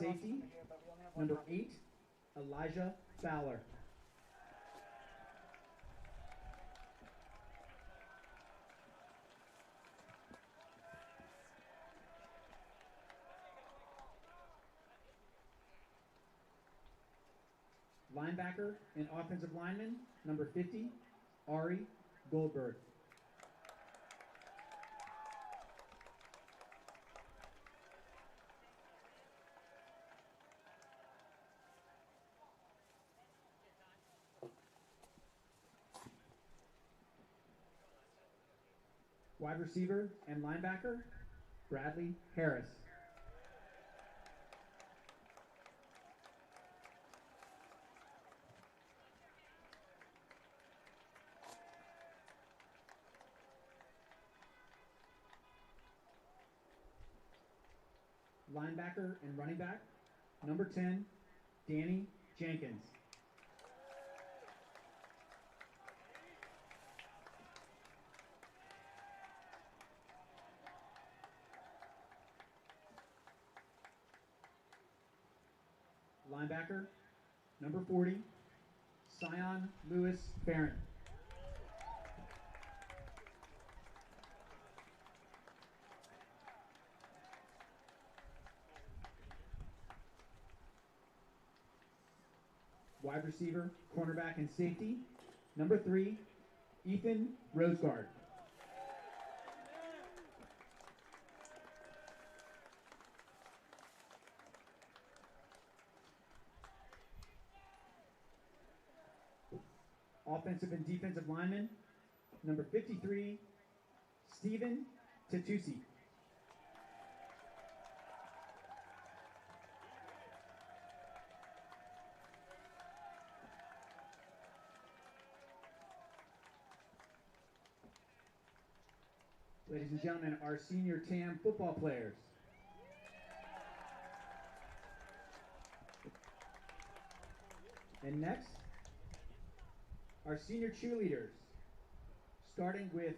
Safety, number 8, Elijah Fowler. Linebacker and offensive lineman, number 50, Ari Goldberg. Wide receiver and linebacker, Bradley Harris. Linebacker and running back, number 10, Danny Jenkins. Linebacker, number 40, Sion Lewis Farron. Wide receiver, cornerback, and safety, number 3, Ethan Rosegard. Offensive and defensive lineman, number 53, Stephen Tatusi. Ladies and gentlemen, our senior TAM football players. And next, our senior cheerleaders, starting with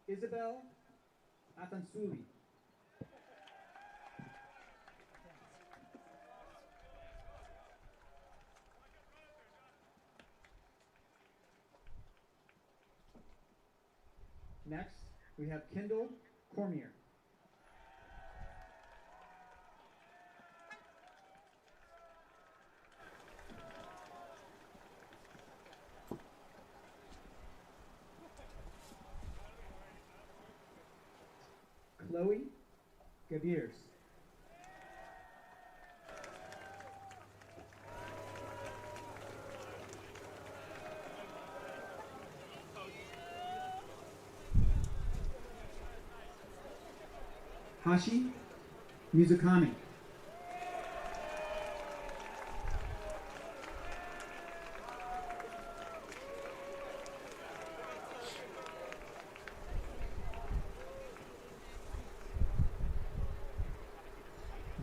Isabel Atansuli. Next, we have Kendall Cormier. Chloe Gaviers. Hashi Mizukami.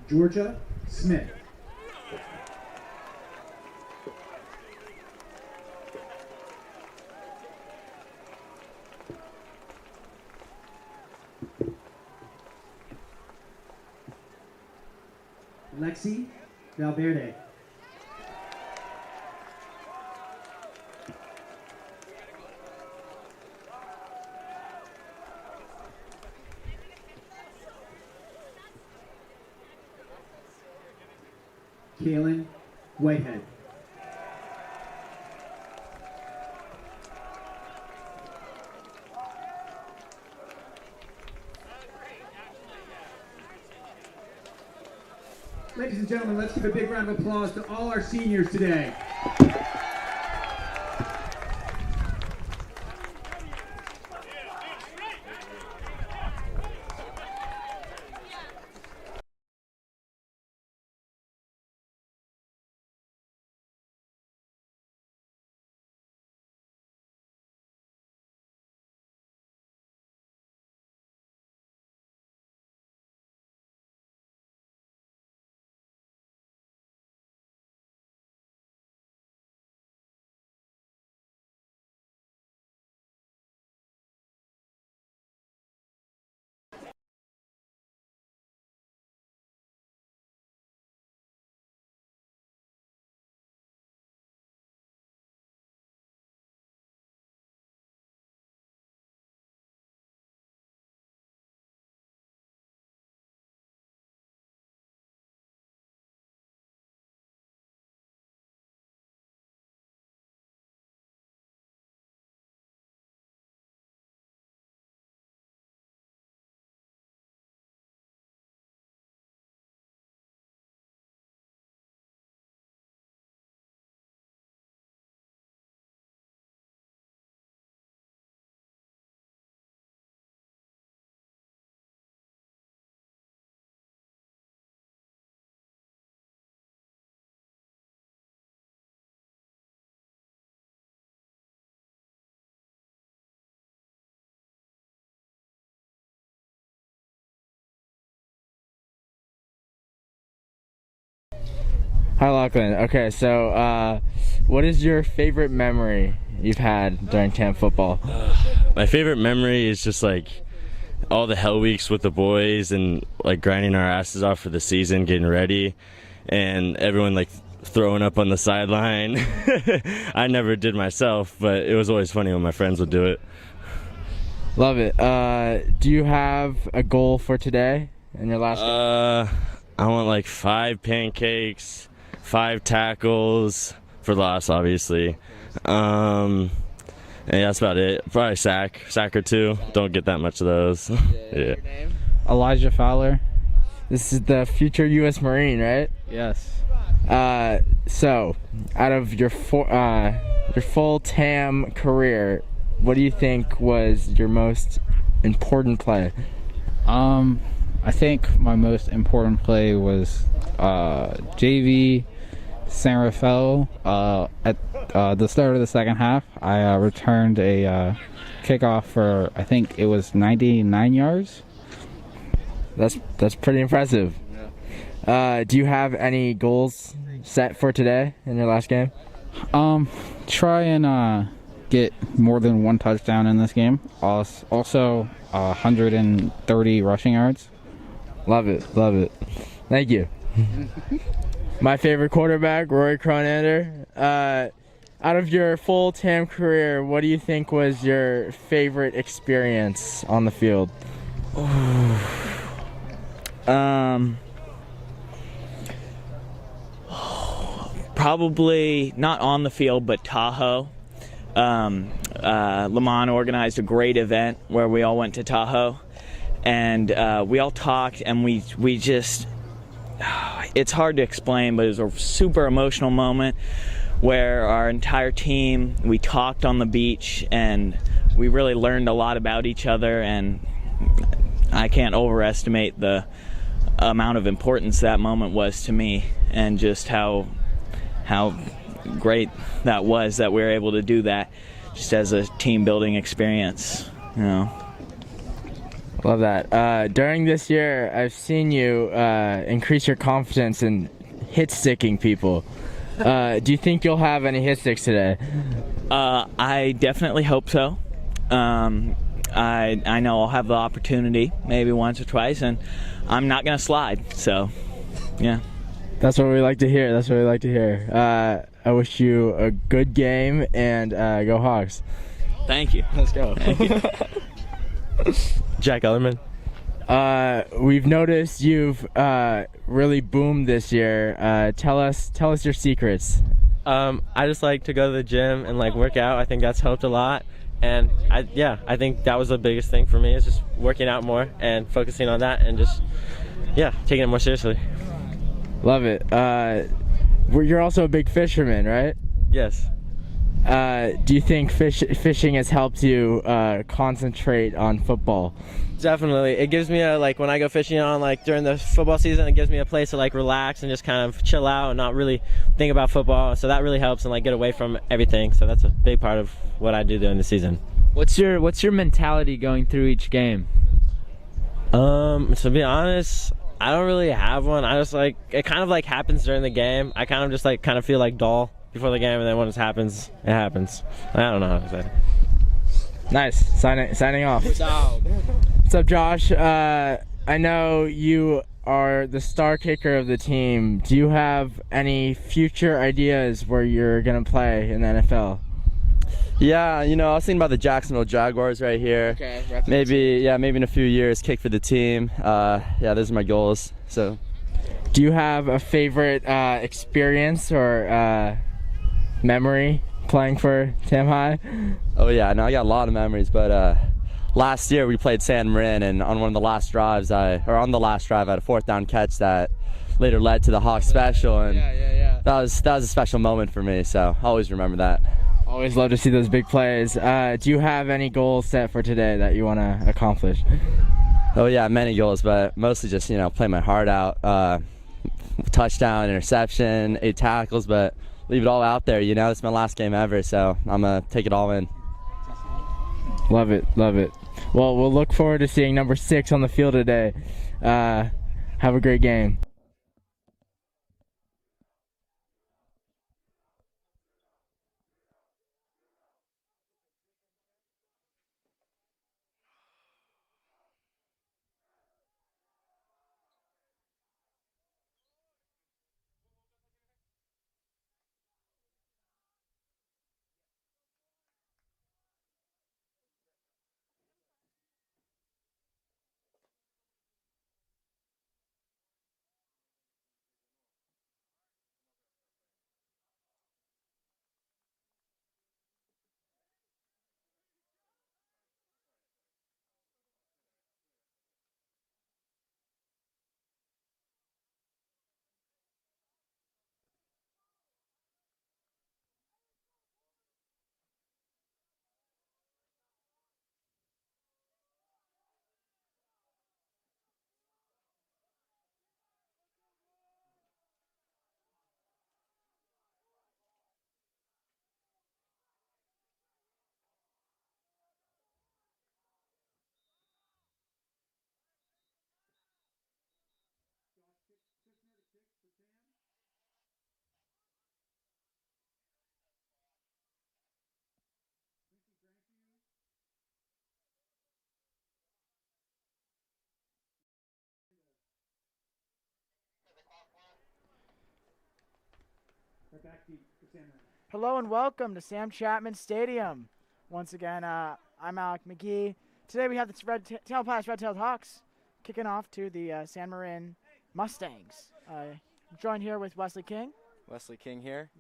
Georgia Smith. Lexi Valverde. Kaylin Whitehead. Ladies and gentlemen, let's give a big round of applause to all our seniors today. Hi, Lachlan. Okay, so what is your favorite memory you've had during camp football? My favorite memory is just like all the hell weeks with the boys and like grinding our asses off for the season, getting ready, and everyone like throwing up on the sideline. I never did myself, but it was always funny when my friends would do it. Love it. Do you have a goal for today in your last game? I want like 5 pancakes, 5 tackles for loss, obviously. And yeah, that's about it. Probably sack or 2. Don't get that much of those. Yeah. Your name? Elijah Fowler. This is the future U.S. Marine, right? Yes. So, out of your full TAM career, what do you think was your most important play? I think my most important play was JV San Rafael. At the start of the second half, I returned a kickoff for, I think it was 99 yards. That's pretty impressive. Yeah. Do you have any goals set for today in your last game? Try and get more than 1 touchdown in this game. Also, 130 rushing yards. Love it. Thank you. My favorite quarterback, Rory Cronander. Out of your full TAM career, what do you think was your favorite experience on the field? Probably not on the field, but Tahoe. Lamont organized a great event where we all went to Tahoe, and we all talked, and we just, it's hard to explain, but it was a super emotional moment where our entire team, we talked on the beach, and we really learned a lot about each other, and I can't overestimate the amount of importance that moment was to me, and just how great that was that we were able to do that just as a team building experience, you know. Love that. During this year, I've seen you increase your confidence in hit sticking people. Do you think you'll have any hit sticks today? I definitely hope so. I know I'll have the opportunity maybe once or twice, and I'm not gonna slide, so yeah. That's what we like to hear. I wish you a good game, and go Hawks. Thank you. Let's go. Thank you. Jack Ellerman. We've noticed you've really boomed this year. Tell us your secrets. I just like to go to the gym and like work out. I think that's helped a lot, and I think that was the biggest thing for me, is just working out more and focusing on that, and just taking it more seriously. Love it. You're also a big fisherman, right? Yes. Do you think fishing has helped you concentrate on football? Definitely. It gives me when I go fishing during the football season, it gives me a place to relax and just kind of chill out and not really think about football. So that really helps, and get away from everything. So that's a big part of what I do during the season. What's your mentality going through each game? To be honest, I don't really have one. I just it kind of happens during the game. I kind of just kind of feel dull before the game, and then when it happens, it happens. I don't know how to say it. Nice. Signing off. What's up, Josh? I know you are the star kicker of the team. Do you have any future ideas where you're gonna play in the NFL? Yeah, I was thinking about the Jacksonville Jaguars right here. Okay. Maybe in a few years, kick for the team. Those are my goals. So, do you have a favorite experience or memory playing for Tam High? Oh yeah, no, I got a lot of memories. But last year we played San Marin, and on one of the last drives, I had a 4th down catch that later led to the Hawk special, and that was a special moment for me. So I'll always remember that. Always love to see those big plays. Do you have any goals set for today that you want to accomplish? Oh yeah, many goals, but mostly just play my heart out. Touchdown, interception, 8 tackles, but leave it all out there. It's my last game ever, so I'm gonna take it all in. Love it. Well, we'll look forward to seeing number 6 on the field today. Have a great game. Hello and welcome to Sam Chapman Stadium. Once again, I'm Alec McGee. Today we have the Red-tailed Hawks kicking off to the San Marin Mustangs. I'm joined here with Wesley King. Wesley King here.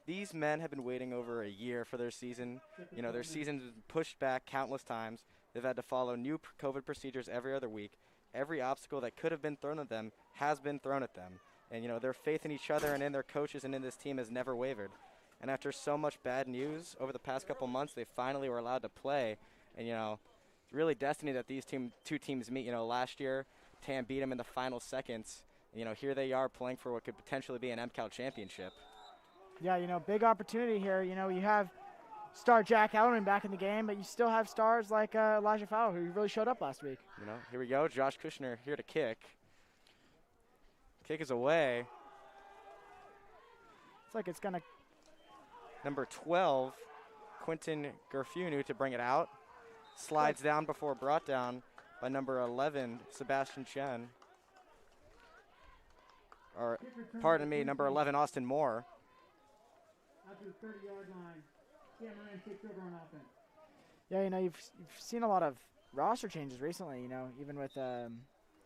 These men have been waiting over a year for their season. Their season's been pushed back countless times. They've had to follow new COVID procedures every other week. Every obstacle that could have been thrown at them has been thrown at them. And, their faith in each other and in their coaches and in this team has never wavered. And after so much bad news over the past couple months, they finally were allowed to play. And, it's really destiny that these two teams meet. Last year, TAM beat them in the final seconds. Here they are playing for what could potentially be an MCAL championship. Yeah, big opportunity here. You have star Jack Ellerman back in the game, but you still have stars like Elijah Fowler, who really showed up last week. Here we go. Josh Kushner here to kick. Kick is away. It's like it's going to. Number 12, Quentin Gerfunu to bring it out. Slides down before brought down by number 11, Sebastian Chen. Or, pardon me, number 11, Austin Moore. After the 30-yard line, Sam Marin takes over on offense. Yeah, you've seen a lot of roster changes recently, even with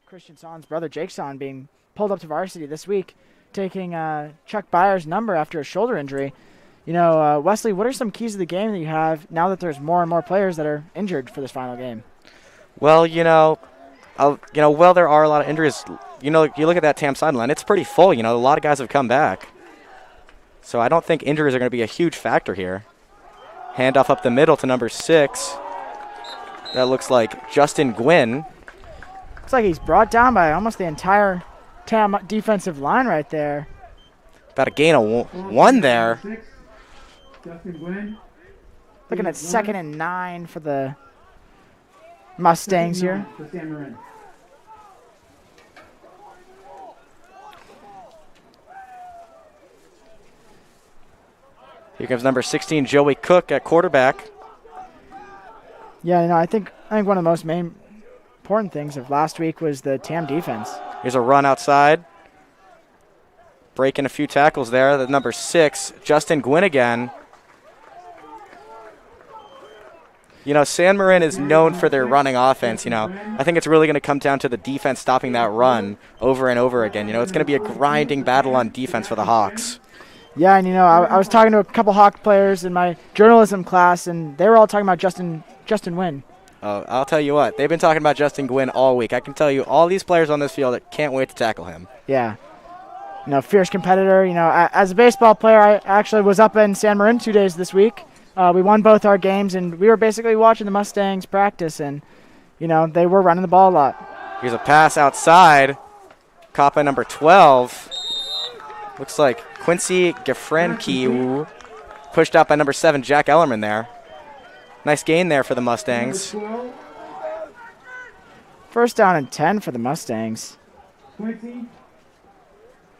Christian Son's brother, Jake Son, being pulled up to varsity this week, taking Chuck Byers' number after a shoulder injury. Wesley, what are some keys to the game that you have now that there's more and more players that are injured for this final game? Well, there are a lot of injuries. You look at that TAM sideline, it's pretty full. A lot of guys have come back. So I don't think injuries are going to be a huge factor here. Handoff up the middle to number 6. That looks like Justin Gwynn. Looks like he's brought down by almost the entire TAM defensive line right there. About a gain of one there. Justin Gwynn. Looking at 2nd and 9 for the Mustangs here. For San Marin. Here comes number 16, Joey Cook at quarterback. Yeah, I think one of the most important things of last week was the TAM defense. Here's a run outside. Breaking a few tackles there. The number 6, Justin Gwynn again. San Marin is known for their running offense. I think it's really going to come down to the defense stopping that run over and over again. It's going to be a grinding battle on defense for the Hawks. Yeah, and I was talking to a couple Hawk players in my journalism class, and they were all talking about Justin Gwynn. Oh, I'll tell you what. They've been talking about Justin Gwynn all week. I can tell you all these players on this field that can't wait to tackle him. Yeah. Fierce competitor. As a baseball player, I actually was up in San Marin 2 days this week. We won both our games, and we were basically watching the Mustangs practice, and, they were running the ball a lot. Here's a pass outside. Caught by number 12. Looks like Quincy Gefrenkiu pushed out by number 7, Jack Ellerman there. Nice gain there for the Mustangs. First down and 10 for the Mustangs.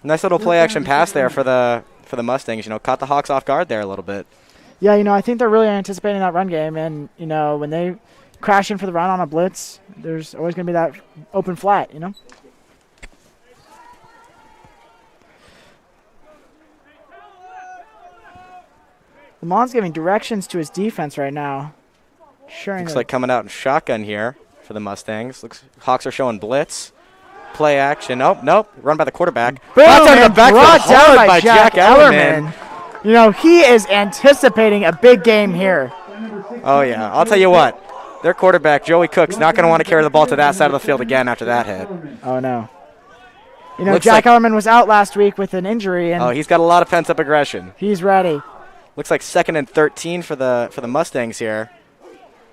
Nice little play-action pass there for the Mustangs. Caught the Hawks off guard there a little bit. Yeah, I think they're really anticipating that run game, and when they crash in for the run on a blitz, there's always going to be that open flat. Lamont's giving directions to his defense right now. Looks like coming out in shotgun here for the Mustangs. Hawks are showing blitz. Play action. Nope. Run by the quarterback. Brought down by Jack Ellerman. He is anticipating a big game here. Oh, yeah. I'll tell you what. Their quarterback, Joey Cook's not going to want to carry the ball to that side of the field again after that hit. Oh, no. Jack Ellerman was out last week with an injury. And he's got a lot of pent-up aggression. He's ready. Looks like 2nd and 13 for the Mustangs here.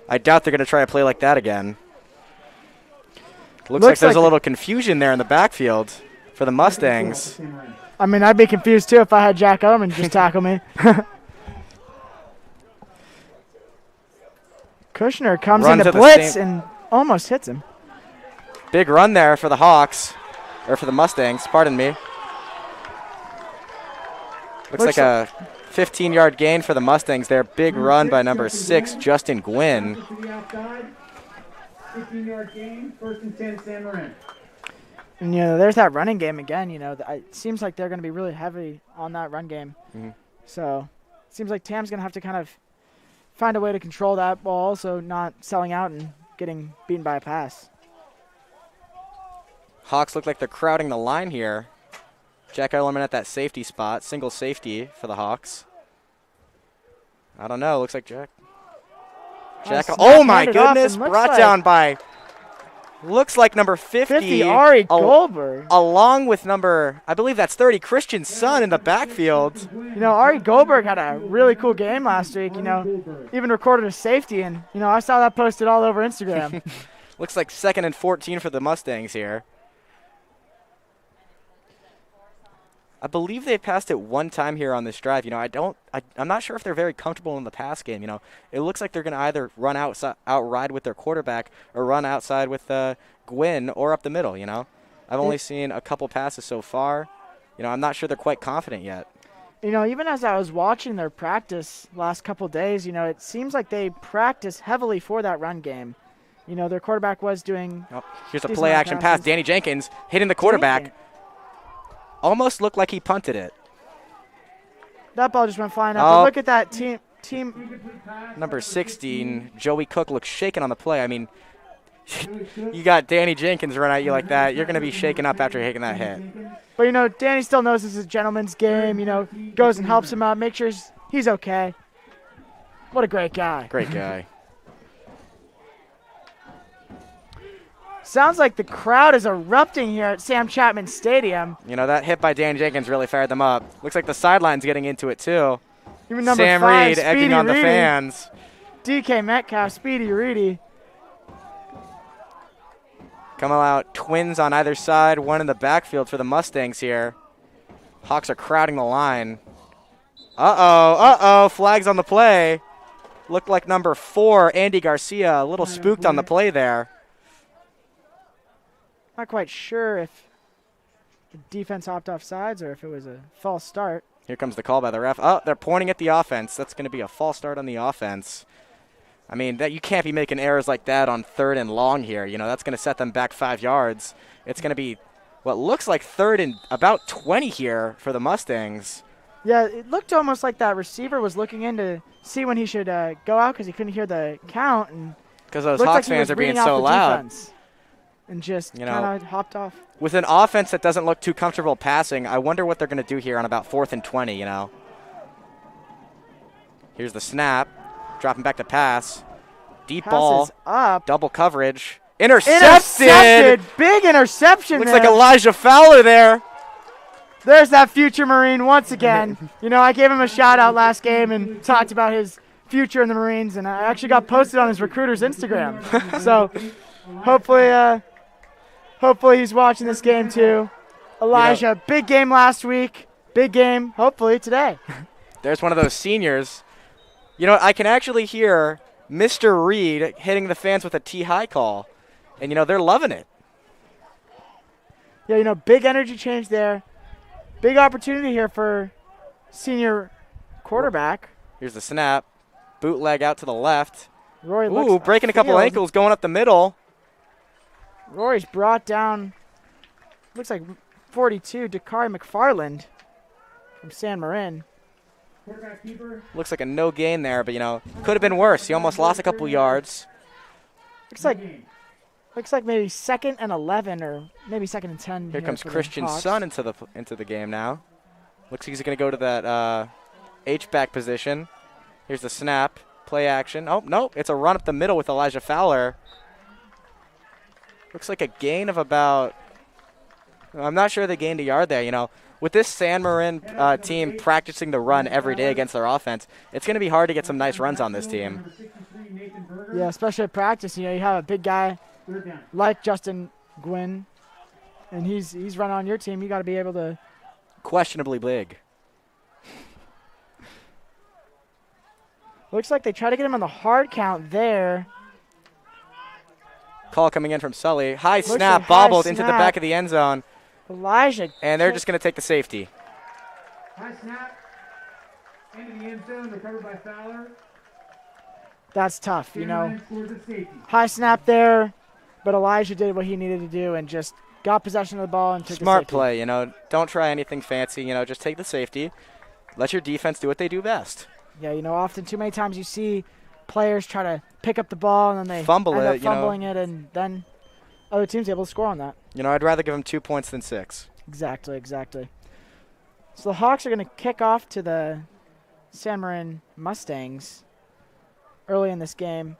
I doubt they're going to try a play like that again. Looks like there's a little confusion there in the backfield for the Mustangs. I'd be confused too if I had Jack Ellerman just tackle me. Kushner comes in to blitz and almost hits him. Big run there for the Hawks, or for the Mustangs, pardon me. Looks like a 15-yard gain for the Mustangs there. Big run by number 6, Justin Gwynn. 15-yard gain, 1st and 10, San Marin. And, there's that running game again. It seems like they're going to be really heavy on that run game. Mm-hmm. So it seems like Tam's going to have to kind of find a way to control that while also not selling out and getting beaten by a pass. Hawks look like they're crowding the line here. Jack Ellerman at that safety spot. Single safety for the Hawks. I don't know. Looks like Jack. Oh, my goodness. Brought down by, looks like number 50. Ari Goldberg. Along with number, I believe that's 30, Christian Sun in the backfield. Ari Goldberg had a really cool game last week. Even recorded a safety. And, I saw that posted all over Instagram. Looks like 2nd and 14 for the Mustangs here. I believe they've passed it one time here on this drive. I'm not sure if they're very comfortable in the pass game. It looks like they're going to either run outride with their quarterback or run outside with Gwynn or up the middle. I've only seen a couple passes so far. I'm not sure they're quite confident yet. Even as I was watching their practice last couple days, it seems like they practice heavily for that run game. Their quarterback was doing. Oh, here's a play action pass. Danny Jenkins hitting the quarterback. Almost looked like he punted it. That ball just went flying up. But look at that team. Number 16, Joey Cook looks shaken on the play. I mean, you got Danny Jenkins run at you like that. You're going to be shaken up after taking that hit. But, Danny still knows this is a gentleman's game. Goes and helps him out, make sure he's okay. What a great guy. Great guy. Sounds like the crowd is erupting here at Sam Chapman Stadium. That hit by Dan Jenkins really fired them up. Looks like the sideline's getting into it, too. Even number Sam 5, Reed egging on the fans. DK Metcalf, Speedy Reedy. Coming out, twins on either side, one in the backfield for the Mustangs here. Hawks are crowding the line. Flags on the play. Looked like number 4, Andy Garcia, a little spooked on the play there. Not quite sure if the defense hopped off sides or if it was a false start. Here comes the call by the ref. Oh, they're pointing at the offense. That's going to be a false start on the offense. I mean, you can't be making errors like that on 3rd and long here. That's going to set them back 5 yards. It's going to be what looks like 3rd and about 20 here for the Mustangs. Yeah, it looked almost like that receiver was looking in to see when he should go out because he couldn't hear the count. And because those Hawks fans are being so loud. And just kind of hopped off. With an offense that doesn't look too comfortable passing, I wonder what they're going to do here on about 4th and 20, Here's the snap. Dropping back to pass. Deep ball. Up. Double coverage. Intercepted! Big interception. Looks like Elijah Fowler there. There's that future Marine once again. I gave him a shout out last game and talked about his future in the Marines, and I actually got posted on his recruiter's Instagram. So hopefully he's watching this game too. Elijah, big game last week. Big game, hopefully, today. There's one of those seniors. I can actually hear Mr. Reed hitting the fans with a T-high call. And, they're loving it. Yeah, big energy change there. Big opportunity here for senior quarterback. Here's the snap. Bootleg out to the left. Rory breaking a couple ankles, going up the middle. Rory's brought down, looks like 42, Dakari McFarland from San Marin. Looks like a no gain there, but, could have been worse. He almost lost a couple yards. Looks like maybe 2nd and 11 or maybe 2nd and 10. Here comes Christian Sun into the game now. Looks like he's going to go to that H-back position. Here's the snap. Play action. Oh, no, it's a run up the middle with Elijah Fowler. Looks like a gain of about, I'm not sure they gained a yard there. With this San Marin team practicing the run every day against their offense, it's going to be hard to get some nice runs on this team. Yeah, especially at practice. You have a big guy like Justin Gwynn, and he's run on your team. You got to be able to. Questionably big. Looks like they try to get him on the hard count there. Call coming in from Sully. High snap, bobbled into the back of the end zone. Elijah. And they're just going to take the safety. High snap into the end zone, recovered by Fowler. That's tough, High snap there, but Elijah did what he needed to do and just got possession of the ball and took the Smart safety. play, you know. Don't try anything fancy, you know. Just take the safety. Let your defense do what they do best. Yeah, you know, often too many times you see players try to pick up the ball and then they Fumble end it, up you know. fumbling it, and then other teams able to score on that. You know, I'd rather give them 2 points than 6. Exactly. So the Hawks are going to kick off to the San Marin Mustangs early in this game.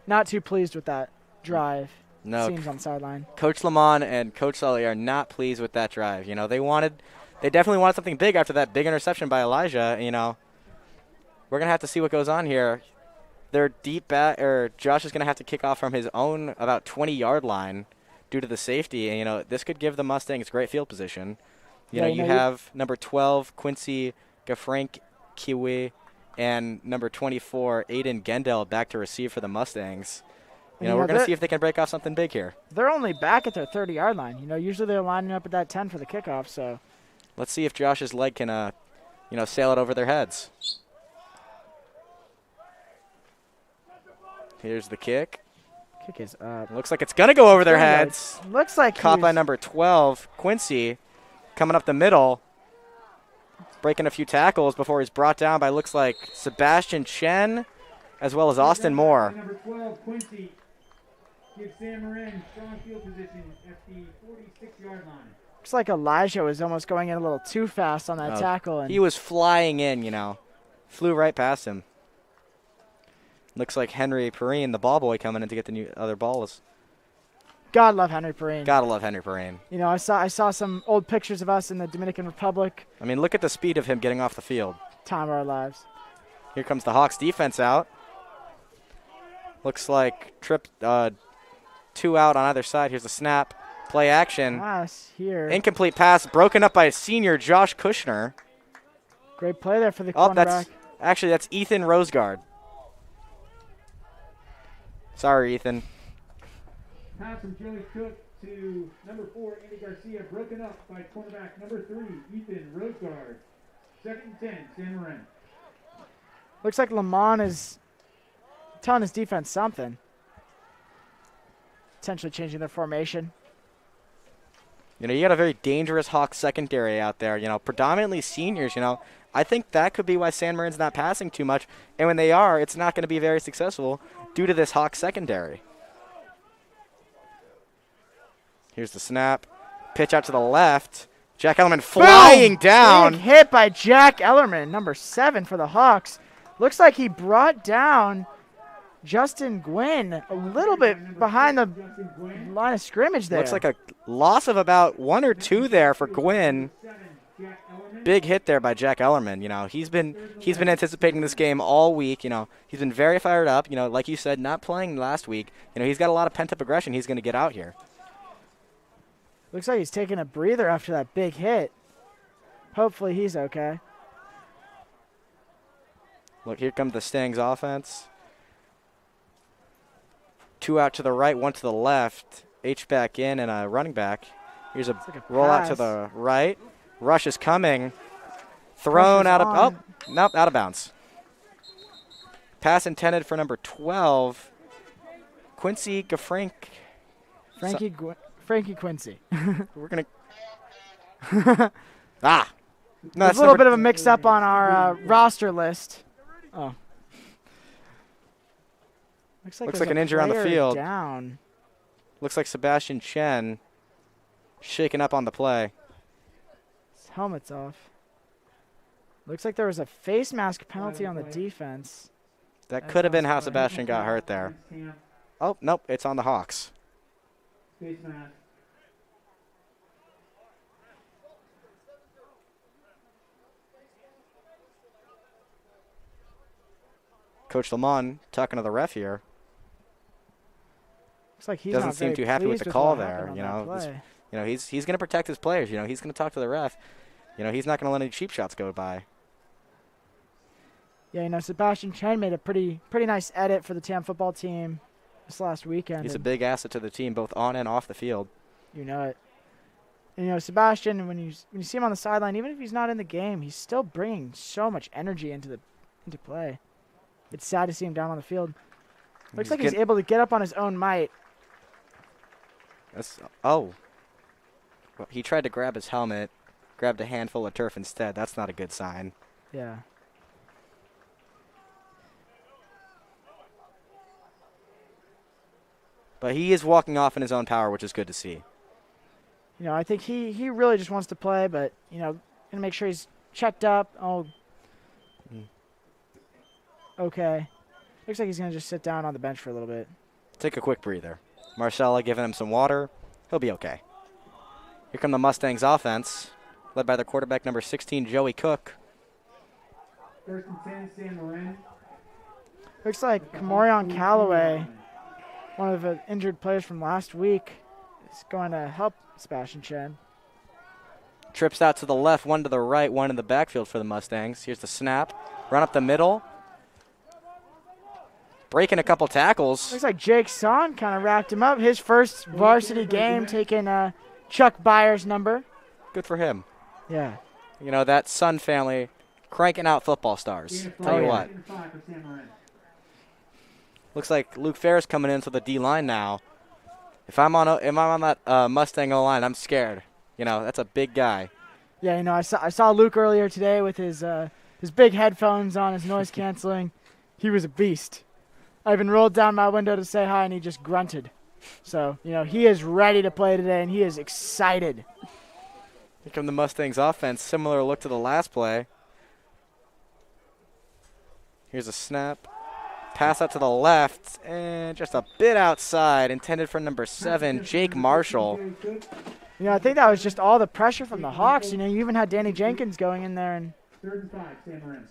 Not too pleased with that drive. No. Seems on the sideline. Coach Lamont and Coach Sully are not pleased with that drive. You know, they definitely wanted something big after that big interception by Elijah. You know, we're gonna have to see what goes on here. Their deep back, or Josh is gonna have to kick off from his own about 20-yard line due to the safety. And you know, this could give the Mustangs great field position. You know, you have number 12 Quincy Gafrank Kiwi and number 24 Aiden Gendel back to receive for the Mustangs. You know, we're going to see if they can break off something big here. They're only back at their 30-yard line. You know, usually they're lining up at that 10 for the kickoff. So let's see if Josh's leg can, you know, sail it over their heads. Here's the kick. Kick is up. Looks like it's going to go over their heads. Looks like caught by number 12 Quincy, coming up the middle, breaking a few tackles before he's brought down by looks like Sebastian Chen, as well as Austin Moore. Number 12 Quincy gives San Marin strong field position at the 46-yard line. Looks like Elijah was almost going in a little too fast on that tackle. And he was flying in, you know. Flew right past him. Looks like Henry Perrine, the ball boy, coming in to get the other balls. God love Henry Perrine. Gotta love Henry Perrine. You know, I saw some old pictures of us in the Dominican Republic. I mean, look at the speed of him getting off the field. Time of our lives. Here comes the Hawks defense out. Looks like two out on either side. Here's the snap. Play action. Pass here. Incomplete pass broken up by senior Josh Kushner. Great play there for the cornerback. That's Ethan Roseguard. Sorry, Ethan. Pass from Joey Cook to number 4, Andy Garcia, broken up by cornerback number 3, Ethan Roseguard. 2nd and 10, San Marin. Looks like Lamont is telling his defense something. Potentially changing their formation. You know, you got a very dangerous Hawks secondary out there, you know, predominantly seniors, you know. I think that could be why San Marin's not passing too much. And when they are, it's not going to be very successful due to this Hawks secondary. Here's the snap. Pitch out to the left. Jack Ellerman flying down. Big hit by Jack Ellerman, number 7 for the Hawks. Looks like he brought down Justin Gwynn a little bit behind the line of scrimmage there. Looks like a loss of about 1 or 2 there for Gwynn. Big hit there by Jack Ellerman. You know, he's been anticipating this game all week. You know, he's been very fired up. You know, like you said, not playing last week. You know, he's got a lot of pent-up aggression he's going to get out here. Looks like he's taking a breather after that big hit. Hopefully he's okay. Look, here comes the Stangs offense. 2 out to the right, 1 to the left. H-back in and a running back. Here's a rollout to the right. Rush is coming. Thrown out of nope, out of bounds. Pass intended for number 12, Quincy Gafrank. Frankie Quincy. We're going to... No, there's a little bit of a mix-up on our roster list. Oh. Looks like an injury on the field. Down. Looks like Sebastian Chen shaking up on the play. His helmet's off. Looks like there was a face mask penalty on the defense. That could have been how Sebastian got hurt there. Oh, nope, it's on the Hawks. Face mask. Coach Lamont talking to the ref here. Looks like he doesn't seem too happy with the call there. You know, he's going to protect his players. You know, he's going to talk to the ref. You know, he's not going to let any cheap shots go by. Yeah, you know, Sebastian Chen made a pretty nice edit for the TAM football team this last weekend. He's a big asset to the team, both on and off the field. You know it. And, you know, Sebastian, when you see him on the sideline, even if he's not in the game, he's still bringing so much energy into play. It's sad to see him down on the field. Looks like he's able to get up on his own might. Oh. Well, he tried to grab his helmet, grabbed a handful of turf instead. That's not a good sign. Yeah. But he is walking off in his own power, which is good to see. You know, I think he really just wants to play, but, you know, gonna make sure he's checked up. Oh. Okay. Looks like he's gonna just sit down on the bench for a little bit. Take a quick breather. Marcella giving him some water. He'll be okay. Here come the Mustangs offense, led by their quarterback number 16, Joey Cook. 1st and 10, Sam Marin. Looks like Kamorion Calloway, one of the injured players from last week, is going to help Sebastian Chen. Trips out to the left, one to the right, one in the backfield for the Mustangs. Here's the snap. Run up the middle. Breaking a couple tackles. Looks like Jake Son kind of wrapped him up. His first varsity game, taking Chuck Byers' number. Good for him. Yeah. You know, that Son family cranking out football stars. Tell you what. Looks like Luke Ferris coming in to the D-line now. If I'm on that Mustang O-line, I'm scared. You know, that's a big guy. Yeah, you know, I saw Luke earlier today with his big headphones on, his noise canceling. He was a beast. I even rolled down my window to say hi, and he just grunted. So, you know, he is ready to play today, and he is excited. Here come the Mustangs offense. Similar look to the last play. Here's a snap. Pass out to the left, and just a bit outside, intended for number 7, Jake Marshall. You know, I think that was just all the pressure from the Hawks. You know, you even had Danny Jenkins going in there. And 3rd and 5, Sam Marin.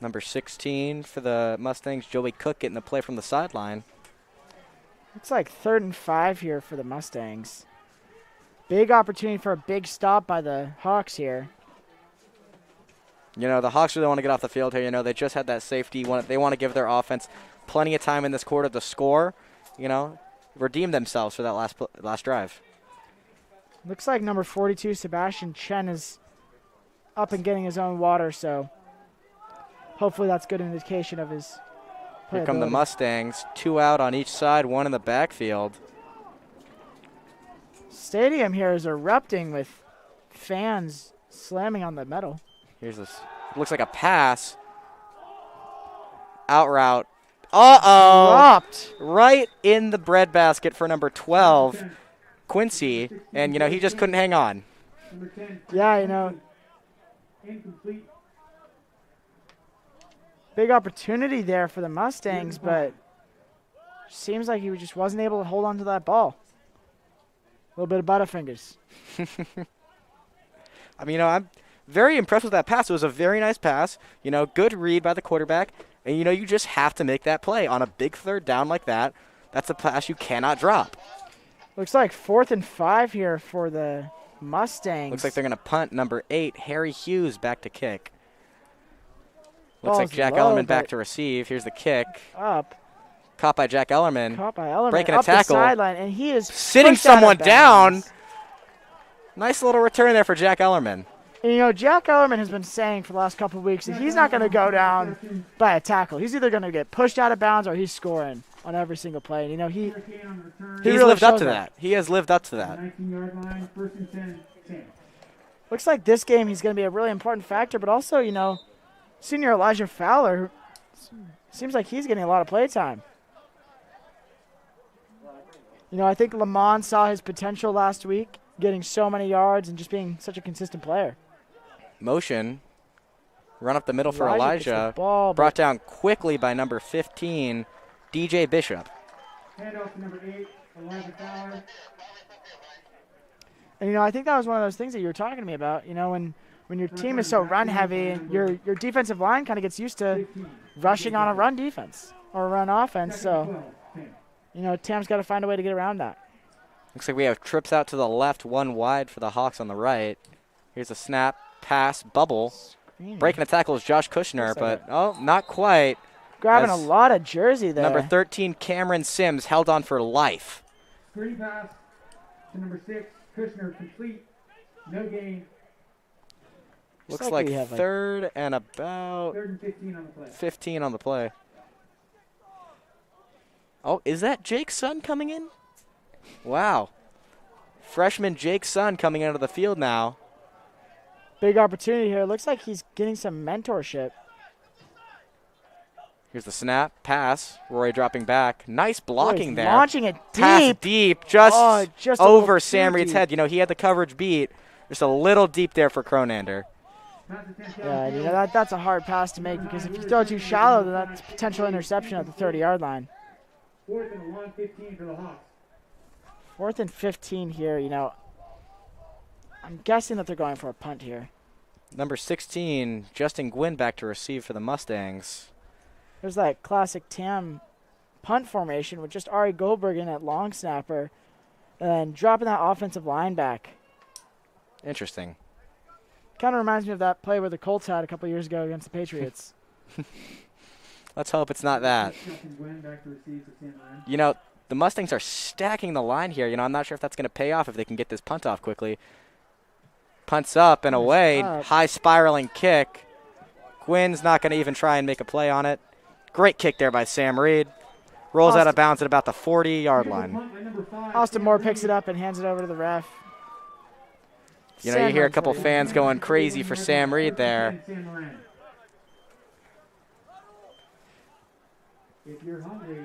Number 16 for the Mustangs, Joey Cook getting the play from the sideline. It's like 3rd and 5 here for the Mustangs. Big opportunity for a big stop by the Hawks here. You know, the Hawks really want to get off the field here. You know, they just had that safety. They want to give their offense plenty of time in this quarter to score, you know, redeem themselves for that last drive. Looks like number 42, Sebastian Chen, is up and getting his own water, so hopefully that's good indication of his playability. Here come the Mustangs, 2 out on each side, 1 in the backfield. Stadium here is erupting with fans slamming on the metal. Here's this. Looks like a pass. Out route. Uh-oh. Dropped. Right in the breadbasket for number 12, Quincy. And, you know, he just couldn't hang on. Yeah, you know. Incomplete. Big opportunity there for the Mustangs, but seems like he just wasn't able to hold on to that ball. A little bit of Butterfingers. I mean, you know, I'm very impressed with that pass. It was a very nice pass. You know, good read by the quarterback. And, you know, you just have to make that play on a big 3rd down like that. That's a pass you cannot drop. Looks like 4th and 5 here for the Mustangs. Looks like they're going to punt number 8, Harry Hughes, back to kick. Looks like Jack low, Ellerman back to receive. Here's the kick. Up. Caught by Jack Ellerman. Caught by Ellerman. Breaking up a tackle. The sideline, and he is sitting someone down. Nice little return there for Jack Ellerman. And, you know, Jack Ellerman has been saying for the last couple of weeks that he's not going to go down by a tackle. He's either going to get pushed out of bounds or he's scoring on every single play. And, you know, he's really lived up to that. He has lived up to that. 19-yard line, 1st and 10. Looks like this game he's going to be a really important factor, but also, you know, senior Elijah Fowler seems like he's getting a lot of play time. You know, I think Lamont saw his potential last week, getting so many yards and just being such a consistent player. Motion. Run up the middle for Elijah gets the Elijah. ball, Brought down quickly by number 15, DJ Bishop. Handoff to number 8, Elijah Fowler. And, you know, I think that was one of those things that you were talking to me about. You know, when your team is so run-heavy, and your defensive line kind of gets used to rushing on a run defense or a run offense. So, you know, Tam's got to find a way to get around that. Looks like we have trips out to the left, 1 wide for the Hawks on the right. Here's a snap, pass, bubble. Breaking the tackle is Josh Kushner, but, oh, not quite. Grabbing a lot of jersey there. Number 13, Cameron Sims, held on for life. Screen pass to number 6, Kushner, complete. No gain. Looks like 3rd and about 3rd and 15 on the play. 15 on the play. Oh, is that Jake's son coming in? Wow. Freshman Jake's son coming out of the field now. Big opportunity here. Looks like he's getting some mentorship. Here's the snap, pass. Rory dropping back. Nice blocking he's there. Launching it deep. Pass deep, just just over a Sam Reed's head. You know, he had the coverage beat. Just a little deep there for Cronander. Yeah, you know, that's a hard pass to make because if you throw it too shallow, then that's potential interception at the 30-yard line. 4th and long 15 for the Hawks. 4th and 15 here, you know. I'm guessing that they're going for a punt here. Number 16, Justin Gwynn back to receive for the Mustangs. There's that classic TAM punt formation with just Ari Goldberg in at long snapper and dropping that offensive line back. Interesting. Kind of reminds me of that play where the Colts had a couple years ago against the Patriots. Let's hope it's not that. You know, the Mustangs are stacking the line here. You know, I'm not sure if that's going to pay off if they can get this punt off quickly. Punts up and away. High spiraling kick. Gwynn's not going to even try and make a play on it. Great kick there by Sam Reed. Rolls out of bounds at about the 40-yard line. Austin Moore picks it up and hands it over to the ref. You know, you hear a couple fans going crazy for Sam Reed there. If you're hungry,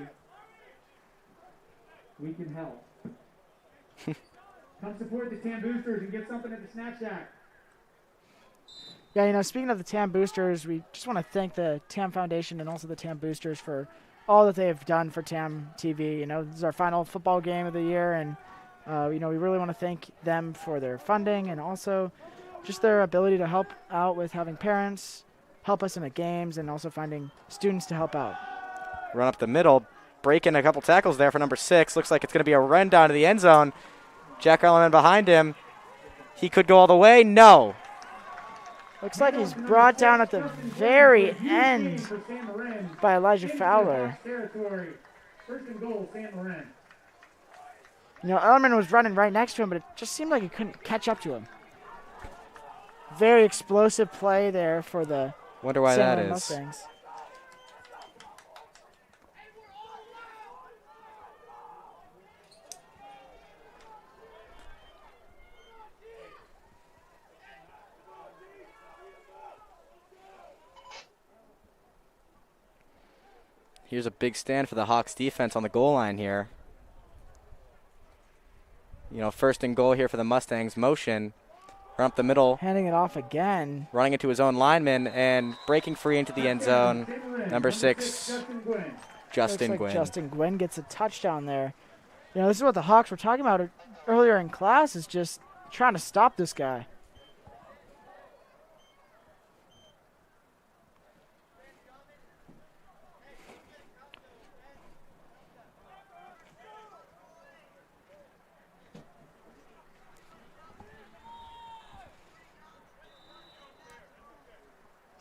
we can help. Come support the TAM Boosters and get something at the Snack Shack. Yeah, you know, speaking of the TAM Boosters, we just want to thank the TAM Foundation and also the TAM Boosters for all that they have done for TAM TV. You know, this is our final football game of the year, and you know, we really want to thank them for their funding and also just their ability to help out with having parents help us in the games and also finding students to help out. Run up the middle, breaking a couple tackles there for number 6. Looks like it's going to be a run down to the end zone. Jack Ellerman behind him. He could go all the way. No. Looks like he's brought down at the very end by Elijah Fowler. First and goal, San Marin. You know, Ellerman was running right next to him, but it just seemed like he couldn't catch up to him. Very explosive play there for the Wonder why San that Marin is. Mustangs. Here's a big stand for the Hawks defense on the goal line here. You know, first and goal here for the Mustangs. Motion. Run up the middle. Handing it off again. Running into his own lineman and breaking free into the end zone. Number 6, Justin Gwynn. Justin Gwynn gets a touchdown there. You know, this is what the Hawks were talking about earlier in class, is just trying to stop this guy.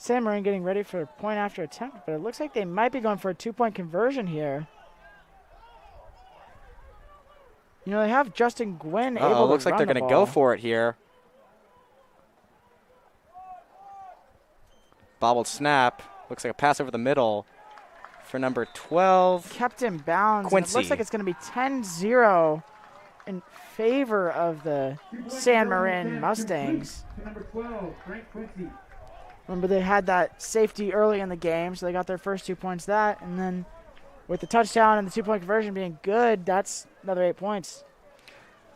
San Marin getting ready for a point after attempt, but it looks like they might be going for a 2-point conversion here. You know, they have Justin Gwynn able to looks like they're going to go for it here. Bobbled snap. Looks like a pass over the middle for number 12. Kept in bounds. Quincy. It looks like it's going to be 10-0 in favor of the San Marin Mustangs. Number 12, Frank Quincy. Remember, they had that safety early in the game, so they got their first 2 points that. And then with the touchdown and the 2-point conversion being good, that's another 8 points.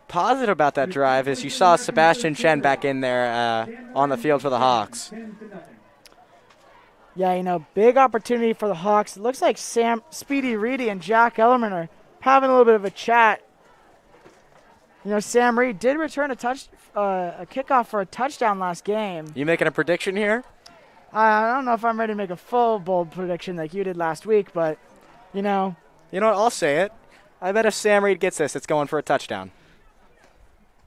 Positive about that drive is you saw Sebastian Chen back in there on the field for the Hawks. Yeah, you know, big opportunity for the Hawks. It looks like Speedy Reedy and Jack Ellerman are having a little bit of a chat. You know, Sam Reed did return a kickoff for a touchdown last game. You making a prediction here? I don't know if I'm ready to make a full bold prediction like you did last week, but, you know. You know what? I'll say it. I bet if Sam Reed gets this, it's going for a touchdown.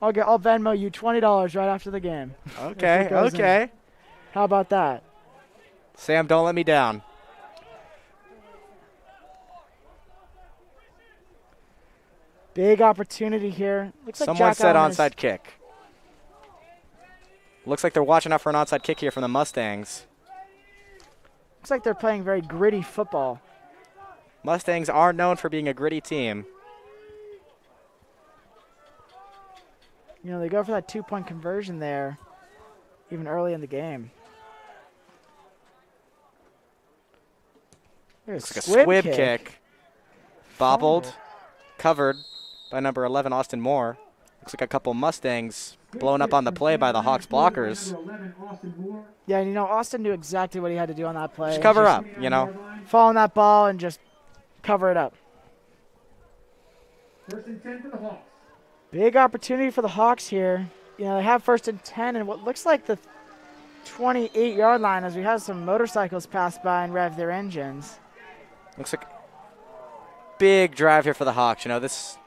I'll Venmo you $20 right after the game. Okay, okay. How about that? Sam, don't let me down. Big opportunity here. Looks like Someone Jack said Allen onside kick. Looks like they're watching out for an onside kick here from the Mustangs. Looks like they're playing very gritty football. Mustangs are known for being a gritty team. You know, they go for that 2-point conversion there, even early in the game. There's Looks like a squib kick. Bobbled, covered by number 11, Austin Moore. Looks like a couple Mustangs blown up on the play by the Hawks blockers. Yeah, and you know, Austin knew exactly what he had to do on that play. Just cover up, you know. Fall on that ball and just cover it up. First and 10 for the Hawks. Big opportunity for the Hawks here. You know, they have first and 10 and what looks like the 28-yard line as we have some motorcycles pass by and rev their engines. Looks like big drive here for the Hawks. You know, this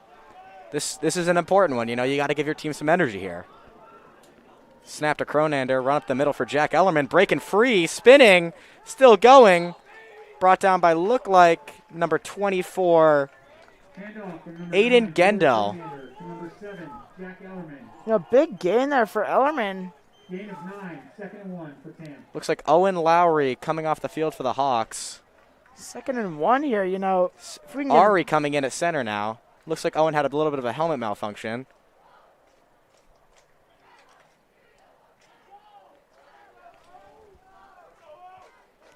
is an important one. You know, you got to give your team some energy here. Snap to Cronander, run up the middle for Jack Ellerman, breaking free, spinning, still going. Brought down by look like number 24, Aiden Gendel. You know, big gain there for Ellerman. Gain of 9, 2nd and 1 for Tam. Looks like Owen Lowry coming off the field for the Hawks. 2nd and 1 here, you know. If we can Ari coming in at center now. Looks like Owen had a little bit of a helmet malfunction.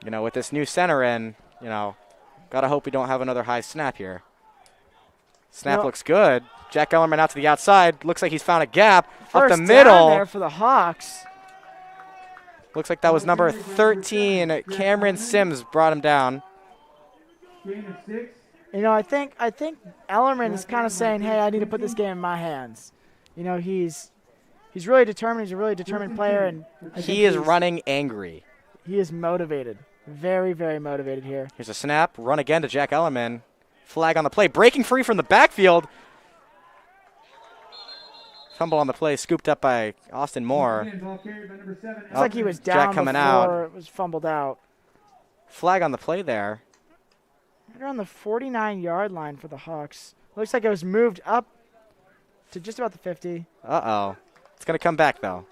You know, with this new center in, you know, gotta hope we don't have another high snap here. Snap looks good. Jack Ellerman out to the outside. Looks like he's found a gap up the middle. Down there for the Hawks. Looks like that was number 13. Cameron Sims brought him down. Gain of 6. You know, I think Ellerman is kind of saying, "Hey, I need to put this game in my hands." You know, he's really determined. He's a really determined player, and he is running angry. He is motivated, very, very motivated here. Here's a snap, run again to Jack Ellerman. Flag on the play, breaking free from the backfield. Fumble on the play, scooped up by Austin Moore. Looks like he was down Jack coming before it was fumbled out. Flag on the play there. Right around the 49-yard line for the Hawks. Looks like it was moved up to just about the 50. Uh-oh. It's going to come back, though.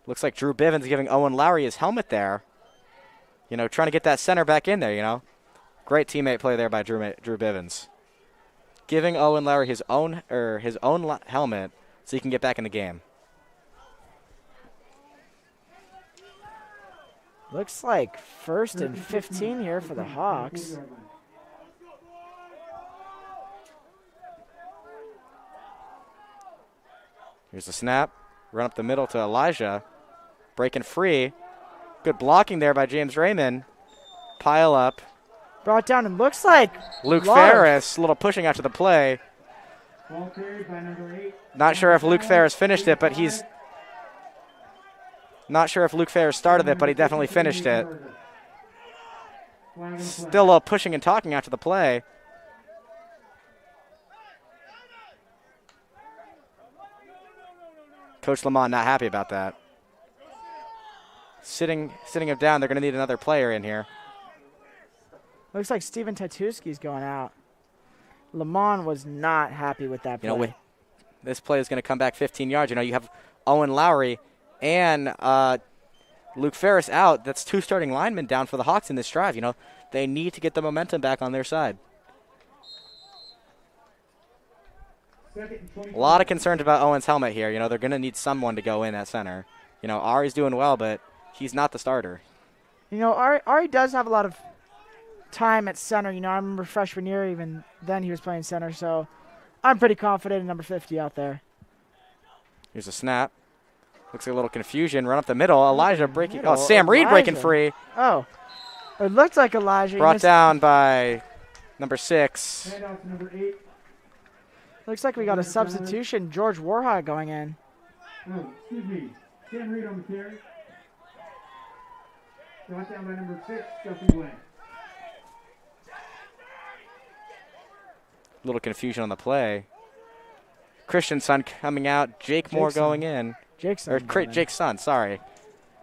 Looks like Drew Bivens giving Owen Lowry his helmet there. You know, trying to get that center back in there, you know. Great teammate play there by Drew Bivens. Giving Owen Lowry his own helmet so he can get back in the game. Looks like 1st and 15 here for the Hawks. Here's the snap. Run up the middle to Elijah. Breaking free. Good blocking there by James Raymond. Pile up. Brought down and looks like Luke Ferris, a little pushing out to the play. Ball carried by number 8. Not sure if Luke Ferris finished it, but he's not sure if Luke Ferris started it, but he definitely finished it. Still a little pushing and talking after the play. Coach Lamont not happy about that. Sitting him down, they're going to need another player in here. Looks like Steven Tatuski's going out. Lamont was not happy with that play. You know, this play is going to come back 15 yards. You know, you have Owen Lowry and Luke Ferris out. That's 2 starting linemen down for the Hawks in this drive. You know, they need to get the momentum back on their side. A lot of concerns about Owen's helmet here. You know, they're going to need someone to go in at center. You know, Ari's doing well, but he's not the starter. You know, Ari does have a lot of time at center. You know, I remember freshman year, even then he was playing center, so I'm pretty confident in number 50 out there. Here's a snap. Looks like a little confusion. Run up the middle. Elijah breaking. Oh, Sam Reed breaking free. Oh, it looked like Elijah. Brought down by number 6. Handoff to number 8. Looks like we got a substitution. George Warhol going in. Oh, excuse me. Sam Reed on the carry. Brought down by number 6, Justin Glenn. Little confusion on the play. Christian's son coming out. Jake Moore going in. Jake's son, sorry.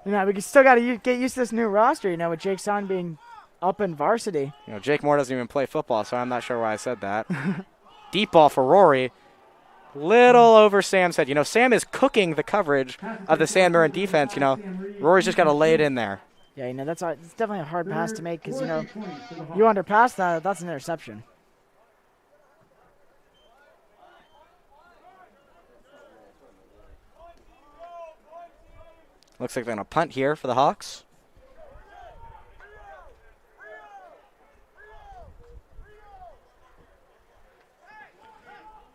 You know, we still got to get used to this new roster, you know, with Jake's son being up in varsity. You know, Jake Moore doesn't even play football, so I'm not sure why I said that. Deep ball for Rory. Little over Sam's head. You know, Sam is cooking the coverage of the San Marin defense. You know, Rory's just got to lay it in there. Yeah, it's definitely a hard pass to make because, Fourth and 20 for the Hawks. you underpass that, that's an interception. Looks like they're going to punt here for the Hawks.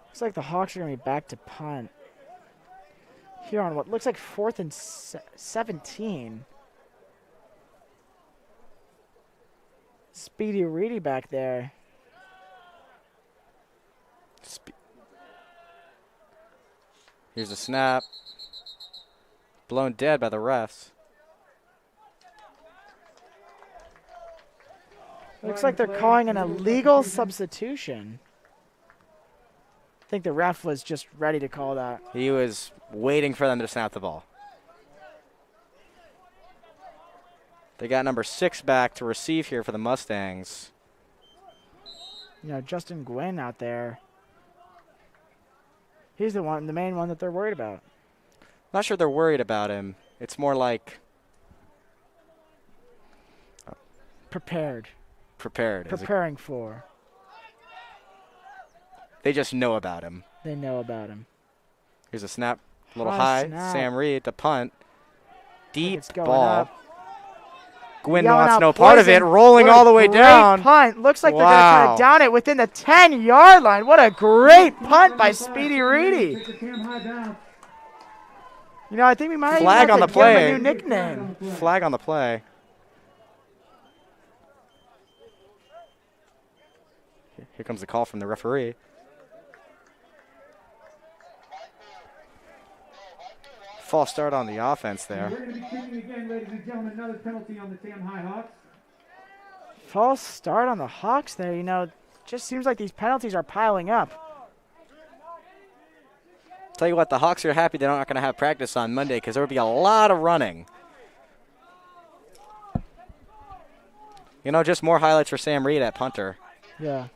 Looks like the Hawks are going to be back to punt. Here on what looks like 4th and 17. Speedy Reedy back there. Here's a snap. Blown dead by the refs. Looks like they're calling an illegal substitution. I think the ref was just ready to call that. He was waiting for them to snap the ball. They got number 6 back to receive here for the Mustangs. Justin Gwynn out there. He's the main one that they're worried about. Not sure they're worried about him. It's more like Prepared. prepared. Preparing for. They just know about him. They know about him. Here's a snap. A little High high. snap. Sam Reed to punt. Deep It's going ball. up. Gwynn Yelling wants out no part of it. poison. Rolling What a all the way great down. Punt. Looks like they're going to try Wow. to down it within the 10-yard line. What a great punt by Speedy Reedy. Take the Cam High down. I think we might Flag even on have the to give him play. a new nickname. Flag on the play. Here comes the call from the referee. False start on the offense We're there. going to be kicking again, ladies and gentlemen. Another penalty on the Tam High Hawks. False start on the Hawks there. Just seems like these penalties are piling up. Tell you what, the Hawks are happy they're not going to have practice on Monday because there will be a lot of running. Just more highlights for Sam Reed at punter. Yeah.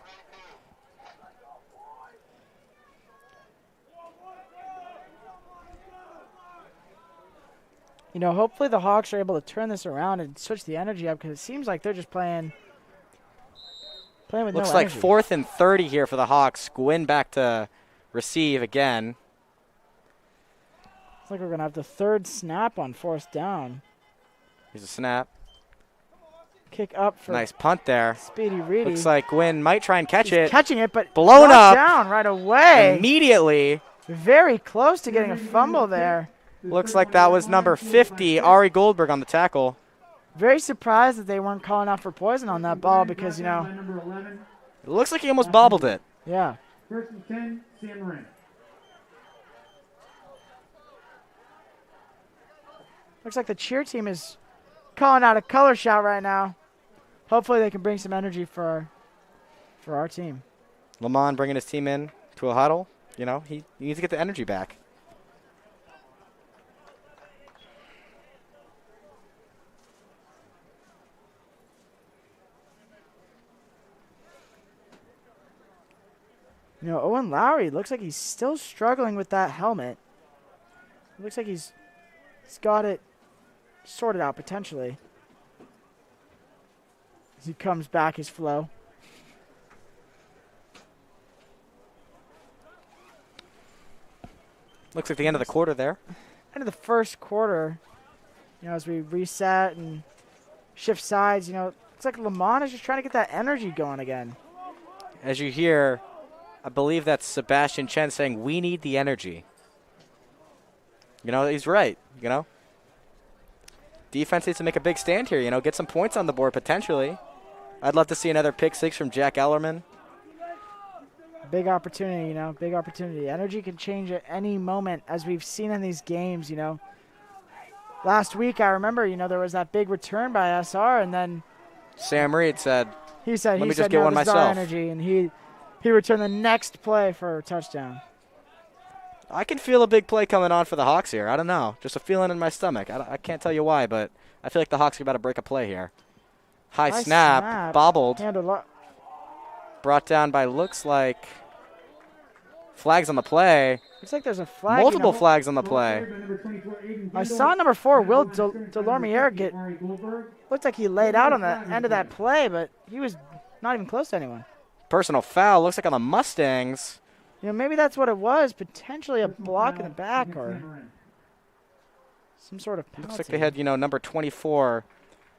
Hopefully the Hawks are able to turn this around and switch the energy up because it seems like they're just playing with Looks no like energy. 4th and 30 here for the Hawks. Gwynn back to receive again. Looks like we're going to have the third snap on 4th down. Here's a snap. Kick up for Nice punt there. Speedy Reedy. Looks like Gwynn might try and catch He's it. catching it, but Blown brought up down right away. Immediately. Very close to getting a fumble there. Looks like that was number 50, Ari Goldberg on the tackle. Very surprised that they weren't calling out for poison on that ball because, Number 11. It looks like he almost bobbled it. yeah. 1st and 10, Sam Marin. Looks like the cheer team is calling out a color shot right now. Hopefully they can bring some energy for our team. Lamont bringing his team in to a huddle. He needs to get the energy back. Owen Lowry looks like he's still struggling with that helmet. Looks like he's got it sorted out potentially. As he comes back his flow. Looks like the end of the quarter there. End of the first quarter, as we reset and shift sides, it's like Lamont is just trying to get that energy going again. As you hear, I believe that's Sebastian Chen saying, we need the energy. He's right, Defense needs to make a big stand here, get some points on the board potentially. I'd love to see another pick 6 from Jack Ellerman. Big opportunity, big opportunity. Energy can change at any moment, as we've seen in these games, Last week, I remember, there was that big return by SR, and then Sam Reed said, let me just get one this is our myself. energy, and he returned the next play for a touchdown. I can feel a big play coming on for the Hawks here. I don't know. Just a feeling in my stomach. I can't tell you why, but I feel like the Hawks are about to break a play here. High snap, bobbled. Handled Brought down by looks like Flags on the play. Looks like there's a flag. Multiple flags on the play. I saw number 4, Will Delormier, get. Looked like he laid out on the end of that play, but he was not even close to anyone. Personal foul. Looks like on the Mustangs. You know, maybe that's what it was. Potentially a block in the back or some sort of penalty. Looks like they had, number 24,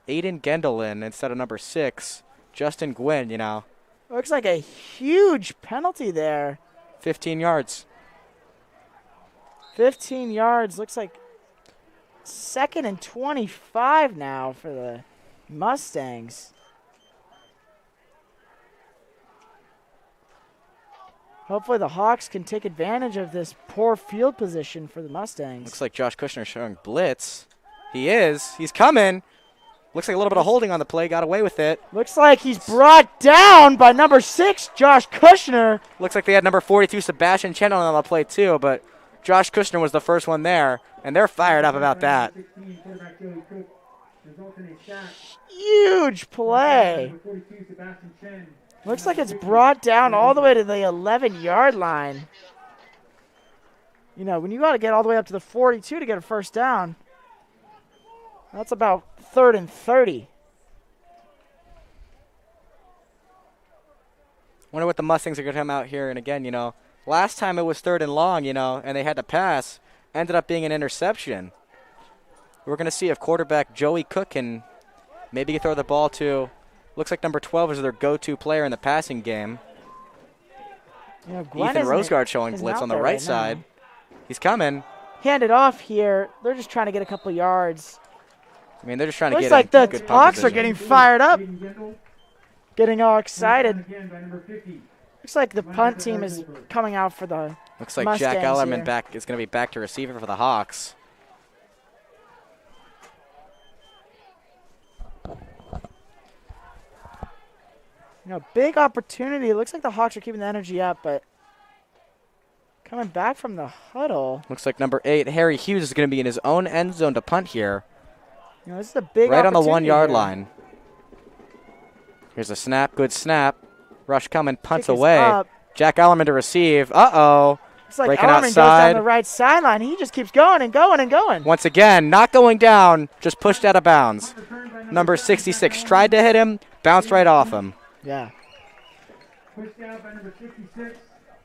Aiden Gendelin, instead of number 6, Justin Gwynn, Looks like a huge penalty there. 15 yards. 15 yards. Looks like 2nd and 25 now for the Mustangs. Hopefully the Hawks can take advantage of this poor field position for the Mustangs. Looks like Josh Kushner showing blitz. He is. He's coming. Looks like a little bit of holding on the play. Got away with it. Looks like he's brought down by number 6, Josh Kushner. Looks like they had number 42, Sebastian Chen on the play too, but Josh Kushner was the first one there, and they're fired up about that. Huge play. Looks like it's brought down all the way to the 11-yard line. When you got to get all the way up to the 42 to get a first down, that's about 3rd and 30. Wonder what the Mustangs are going to come out here. And again, last time it was 3rd and long, and they had to pass. Ended up being an interception. We're going to see if quarterback Joey Cook can maybe throw the ball to, looks like number 12 is their go-to player in the passing game. Ethan Rosegard showing blitz on the right side. He's coming. Hand it off here. They're just trying to get a couple yards. I mean, they're just trying to Looks get like a the good Hawks punt are getting fired up. Getting all excited. Looks like the punt team is coming out for the Looks like Mustangs Jack Ellerman here. is going to be back to receiver for the Hawks. Big opportunity. Looks like the Hawks are keeping the energy up, but coming back from the huddle. Looks like number 8, Harry Hughes, is going to be in his own end zone to punt here. This is a big right on the 1-yard here. line. Here's a snap. Good snap. Rush coming. Punts Kick is away. up. Jack Ellerman to receive. Uh-oh. It's like Breaking Ellerman goes outside. down the right sideline. He just keeps going and going and going. Once again, not going down. Just pushed out of bounds. Number 66 tried to hit him. Bounced right off him. Yeah. Pushed out by number 66.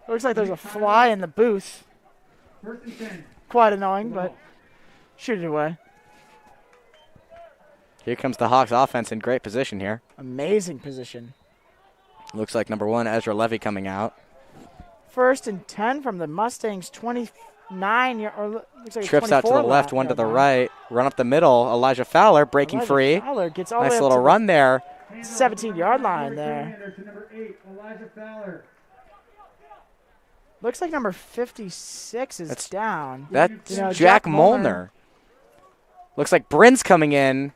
Looks like there's a fly in the booth. First and 10. Quite annoying, but shoot it away. Here comes the Hawks offense in great position here. Amazing position. Looks like number 1, Ezra Levy, coming out. 1st and 10 from the Mustangs, 29 or looks like Trips out to the left, one to the right. Run up the middle. Elijah Fowler breaking Elijah free. Fowler gets all the Nice way up little to run there. 17-yard line there. To number 8, Elijah Fowler. Looks like number 56 is down. That's Jack Molnar. Looks like Bryn's coming in.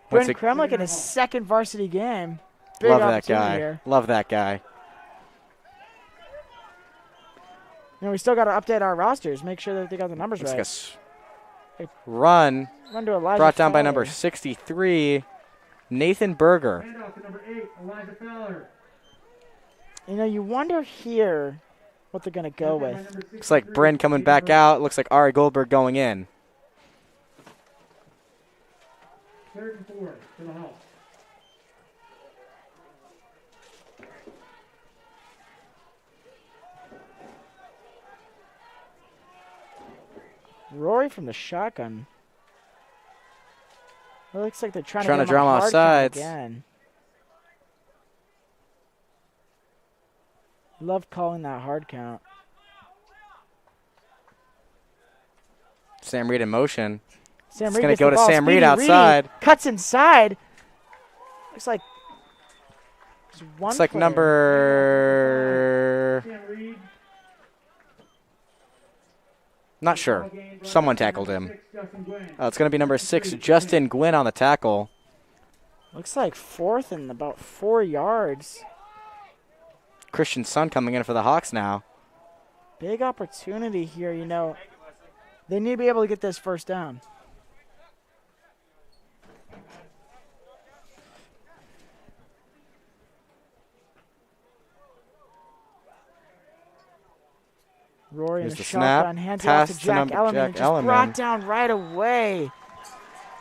Bryn Kremlik in his 2nd varsity game. Big Love that guy. here. Love that guy. We still got to update our rosters, make sure that they got the numbers right. Run to Elijah brought down by Fowler. number 63, Nathan Berger. Handoff to number 8, Elijah Fowler. You wonder here what they're going to go with. Looks like Bryn coming back out. Looks like Ari Goldberg going in. 3rd and 4 for the Hawks. Rory from the shotgun. It looks like they're trying to get draw him off hard count sides. again. Love calling that hard count. Sam Reed in motion. Sam It's Reed going to gets go the to ball. Sam Reed Speedy outside. cuts inside. Looks like there's one Looks like player. number... Sam Reed. Not sure. Someone tackled him. 6, Justin Gwynn. It's going to be number 6, Justin Gwynn on the tackle. Looks like 4th and about 4 yards. Christian Sun coming in for the Hawks now. Big opportunity here, They need to be able to get this first down. Rory in Here's the the shotgun, snap. hands it off to Pass to Jack number Ellerman. Jack And just Ellerman. brought down right away.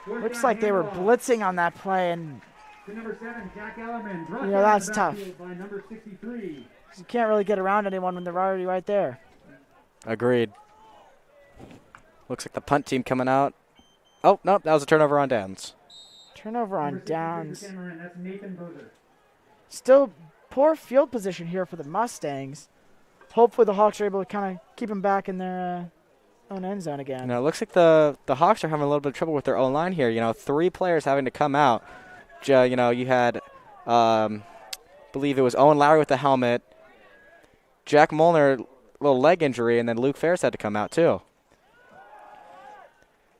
Looks like they were blitzing on that play, and To number 7, Jack Ellerman. Brought you know, down that's the tough. backfield by number 63. You can't really get around anyone when they're already right there. Agreed. Looks like the punt team coming out. Oh, nope, that was a turnover on downs. Turnover on Number 63 for downs. San Marin, that's Nathan Berger. Still poor field position here for the Mustangs. Hopefully the Hawks are able to kind of keep them back in their own end zone again. You know, it looks like the Hawks are having a little bit of trouble with their own line here. You know, 3 players having to come out. You know, you had, believe it was Owen Lowry with the helmet, Jack Molnar, little leg injury, and then Luke Ferris had to come out too.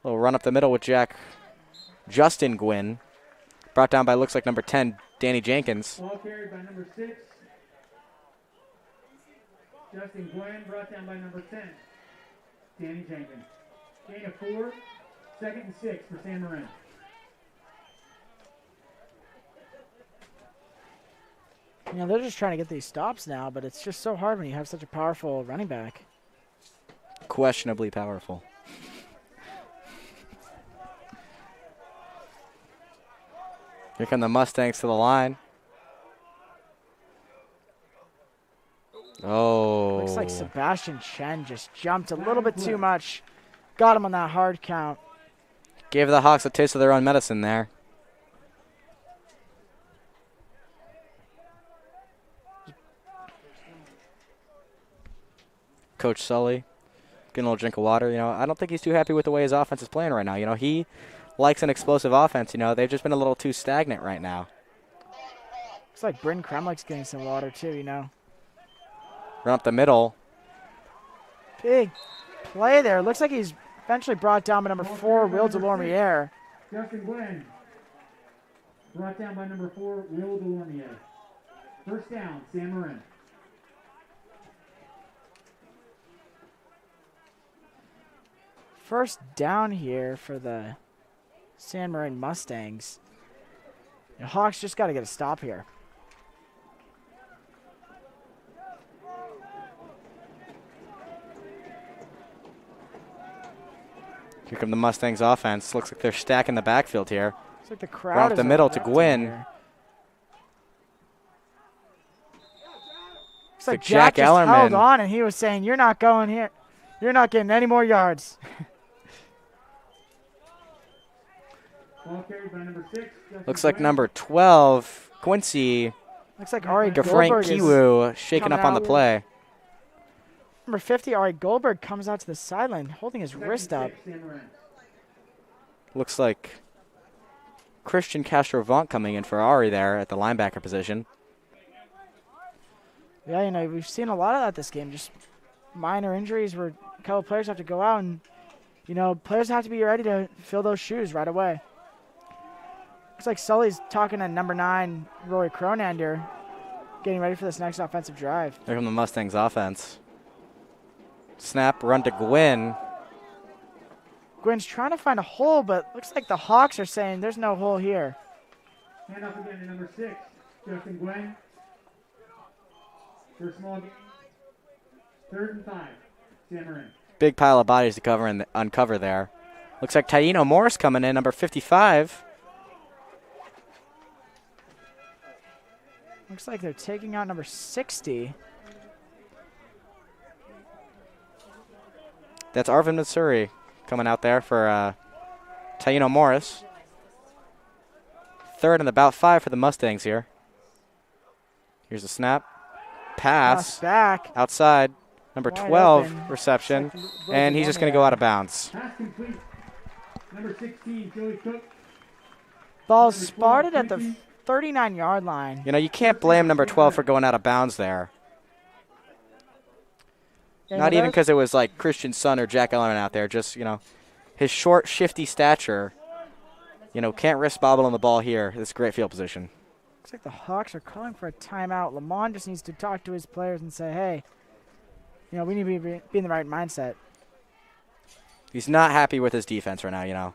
Little run up the middle with Justin Gwynn, brought down by looks like number 10, Danny Jenkins. Ball carried by number 6. Justin Glenn brought down by number 10, Danny Jenkins. Gain of 4, 2nd and 6 for San Marin. You know, they're just trying to get these stops now, but it's just so hard when you have such a powerful running back. Questionably powerful. Here come the Mustangs to the line. Oh. Looks like Sebastian Chen just jumped a little bit too much. Got him on that hard count. Gave the Hawks a taste of their own medicine there. Coach Sully getting a little drink of water. You know, I don't think he's too happy with the way his offense is playing right now. You know, he likes an explosive offense. You know, they've just been a little too stagnant right now. Looks like Bryn Kremlick's getting some water too, you know. Run up the middle. Big play there. Looks like he's eventually brought down by number 4, Will Delormier. Justin Glenn brought down by number 4, Will Delormier. First down, San Marin. First down here for the San Marin Mustangs. The Hawks just got to get a stop here. Here come the Mustangs offense. Looks like they're stacking the backfield here. Looks like the crowd Run up is the middle to erupting Gwynn. here. Looks like Jack Jack just held Ellerman. on, and he was saying, "You're not going here. You're not getting any more yards." Ball carried by number 6. Justin Looks like Glenn. number 12, Quincy Looks like Ari Frank Goldberg is Kiwu shaking coming up on the out. play. Number 50, Ari Goldberg, comes out to the sideline holding his 2nd wrist and up. 6, San Marin. Looks like Christian Castrovant coming in for Ari there at the linebacker position. Yeah, you know, we've seen a lot of that this game. Just minor injuries where a couple players have to go out, and, you know, players have to be ready to fill those shoes right away. Looks like Sully's talking to number 9, Rory Cronander, getting ready for this next offensive drive. There come the Mustangs offense. Snap, run to Gwynn. Gwynn's trying to find a hole, but looks like the Hawks are saying there's no hole here. Hand off again to number 6, Justin Glenn. For a small gain. 3rd and 5, San Marin. Big pile of bodies to cover and uncover there. Looks like Taino Morris coming in, number 55. Looks like they're taking out number 60. That's Arvin Missouri coming out there for Taino Morris. 3rd and about 5 for the Mustangs here. Here's a snap. Pass. Back. Outside. Number Wide 12 open. reception. Looks like And he's just going to go out of bounds. Pass complete. Number 16, Joey Cook. Ball spotted at the 39-yard line. You know, you can't blame number 12 for going out of bounds there. Yeah, Not no, even that- because it was like Christian Sun or Jack Ellerman out there. Just, you know, his short, shifty stature, you know, can't risk bobbling the ball here. This is great field position. Looks like the Hawks are calling for a timeout. Lamont just needs to talk to his players and say, hey, you know, we need to be in the right mindset. He's not happy with his defense right now, you know.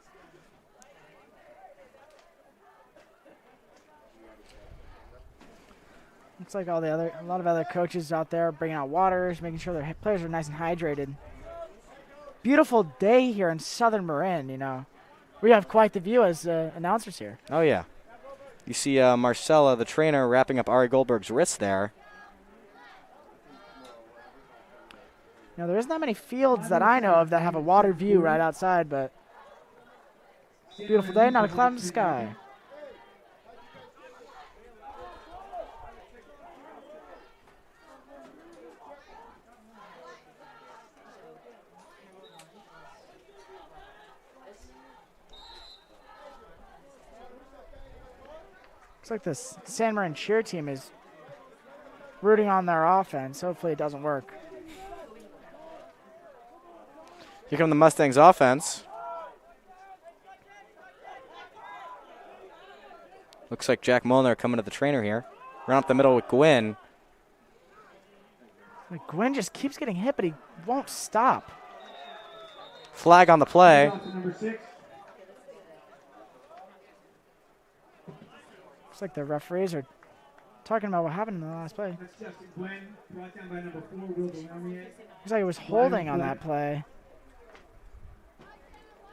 Looks like a lot of other coaches out there bringing out waters, making sure their players are nice and hydrated. Beautiful day here in Southern Marin, you know. We have quite the view as announcers here. Oh, yeah. You see Marcella, the trainer, wrapping up Ari Goldberg's wrist there. Now, there isn't that many fields that I know of that have a water view right outside, but beautiful day, not a cloud in the sky. Looks like this San Marin cheer team is rooting on their offense. Hopefully it doesn't work. Here come the Mustangs offense. Looks like Jack Molnar coming to the trainer here. Run up the middle with Gwynn. Like Gwynn just keeps getting hit, but he won't stop. Flag on the play. Looks like the referees are talking about what happened in the last play. Looks like it was holding on that play.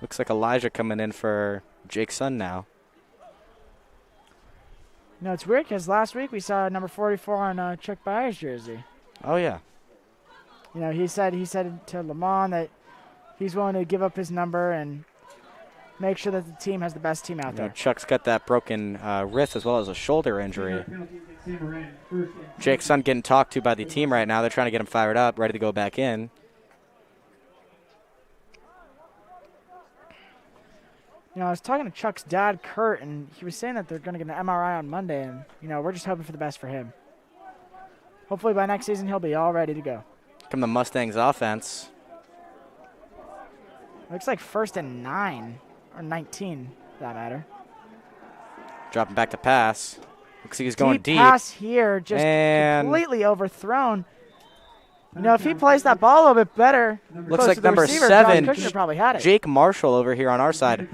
Looks like Elijah coming in for Jake's son now. You know, it's weird because last week we saw number 44 on Chuck Byers' jersey. Oh, yeah. You know, he said to Lamont that he's willing to give up his number and make sure that the team has the best team out there. Chuck's got that broken wrist as well as a shoulder injury. Jake's son getting talked to by the team right now. They're trying to get him fired up, ready to go back in. You know, I was talking to Chuck's dad, Kurt, and he was saying that they're going to get an MRI on Monday, and, you know, we're just hoping for the best for him. Hopefully by next season he'll be all ready to go. Come the Mustangs offense. Looks like 1st and 9, or 19, for that matter. Dropping back to pass. Looks like he's going deep. Pass here, just completely overthrown. You know, if he plays that ball a little bit better, looks like number receiver, 7, probably had it. Jake Marshall over here on our side.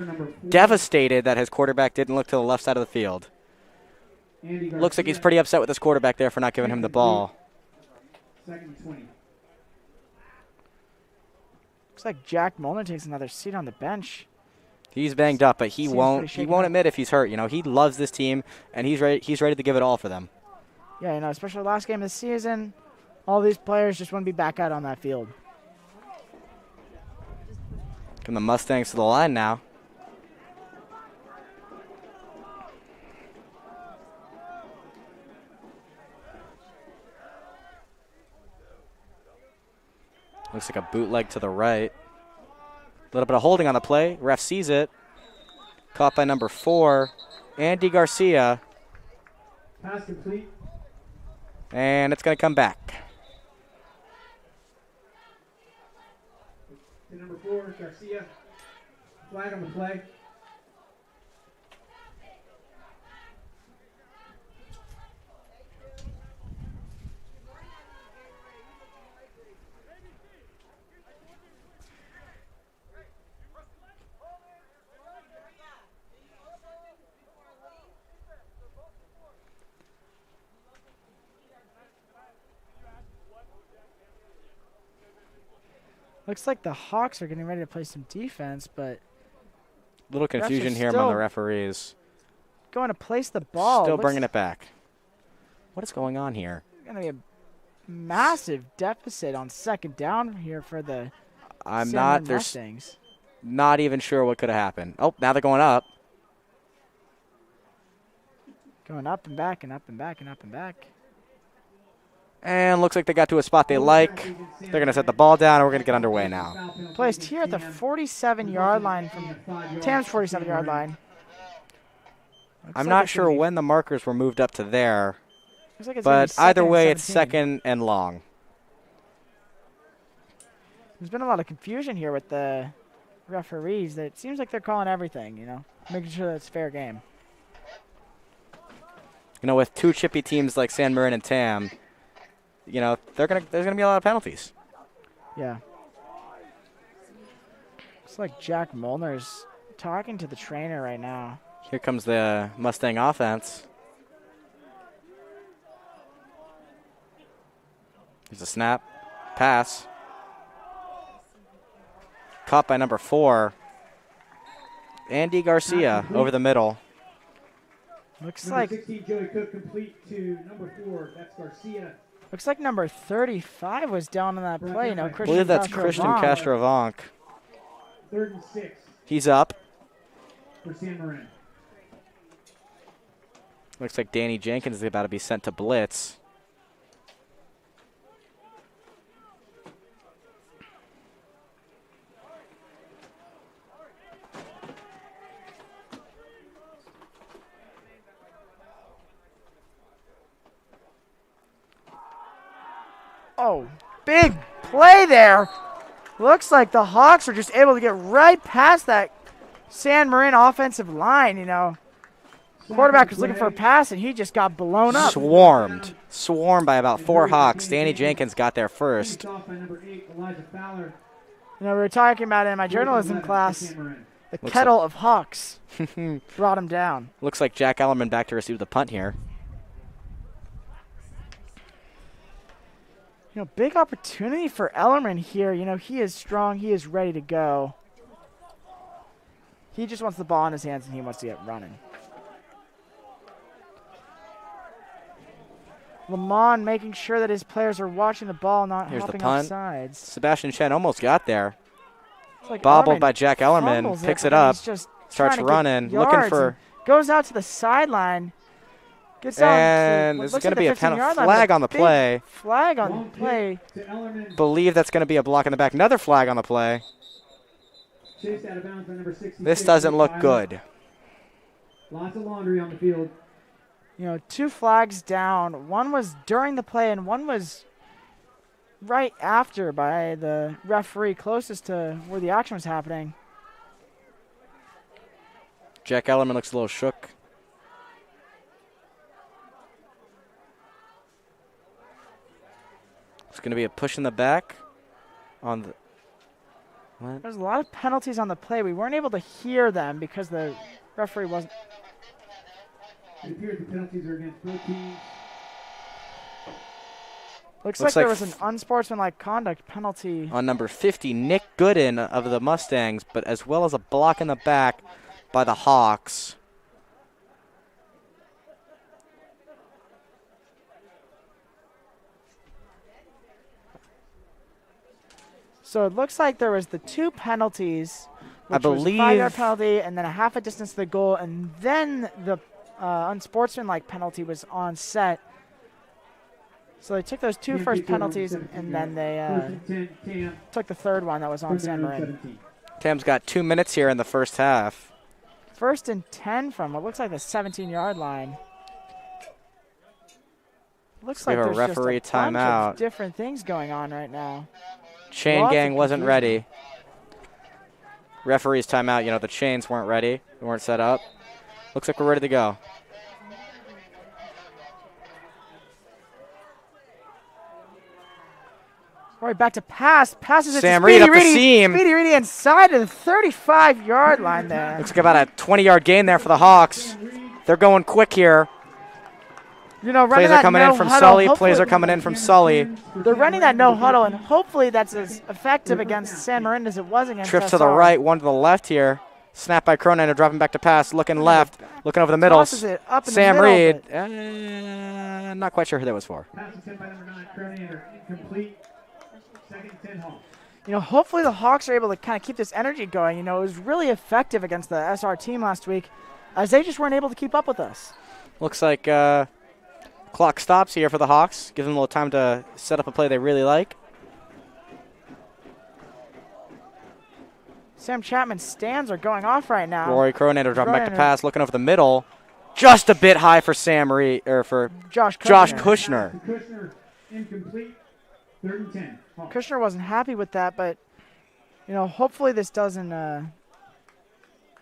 Devastated that his quarterback didn't look to the left side of the field. Looks like he's pretty upset with his quarterback there for not giving him the ball. Looks like Jack Molnar takes another seat on the bench. He's banged up, but he won't admit if he's hurt. You know, he loves this team, and he's ready to give it all for them. Yeah, you know, especially last game of the season, all these players just want to be back out on that field. Come the Mustangs to the line now. Looks like a bootleg to the right. A little bit of holding on the play. Ref sees it. Caught by number 4, Andy Garcia. Pass complete. And it's going to come back. To number 4, Garcia. Flag on the play. Looks like the Hawks are getting ready to play some defense, but Little confusion here among the referees. Going to place the ball. Still bringing it back. What is going on here? Going to be a massive deficit on 2nd down here for the Mustangs. Not even sure what could have happened. Oh, now they're going up. Going up and back and up and back and up and back. And looks like they got to a spot they like. They're going to set the ball down, and we're going to get underway now. Placed here at the 47-yard line from Tam's 47-yard line. I'm not sure when the markers were moved up to there, like but either way, it's 2nd and long. There's been a lot of confusion here with the referees. It seems like they're calling everything, you know, making sure that it's fair game. You know, with 2 chippy teams like San Marin and Tam, you know, there's gonna be a lot of penalties. Yeah. Looks like Jack Molnar's talking to the trainer right now. Here comes the Mustang offense. There's a snap. Pass. Caught by number 4. Andy Garcia over the middle. Looks Number like 16, Joey Cook, complete to number 4. That's Garcia. looks like number 35 was down on that play. You know, I Christian believe that's Christian Castrovonk. Castrovonk. 3rd and 6 He's up. for San Marin. Looks like Danny Jenkins is about to be sent to blitz. Oh, big play there. Looks like the Hawks were just able to get right past that San Marin offensive line, you know. Quarterback was looking for a pass, and he just got blown up. Swarmed by about 4 Hawks. Danny Jenkins got there first. Picked off by number 8, Elijah Fowler. You know, we were talking about it in my journalism class. The kettle of Hawks brought him down. Looks like Jack Ellerman back to receive the punt here. You know, big opportunity for Ellerman here. You know, he is strong. He is ready to go. He just wants the ball in his hands, and he wants to get running. Lamont making sure that his players are watching the ball, not Here's the hopping punt. off sides. Sebastian Chen almost got there. It's like Bobbled Ellerman by Jack Ellerman. fumbles Picks but it then up. he's just Starts trying to get running. Looking yards for. and goes out to the sideline. Gets out And to, there's looks going to like be a the penalty 15-yard line, flag but on the big play. Flag on the play. To Ellerman. Believe that's going to be a block in the back. Another flag on the play. Chased out of bounds by number 66. This doesn't look good. Lots of laundry on the field. You know, 2 flags down. One was during the play, and one was right after by the referee closest to where the action was happening. Jack Ellerman looks a little shook. It's going to be a push in the back on the. What? There's a lot of penalties on the play. We weren't able to hear them because the referee wasn't. It appears the penalties are against both teams. Looks Looks like there like was an unsportsmanlike conduct penalty. On number 50, Nick Gooden of the Mustangs, but as well as a block in the back by the Hawks. So it looks like there was the 2 penalties, I which was a believe- 5-yard penalty and then a half a distance to the goal, and then the unsportsmanlike penalty was on set. So they took those 2 first penalties, and then they First and 10, Tam. took the 3rd one that was on First San and Marin. 17. Tam's got 2 minutes here in the first half. 1st and 10 from what looks like the 17-yard line. Looks We like have a there's referee just a bunch timeout. of different things going on right now. Chain Lots of gang wasn't confusion. ready. Referee's timeout. You know, the chains weren't ready. They weren't set up. Looks like we're ready to go. All right, back to pass. Passes it Sam to Reed Speedy up the Reedy. seam. Speedy Reedy inside of the 35-yard line there. Looks like about a 20-yard gain there for the Hawks. They're going quick here. You know, running Plays are that coming no in from huddle, Sully. hopefully- Plays are coming in from Sully. They're running that no huddle, and hopefully that's as effective against San Marin as it was against Trips to SR. the right, one to the left here. Snap by Cronander, dropping back to pass, looking left, looking over the middle. Tosses it up in the Sam middle, Reed, but- not quite sure who that was for. Pass attempt by number 9, Cronander, incomplete. 2nd and 10 Hawks. You know, hopefully the Hawks are able to kind of keep this energy going. You know, it was really effective against the SR team last week, as they just weren't able to keep up with us. Looks like clock stops here for the Hawks. Gives them a little time to set up a play they really like. Sam Chapman's stands are going off right now. Rory Cronander dropping back to Cronander. pass, looking over the middle. Just a bit high for Sam Reed, or for Josh Josh Kushner. Kushner. Kushner, incomplete. 3rd and 10 Hawks. Kushner wasn't happy with that, but, you know, hopefully this doesn't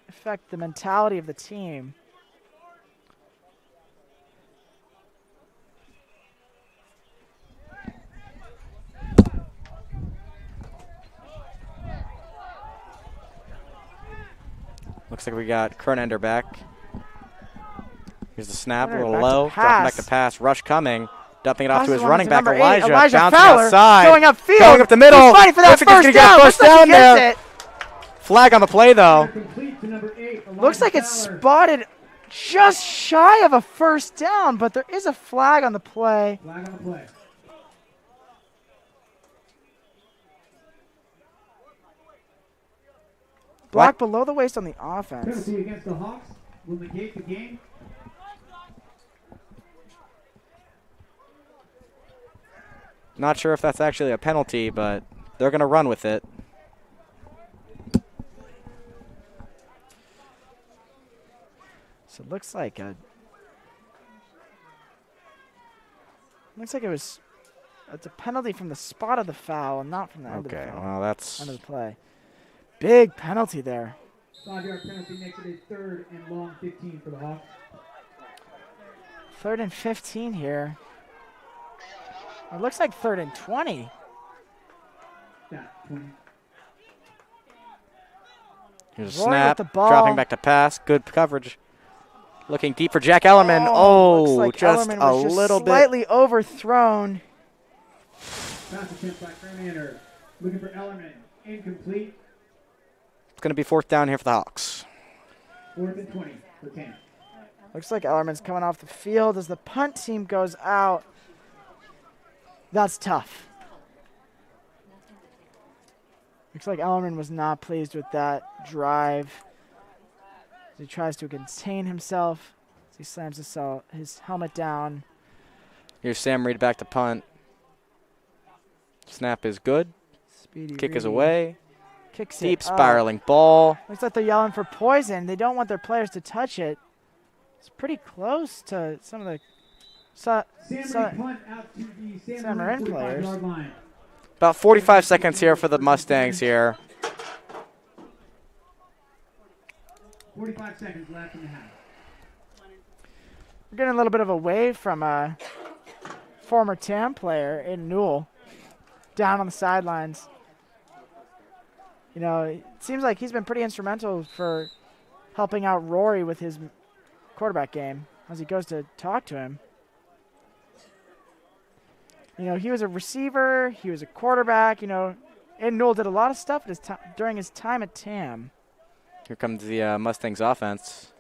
affect the mentality of the team. Looks like we got Cronander back. Here's the snap, a Cronander little back to low, dropping back pass. to pass. Rush coming. Dumping it off to Passes his one running to back, number 8, Elijah. Bouncing Fowler, outside. going upfield. Going up the middle. He's fighting for that Looks like he's first gonna get down. a Looks first like he down gets there. it. Flag on the play, though. Complete to number 8. Looks like it's spotted just shy of a first down, but there is a flag on the play. Flag on the play. Block below the waist on the offense. Penalty against the Hawks will negate the game. Not sure if that's actually a penalty, but they're going to run with it. So it looks like it was it's a penalty from the spot of the foul and not from the end of the Okay, foul. well, that's End of the play. Big penalty there. 5-yard penalty makes it a 3rd and long 15 for the Hawks. 3rd and 15 here. It looks like 3rd and 20. Yeah, 20. here's a Roy with snap. the ball. Dropping back to pass. Good coverage. Looking deep for Jack Ellerman. Looks like Just Ellerman a was just little bit. slightly overthrown. Pass attempt by Cremander. Looking for Ellerman. Incomplete. It's going to be 4th down here for the Hawks. 4th and 20 for 10. Looks like Ellerman's coming off the field as the punt team goes out. That's tough. Looks like Ellerman was not pleased with that drive. As he tries to contain himself. As he slams his helmet down. Here's Sam Reed back to punt. Snap is good. Speedy Kick is Reed away. Kicks Deep it up. spiraling ball. Looks like they're yelling for poison. They don't want their players to touch it. It's pretty close to some of the Sam Reed punt out to the San Marin players. 45-yard line. About 45 seconds here for the Mustangs here. 45 seconds left in the half. We're getting a little bit of a wave from a former TAM player in Newell down on the sidelines. You know, it seems like he's been pretty instrumental for helping out Rory with his quarterback game as he goes to talk to him. You know, he was a receiver, he was a quarterback, you know, and Newell did a lot of stuff at his during his time at TAM. Here comes the Mustangs offense.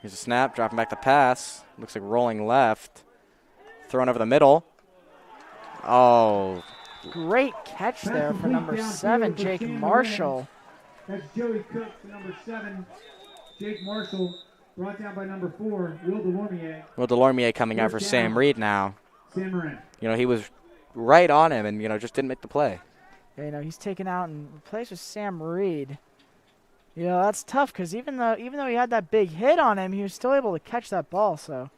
Here's a snap, dropping back the pass. Looks like rolling left. Thrown over the middle. Oh. Great catch there for number 7, Jake Marshall. That's Joey Cook, the number 7. Jake Marshall brought down by number 4, Will Delormier. Will Delormier coming out for Sam Reed now. Sam Marin. You know, he was right on him and, you know, just didn't make the play. Yeah, you know, he's taken out and replaced with Sam Reed. You know, that's tough because even though he had that big hit on him, he was still able to catch that ball, so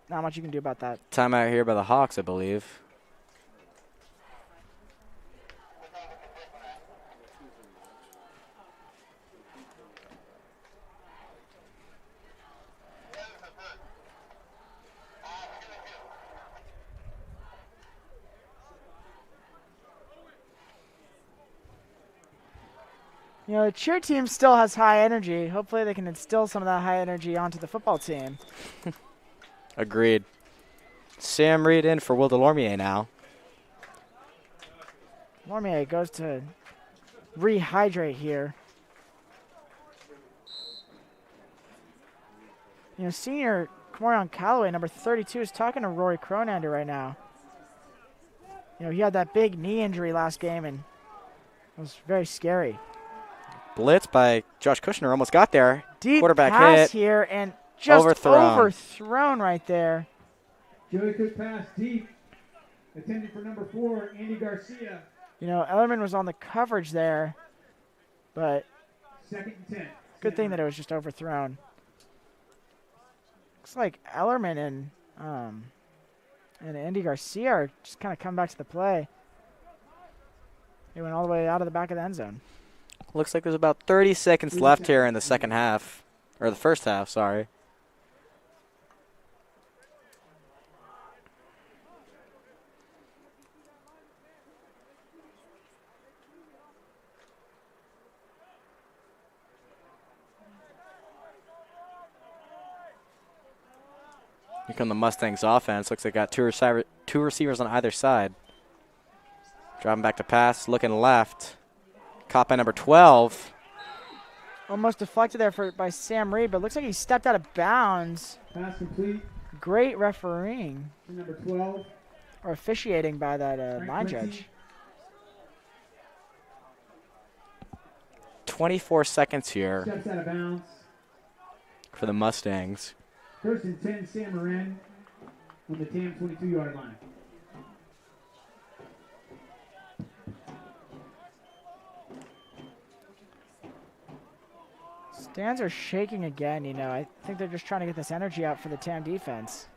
not much you can do about that. Timeout here by the Hawks, I believe. You know, the cheer team still has high energy. Hopefully they can instill some of that high energy onto the football team. Agreed. Sam Reed in for Will Delormier now. Delormier goes to rehydrate here. You know, senior Camorion Calloway, number 32, is talking to Rory Cronander right now. You know, he had that big knee injury last game, and it was very scary. Blitz by Josh Kushner, almost got there. Deep Quarterback pass hit. here, and just Overthrown. overthrown right there. Joey Cook pass deep. Attended for number 4, Andy Garcia. You know, Ellerman was on the coverage there, but 2nd and 10. good thing that it was just overthrown. Looks like Ellerman and Andy Garcia are just kind of coming back to the play. They went all the way out of the back of the end zone. Looks like there's about 30 seconds left here in the second half. Or the first half, sorry. Here come the Mustangs offense. Looks like they got two receivers on either side. Driving back to pass, looking left. Caught by number 12. Almost deflected there by Sam Reed, but looks like he stepped out of bounds. Pass complete. Great refereeing. Number 12. Or officiating by that line judge. 24 seconds here Steps out of bounds. for the Mustangs. 1st and 10, Sam Marin on the TAM 22-yard line. Stands are shaking again, you know. I think they're just trying to get this energy out for the TAM defense.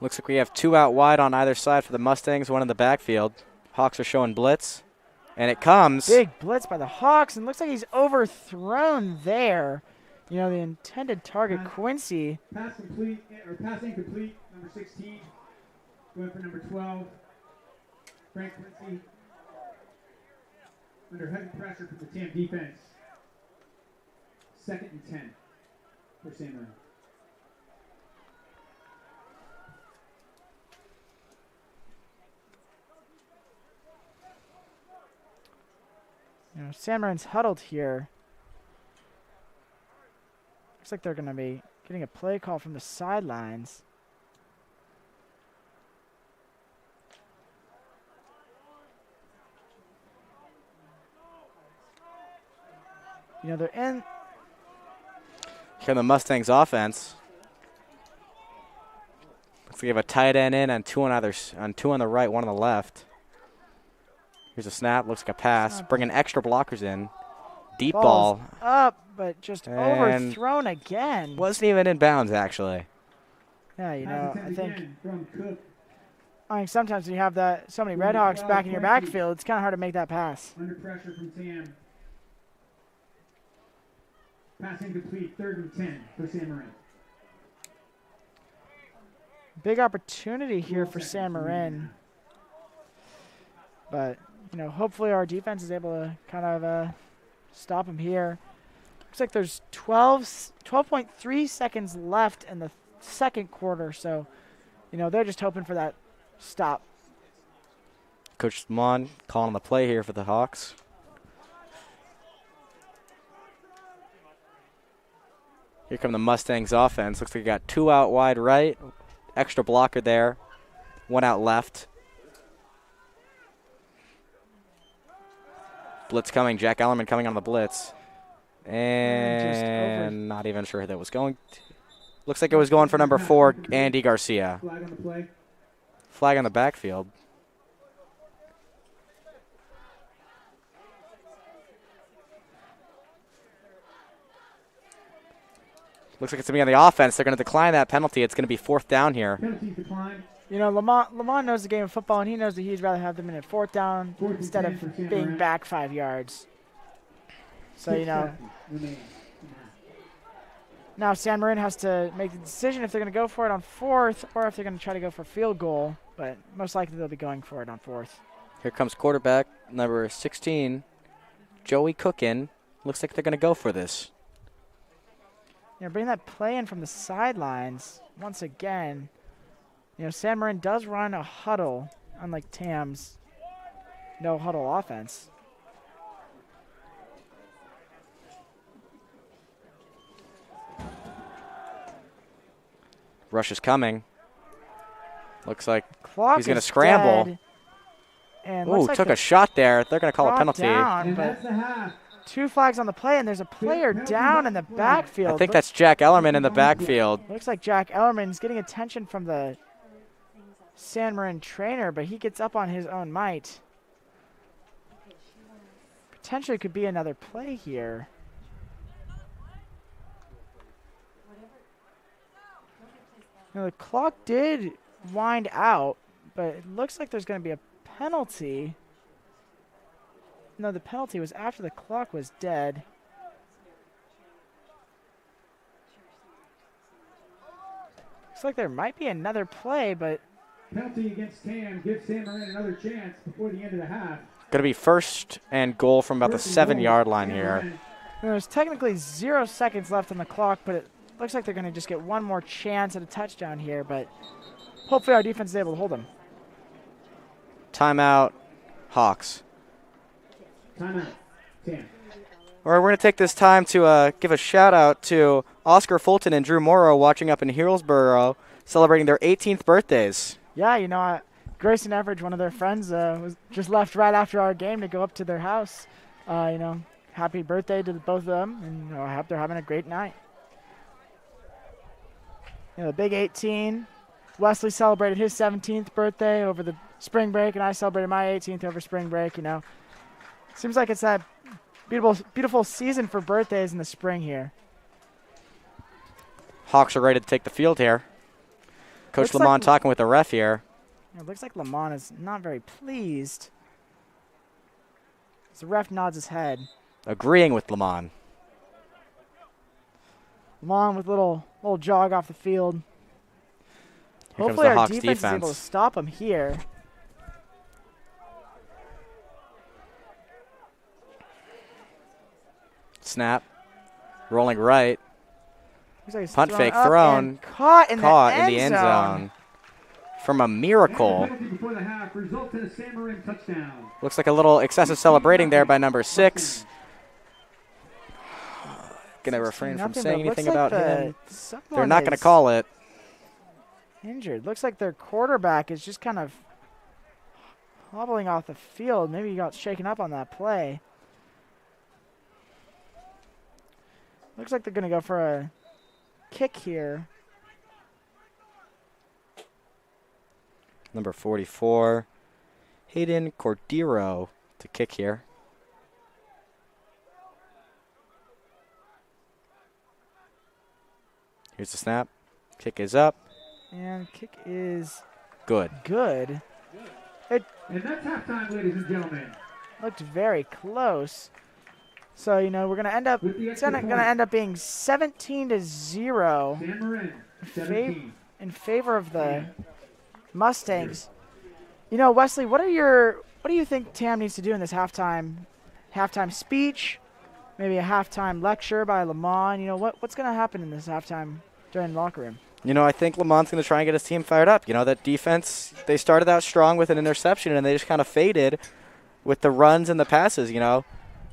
Looks like we have 2 out wide on either side for the Mustangs, 1 in the backfield. Hawks are showing blitz, and it comes. Big blitz by the Hawks, and looks like he's overthrown there. You know, the intended target, Quincy. Pass complete, or pass incomplete, number 16. Going for number 12, Frank Quincy. Under heavy pressure from the TAM defense. 2nd and 10 for Sam Marin. You know, Sam Marin's huddled here. Looks like they're going to be getting a play call from the sidelines. You know, they're in. Here the Mustangs offense. Looks like we have a tight end in and 2 on 2 on the right, 1 on the left. Here's a snap. Looks like a pass. Bringing extra blockers in. Deep ball. Up, but just overthrown again. Wasn't even in bounds, actually. Yeah, you know, I think sometimes when you have so many Red Hawks back in your backfield, it's kind of hard to make that pass. Under pressure from TAM. Pass incomplete, 3rd and 10 for Sam Marin. Big opportunity here for Sam Marin. But, you know, hopefully our defense is able to kind of stop him here. Looks like there's 12.3 seconds left in the 2nd quarter. So, you know, they're just hoping for that stop. Coach Mon calling the play here for the Hawks. Here come the Mustangs offense. Looks like we got 2 out wide right. Extra blocker there. 1 out left. Blitz coming. Jack Ellerman coming on the blitz. And not even sure who that was going. Looks like it was going for number 4, Andy Garcia. Flag on the play. Flag on the backfield. Looks like it's going to be on the offense. They're going to decline that penalty. It's going to be 4th down here. Penalty decline. You know, Lamont knows the game of football, and he knows that he'd rather have them in at 4th down instead of being back 5 yards. So, you know, now San Marin has to make the decision if they're going to go for it on 4th or if they're going to try to go for field goal. But most likely they'll be going for it on 4th. Here comes quarterback number 16, Joey Cookin. Looks like they're going to go for this. You know, bring that play in from the sidelines once again. You know, San Marin does run a huddle, unlike TAM's no huddle offense. Rush is coming. Looks like Clock he's going to is scramble. dead, and Ooh, looks like took the a shot there. They're going to call a brought penalty. down, but 2 flags on the play, and there's a player down in the backfield. I think that's Jack Ellerman in the backfield. Looks like Jack Ellerman's getting attention from the San Marin trainer, but he gets up on his own might. Potentially could be another play here. Now the clock did wind out, but it looks like there's going to be a penalty. No, the penalty was after the clock was dead. Looks like there might be another play, but penalty against TAM gives Sam Marin another chance before the end of the half. Going to be 1st and goal from about the 7-yard line here. There's technically 0 seconds left on the clock, but it looks like they're going to just get one more chance at a touchdown here, but hopefully our defense is able to hold them. Timeout, Hawks. Timeout. 10. All right, we're going to take this time to give a shout-out to Oscar Fulton and Drew Morrow watching up in Hillsborough, celebrating their 18th birthdays. Yeah, you know, Grace and Everidge, one of their friends, was just left right after our game to go up to their house. You know, happy birthday to both of them, and you know, I hope they're having a great night. You know, the big 18. Wesley celebrated his 17th birthday over the spring break, and I celebrated my 18th over spring break. You know, seems like it's that beautiful season for birthdays in the spring here. Hawks are ready to take the field here. Coach Lamont talking with the ref here. It looks like Lamont is not very pleased. The ref nods his head. Agreeing with Lamont. Lamont with a little jog off the field. Here Hopefully comes the our Hawks defense is able to stop him here. Snap. Rolling right. Like Punt fake up thrown. and caught in the end zone. From a miracle. Before the half results in a San Marin touchdown. Looks like a little excessive celebrating there by number 6. Gonna refrain from saying anything about him. They're not gonna call it. Injured. Looks like their quarterback is just kind of hobbling off the field. Maybe he got shaken up on that play. Looks like they're gonna go for a kick here. Number 44, Hayden Cordero to kick here. Here's the snap. Kick is up. And kick is good. Good. And that's halftime, ladies and gentlemen. Looked very close. So, you know, we're going to end up, it's going to end up being 17-0 San Marin, in favor of the Mustangs. You know, Wesley, what do you think Tam needs to do in this halftime speech? Maybe a halftime lecture by Lamont. You know, what's going to happen in this halftime during the locker room? You know, I think Lamont's going to try and get his team fired up. You know, that defense, they started out strong with an interception, and they just kind of faded with the runs and the passes, you know.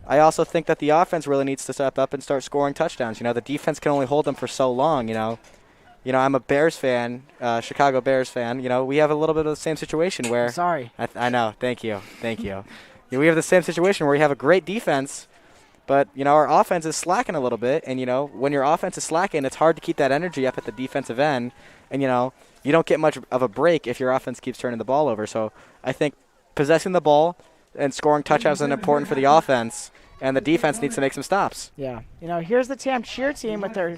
I also think that the offense really needs to step up and start scoring touchdowns. You know, the defense can only hold them for so long, you know. You know, I'm a Bears fan, Chicago Bears fan. You know, we have a little bit of the same situation where... Sorry. I know. Thank you. Yeah, we have the same situation where we have a great defense, but, you know, our offense is slacking a little bit. And, you know, when your offense is slacking, it's hard to keep that energy up at the defensive end. And, you know, you don't get much of a break if your offense keeps turning the ball over. So I think possessing the ball and scoring touchdowns is important for the offense, and the defense needs to make some stops. Yeah. You know, here's the Tam cheer team with their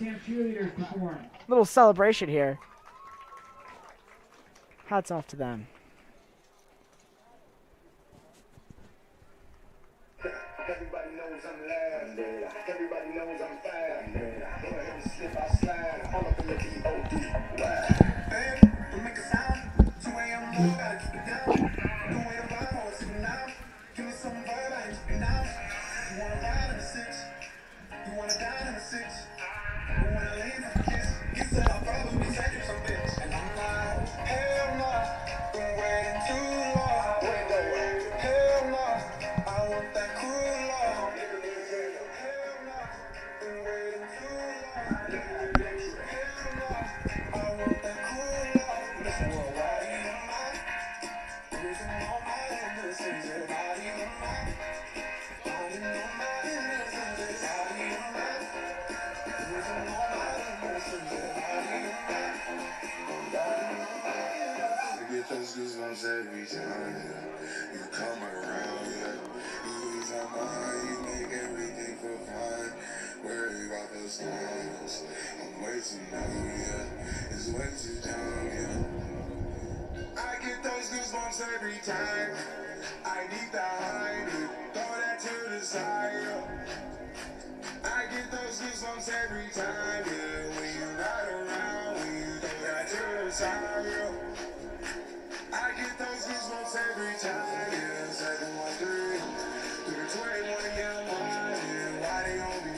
little celebration here. Hats off to them. Everybody knows I'm loud. Everybody knows I'm fast. Go ahead and slip, I slide. All up in the D.O.D. Baby, don't make a sound. 2 a.m. more, gotta keep it down. Don't wait around, I was sitting down. Give me some vibe, I ain't keeping down. You wanna ride in the 6? You wanna dine in the 6? You wanna leave in the kiss? You said I'll probably send you some bitch. And I'm like, hell no, been waiting too long. Hell no, I want that cruel love. Hell no, been waiting too long. Hell no, I want that cruel love. Listen, well, why you in mind? Losing all my innocence, and why you in mind? Losing all my innocence, and why you in mind? Losing all my innocence, and why you in mind? I get those goosebumps every time you come around, yeah. You ease my mind, you make everything feel fine. Worry about those times, I'm way too young, yeah. It's way too young, yeah. I get those goosebumps every time I need the high, throw that to the side, yeah. I get those goosebumps every time, yeah. When you ride around, when you throw that to the side, yeah. I get those goosebumps every time, yeah. 713, through the 21, yeah, I'm lying, why they on me?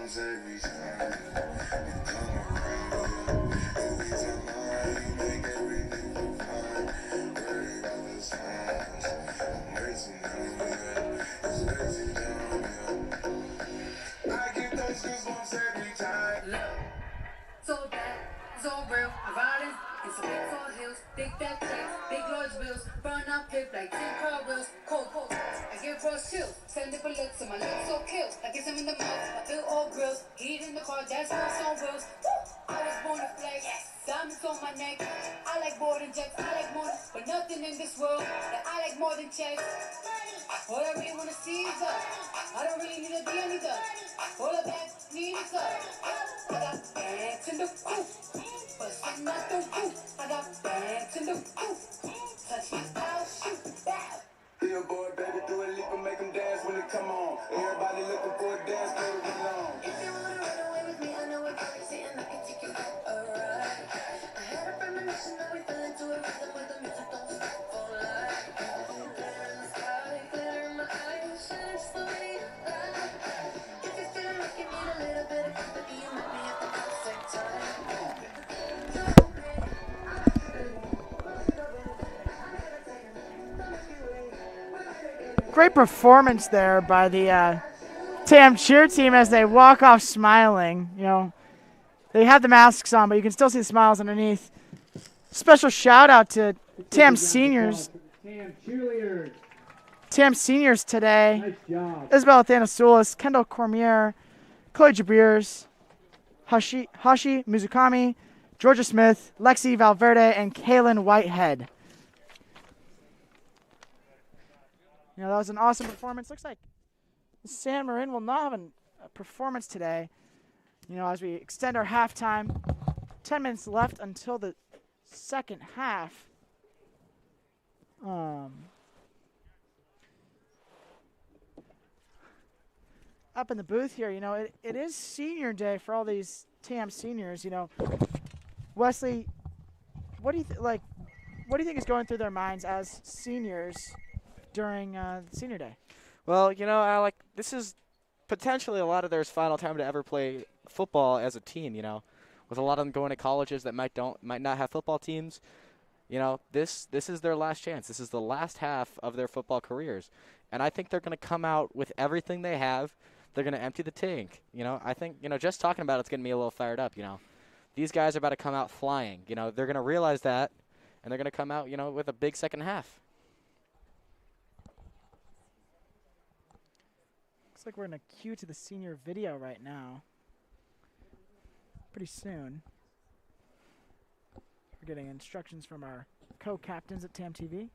goosebumps every time you come around. Every time I make everything look fine. Worry about the signs. I'm racing down here. It's racing down here. I get those goosebumps every time. Look, so bad, so real. Violence, it's a big tall hills, big fat checks, big large bills, burn up clip like 10 car wheels. Cold, cold. I get cross chill, send nipple looks, and my lips so kill. I kiss him in the mouth, I feel all grills. Heat in the car, that's what's on wheels. Woo! I was born to flex, diamonds on my neck. I like boarding jets, I like more, but nothing in this world that I like more than checks. All I really wanna see is up. I don't really need a D, I need up. All of that need is up. I got bags in the coop, but I'm not the roof. I got bags in the coop. Touch me, I'll shoot. Bow. Billboard, baby, do a leap and make them dance when it come on. Everybody looking for a dance, play it along. If you wanna run away with me, I know we're crazy and I can take you for a ride. I had a premonition that we fell into a rhythm where the music don't stop for life. Glitter in the sky, glitter in my eyes, shine slowly alive. If you're feeling like you need a little bit of company, you met me at the perfect time. Great performance there by the TAM cheer team as they walk off smiling. You know, they have the masks on, but you can still see the smiles underneath. Special shout out to TAM seniors. TAM cheerleaders. TAM seniors today. Nice job. Isabella Thanasoulis, Kendall Cormier, Chloe Jabirs, Hashi Mizukami, Georgia Smith, Lexi Valverde, and Kaylin Whitehead. You know, that was an awesome performance. Looks like San Marin will not have a performance today. You know, as we extend our halftime, 10 minutes left until the second half. Up in the booth here, you know, it is senior day for all these TAM seniors. You know, Wesley, what do you what do you think is going through their minds as seniors during senior day? Well, you know, this is potentially a lot of their final time to ever play football as a team, you know. With a lot of them going to colleges that might not have football teams, you know, this is their last chance. This is the last half of their football careers. And I think they're going to come out with everything they have. They're going to empty the tank. You know, I think, you know, just talking about it's getting me a little fired up, you know. These guys are about to come out flying. You know, they're going to realize that, and they're going to come out, you know, with a big second half. Looks like we're in a queue to the senior video right now. Pretty soon. We're getting instructions from our co-captains at TAM TV.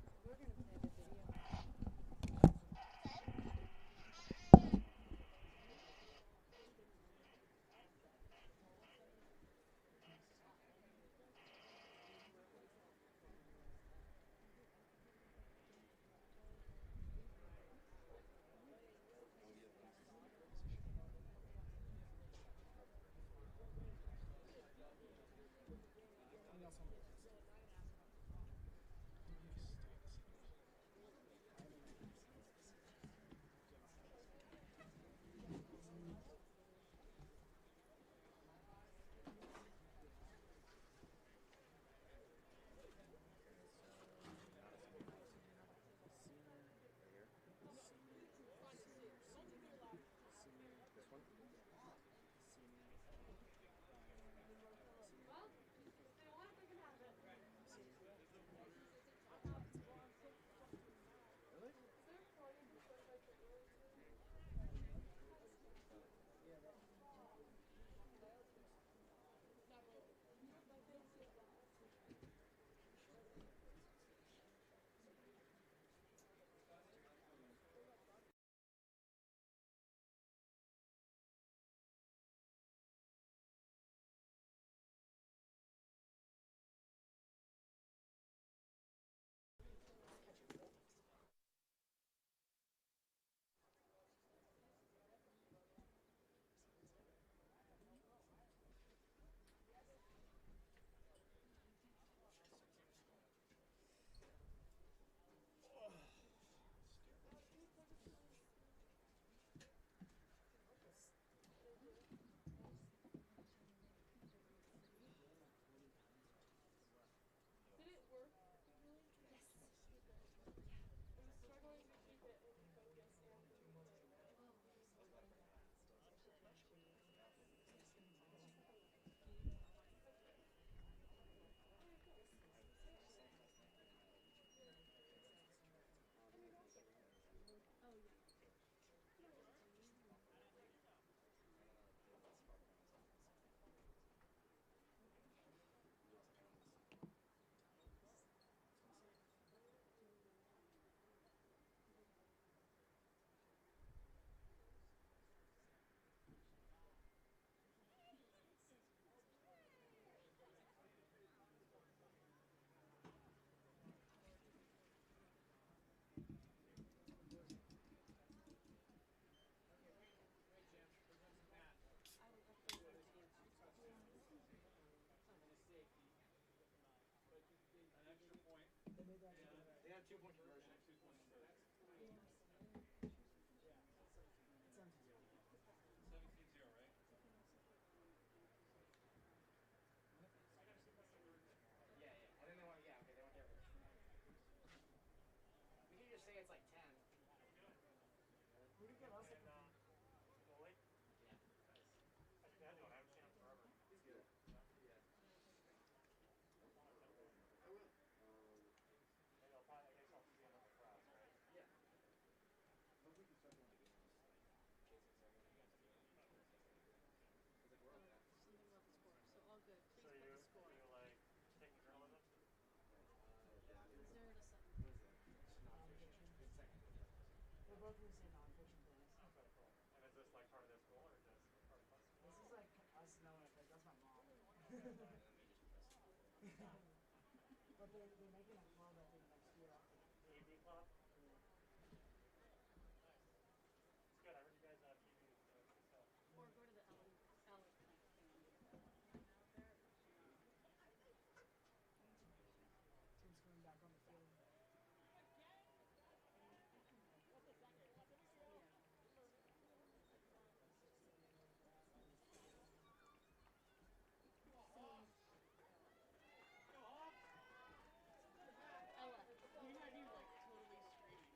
We're both in the same nonfiction class. Okay, cool. And is this like part of their school or just part of us? This is like us knowing it, like that's my mom. But they're making a club, I think, next year. The AV club? Yeah. It's good. I heard you guys have TV stuff. Or go to the Ellen plant thing out there. Tim's coming back on the field. Ella, we had you like totally streaming.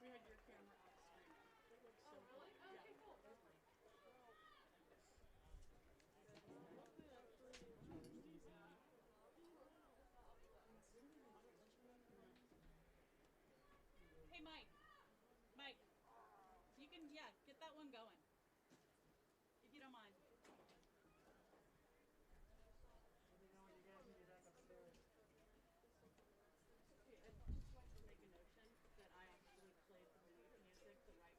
We had your camera up streaming. It looks so cool. Yeah. Okay, cool. Hey, Mike. Mike, you can, get that one going. If you don't mind. Okay, I'd just like to make a notion that I actually played the music the right way. Yeah.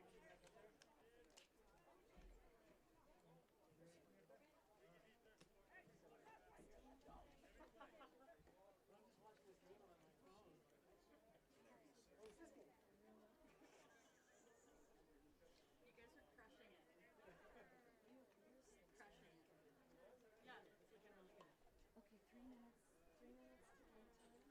You guys are crushing it. Crushing it. Yeah, it's looking really good. Okay, 3 minutes. 3 minutes to play time.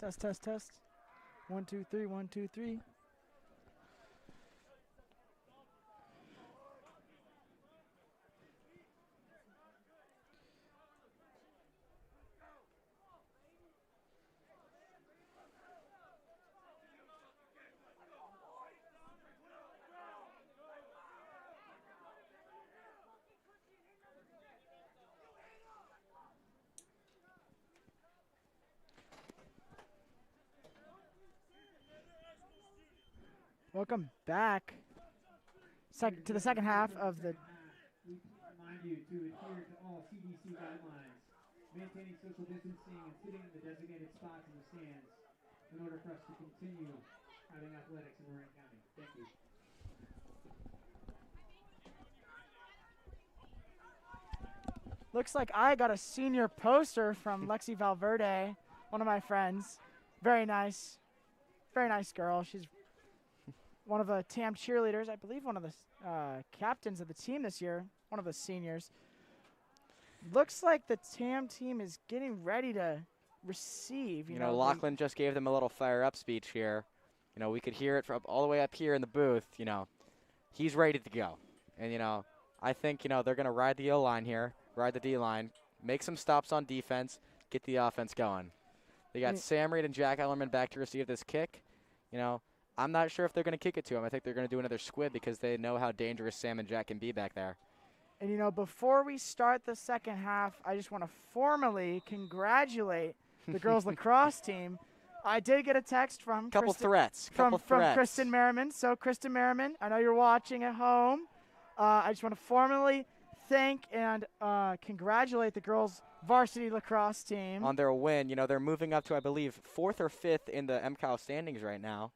Test, test, test. 1, 2, 3, 1, 2, 3. Welcome back to the second half of the. We remind you to adhere to all CDC guidelines, maintaining social distancing and sitting in the designated spots in the stands in order for us to continue having athletics in Marin County. Thank you. Looks like I got a senior poster from Lexi Valverde, one of my friends. Very nice girl. She's one of the TAM cheerleaders, I believe one of the captains of the team this year, one of the seniors. Looks like the TAM team is getting ready to receive. You know, Lachlan just gave them a little fire-up speech here. You know, we could hear it from all the way up here in the booth. You know, he's ready to go. And, you know, I think, you know, they're going to ride the O-line here, ride the D-line, make some stops on defense, get the offense going. They got Sam Reed and Jack Ellerman back to receive this kick. You know, I'm not sure if they're going to kick it to him. I think they're going to do another squib because they know how dangerous Sam and Jack can be back there. And, you know, before we start the second half, I just want to formally congratulate the girls lacrosse team. I did get a text from Couple threats. From Kristen Merriman. So, Kristen Merriman, I know you're watching at home. I just want to formally thank and congratulate the girls varsity lacrosse team on their win. You know, they're moving up to, I believe, 4th or 5th in the MCAL standings right now.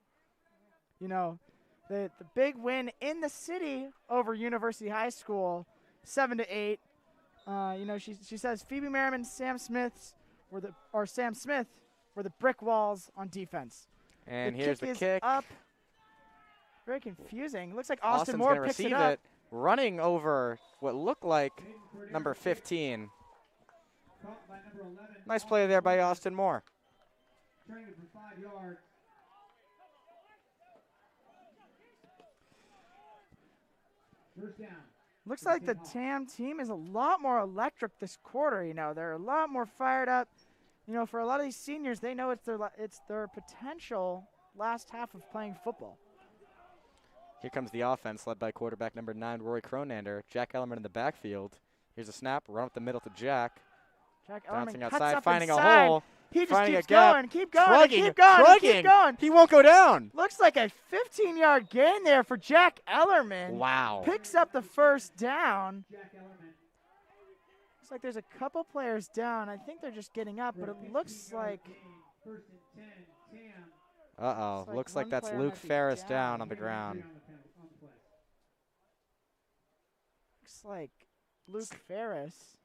You know, the big win in the city over University High School, 7-8. You know, she says Phoebe Merriman and Sam Smith were the brick walls on defense. And here's the kick. Up. Very confusing. Looks like Austin Moore picks it up. Running over what looked like number 15. Nice play there by Austin Moore. Turning it for 5 yards. First down. Looks like the TAM team is a lot more electric this quarter. You know, they're a lot more fired up. You know, for a lot of these seniors, they know it's their potential last half of playing football. Here comes the offense led by quarterback number 9, Rory Cronander. Jack Ellerman in the backfield. Here's a snap, run up the middle to Jack. Jack Bouncing Ellerman outside, cuts finding up a inside. hole. He just keeps going, keep going, trugging, keep going, trugging. keep going. He won't go down. Looks like a 15-yard gain there for Jack Ellerman. Wow. Picks up the first down. Looks like there's a couple players down. I think they're just getting up, but it looks like. Uh-oh. Looks like that's Luke Ferris down on the ground. Looks like Luke Ferris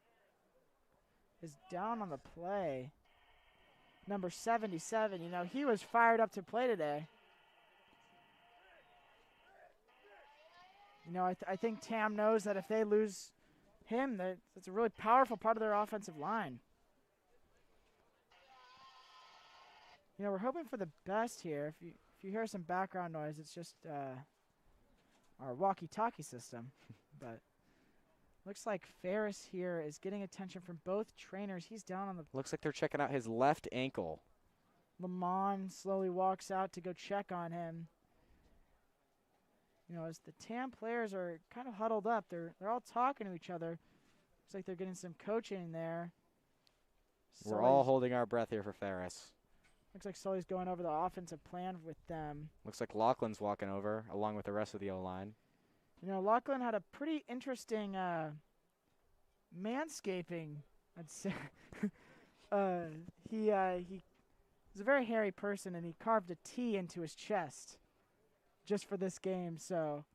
is down on the play. Number 77, you know, he was fired up to play today. You know, I think TAM knows that if they lose him, that's a really powerful part of their offensive line. You know, we're hoping for the best here. If you hear some background noise, it's just our walkie-talkie system. But looks like Ferris here is getting attention from both trainers. He's down on the. Looks like they're checking out his left ankle. Lamont slowly walks out to go check on him. You know, as the TAM players are kind of huddled up, they're all talking to each other. Looks like they're getting some coaching there. We're all holding our breath here for Ferris. Looks like Sully's going over the offensive plan with them. Looks like Lachlan's walking over along with the rest of the O-line. You know, Lachlan had a pretty interesting manscaping, I'd say. He's a very hairy person, and he carved a T into his chest just for this game. So,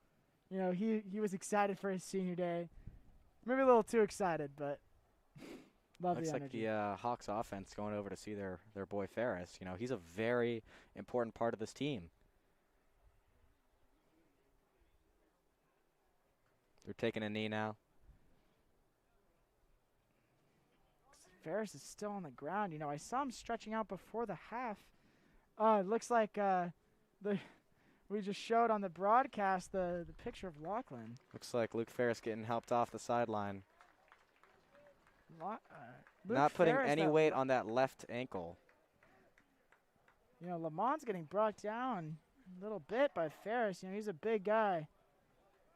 you know, he was excited for his senior day. Maybe a little too excited, but love Looks the like energy. the Hawks offense going over to see their boy Ferris. You know, he's a very important part of this team. They're taking a knee now. Ferris is still on the ground. You know, I saw him stretching out before the half. It looks like we just showed on the broadcast the picture of Lachlan. Looks like Luke Ferris getting helped off the sideline. Luke Not putting Ferris, any weight on that left ankle. You know, Lamont's getting brought down a little bit by Ferris. You know, he's a big guy.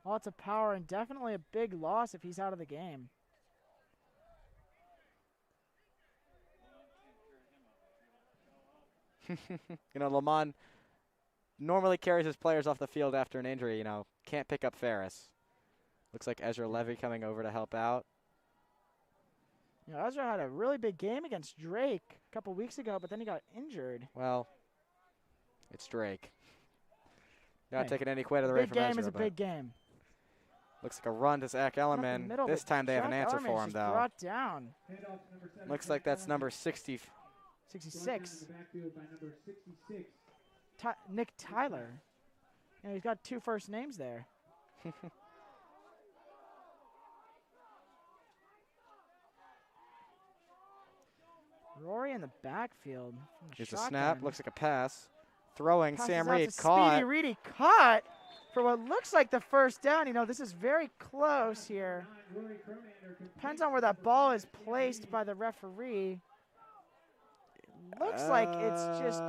Lots of power and definitely a big loss if he's out of the game. You know, Lamont normally carries his players off the field after an injury. You know, can't pick up Ferris. Looks like Ezra Levy coming over to help out. You know, Ezra had a really big game against Drake a couple weeks ago, but then he got injured. Well, it's Drake. Not Hey, taking any credit a away big from game Ezra, is a but big game. looks like a run to Zach Ellerman. Middle, This but time they have an Jack answer Ellerman for is him, just though. Brought down. Looks like that's number 60. 66. Nick Tyler. You know, he's got 2 first names there. Rory in the backfield. From the Here's a shotgun. snap. Looks like a pass. Throwing. Passes Sam out Reed to caught. Speedy Reedy caught for what looks like the first down. You know, this is very close here. Depends on where that ball is placed by the referee. Looks like it's just.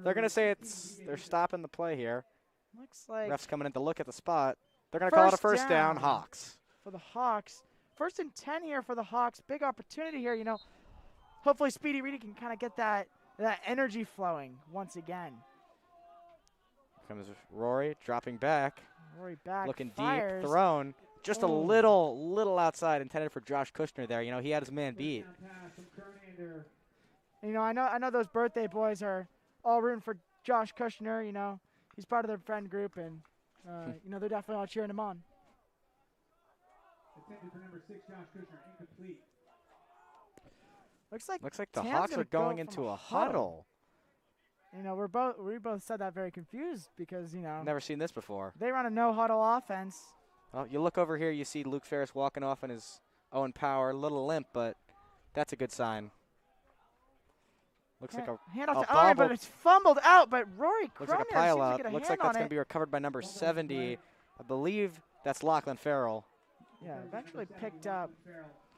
They're going to say they're stopping the play here. Looks like. Ref's coming in to look at the spot. They're going to call it a first down. down Hawks. For the Hawks. 1st and 10 here for the Hawks. Big opportunity here, you know. Hopefully Speedy Reedy can kind of get that energy flowing once again. Comes Rory dropping back. Rory back. Looking fires. deep. Thrown. Just a little outside, intended for Josh Kushner there. You know, he had his man beat. You know, I know those birthday boys are all rooting for Josh Kushner. You know, he's part of their friend group, and you know, they're definitely all cheering him on. Intended for number 6, Josh Kushner, incomplete. Looks like the Tam's Hawks gonna are going go into from a huddle. You know, we both said that very confused because, you know, Never seen this before. they run a no huddle offense. Well, you look over here, you see Luke Ferris walking off in his own power, a little limp, but that's a good sign. Looks like a hand off to bobble. Ellerman, but it's fumbled out. But Rory Looks like a Cronin pile seems to up. get a Looks hand like that's on going it. to be recovered by number 70. I believe that's Lachlan Farrell. Yeah, eventually picked up.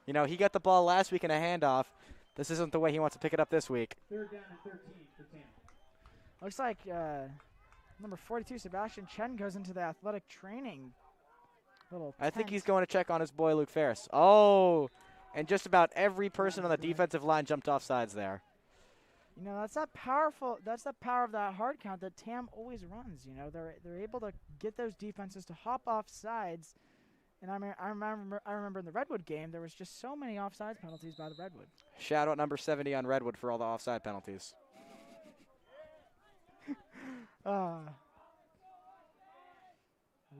You know, he got the ball last week in a handoff. This isn't the way he wants to pick it up this week. 3rd down and 13 for Tam. Looks like number 42, Sebastian Chen, goes into the athletic training. I think he's going to check on his boy Luke Ferris. Oh, and just about every person on the defensive line jumped off sides there. You know, that's that powerful. That's the power of that hard count that Tam always runs. You know, they're able to get those defenses to hop off sides. And I remember in the Redwood game, there was just so many offsides penalties by the Redwood. Shout out number 70 on Redwood for all the offside penalties.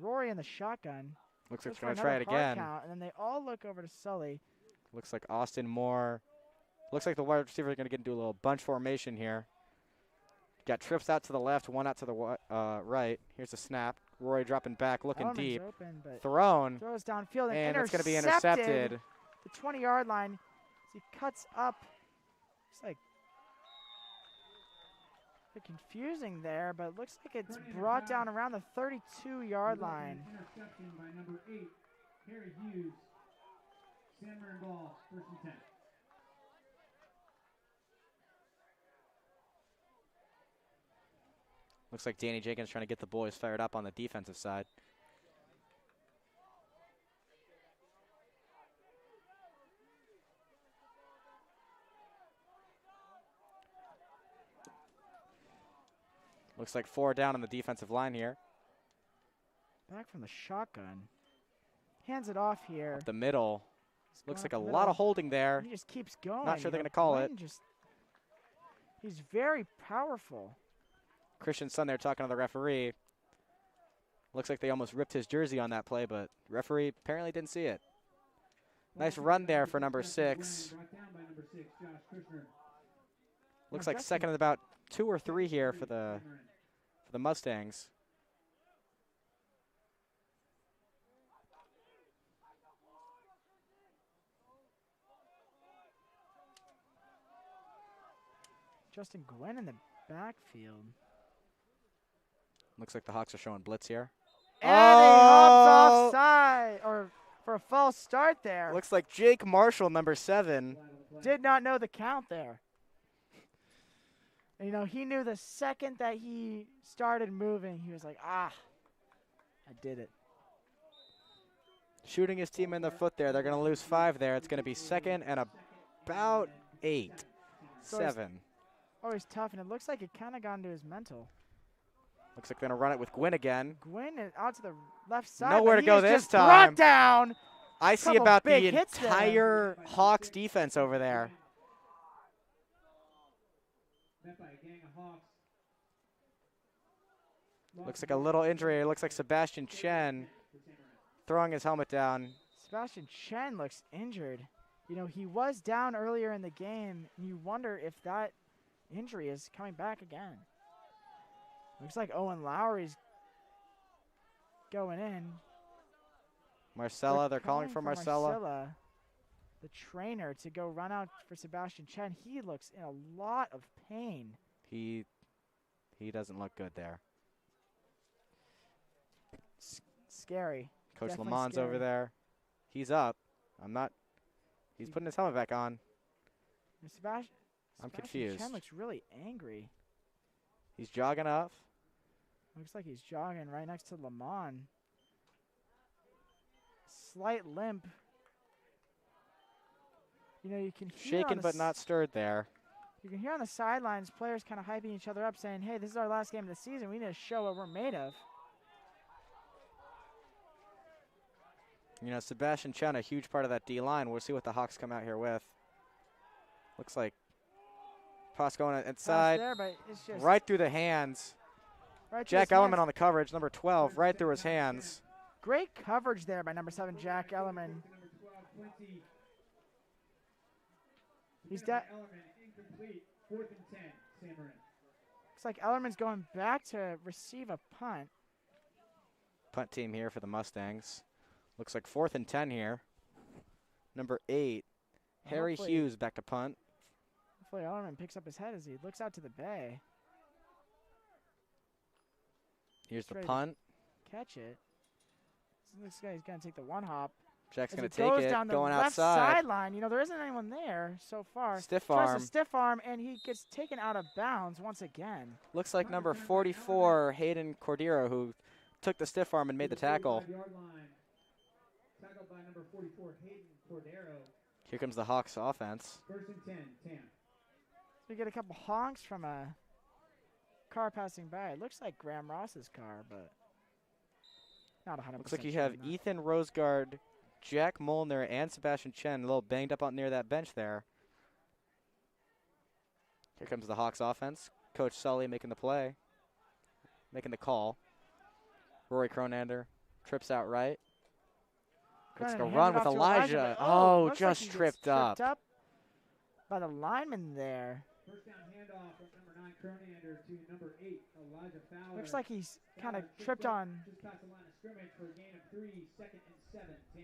Rory in the shotgun. Looks like goes he's going for to try it another hard again. count, and then they all look over to Sully. Looks like Austin Moore. Looks like the wide receiver is going to get into a little bunch formation here. Got trips out to the left, one out to the right. Here's the snap. Rory dropping back, looking Ellerman's deep. open, but Thrown. throws downfield And it's going to be intercepted. The 20-yard line. As he cuts up. It's like a bit confusing there, but it looks like it's brought down around the 32-yard line. Interception by number 8, Harry Hughes. San Marin ball, 1st and 10. Looks like Danny Jenkins trying to get the boys fired up on the defensive side. Looks like 4 down on the defensive line here. Back from the shotgun. Hands it off here. Up the middle. Looks like a up the lot middle. of holding there. He just keeps going. Not sure you they're know, going to call it. Glenn he's very powerful. Christian Sun there talking to the referee. Looks like they almost ripped his jersey on that play, but referee apparently didn't see it. Nice run there for number 6. Looks like second and about 2 or 3 here for the Mustangs. Justin Gwynn in the backfield. Looks like the Hawks are showing blitz here. And he hops offside, or for a false start there. Looks like Jake Marshall, number 7. Did not know the count there. And, you know, he knew the second that he started moving, he was like, ah, I did it. Shooting his team in the foot there. They're going to lose 5 there. It's going to be second and about 8. 7. Always tough, and it looks like it kind of got into his mental. Looks like they're going to run it with Gwynn again. Gwynn is out to the left side. Nowhere to go this time. Brought down. I see Couple about the big hits entire Hawks defense over there. Looks like a little injury. It looks like Sebastian Chen throwing his helmet down. Sebastian Chen looks injured. You know, he was down earlier in the game. You wonder if that injury is coming back again. Looks like Owen Lowry's going in. Marcella, they're calling for Marcella. The trainer, to go run out for Sebastian Chen. He looks in a lot of pain. He doesn't look good there. Scary. Coach Definitely Lamont's scary. over there. He's up. He's putting his helmet back on. And Sebastian confused. Chen looks really angry. He's jogging up. Looks like he's jogging right next to Lamont. Slight limp. You know, you can hear Shaken but not stirred there. You can hear on the sidelines players kind of hyping each other up, saying, hey, this is our last game of the season. We need to show what we're made of. You know, Sebastian Chen, a huge part of that D-line. We'll see what the Hawks come out here with. Looks like pass going inside. There, but it's just right through the hands. Right Jack Ellerman on the coverage, number 12, right through his hands. Great coverage there by number 7, Jack Ellerman. He's dead. Fourth and 10, Sam Marin. Looks like Ellerman's going back to receive a punt. Punt team here for the Mustangs. Looks like 4th and 10 here. Number 8, Harry Hughes back to punt. Hopefully Ellerman picks up his head as he looks out to the bay. Here's the punt. Catch it. This guy's going to take the one hop. Jack's going to take it, down the going left outside. sideline. You know, there isn't anyone there so far. Stiff Tries arm. to stiff arm, and he gets taken out of bounds once again. Looks like number 44, Hayden Cordero, who took the stiff arm and made the tackle. Tackled by number 44, Hayden Cordero. Here comes the Hawks offense. First and 10, Tam. We get a couple honks from a car passing by. It looks like Graham Ross's car, but not 100%. Looks like you have Ethan Rosegard, Jack Molnar, and Sebastian Chen a little banged up out near that bench there. Here comes the Hawks offense. Coach Sully making the play, making the call. Rory Cronander trips out right. Looks like a run with Elijah. Oh, just tripped up. By the lineman there. First down handoff from number 9, Cronander, to number 8, Elijah Fowler. Looks like he's kind of tripped on. Just past the line of scrimmage for a gain of 3, 2nd and 7, Tam.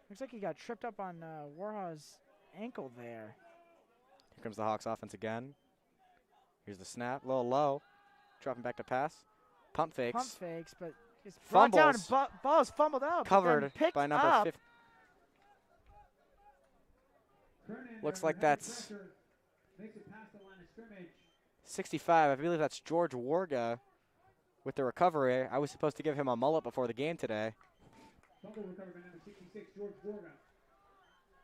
Looks like he got tripped up on Warhaw's ankle there. Here comes the Hawks offense again. Here's the snap, a little low. Dropping back to pass. Pump fakes. Pump fakes, but it's brought down. Ball is fumbled out. Covered picked by number up. 50. Looks like that's 65. I believe that's George Warga with the recovery. I was supposed to give him a mullet before the game today. Fumble recovered by number 66, George Warga.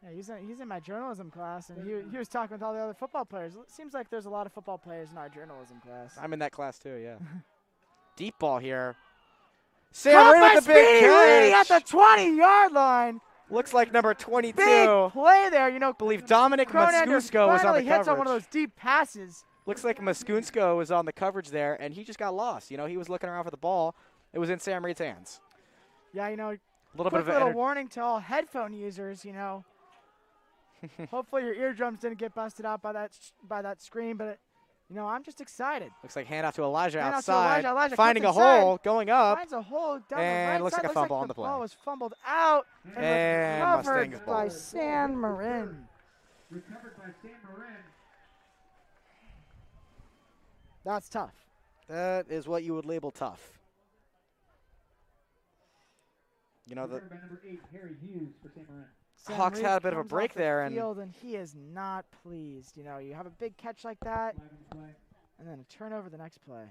Yeah, he's in my journalism class, and he was talking with all the other football players. It seems like there's a lot of football players in our journalism class. I'm in that class too, yeah. Deep ball here. Sam Marin with the big catch. At the 20-yard line. Looks like number 22. Big play there, you know. I believe Dominic Maskunsko was on the hits coverage. on one of those deep passes. Looks like Maskunsko was on the coverage there, and he just got lost. You know, he was looking around for the ball. It was in Sam Reed's hands. Yeah, you know, a little bit of little warning to all headphone users, you know. Hopefully your eardrums didn't get busted out by that screen, but you know, I'm just excited. Looks like handoff to Elijah Handoff to outside, Elijah finding a inside, hole, going up. Finds a hole down and the right looks side. like a fumble on the the play. ball was fumbled out and recovered Mustangs by ball. San Marin. Recovered by Sam Marin. That's tough. That is what you would label tough. You know, the Returned by number 8, Harry Hughes for St. Marin. Sam Hawks Reed had a bit of a comes break off the there, and field, and he is not pleased. You know, you have a big catch like that, Flag on the play. and then a turnover the next play.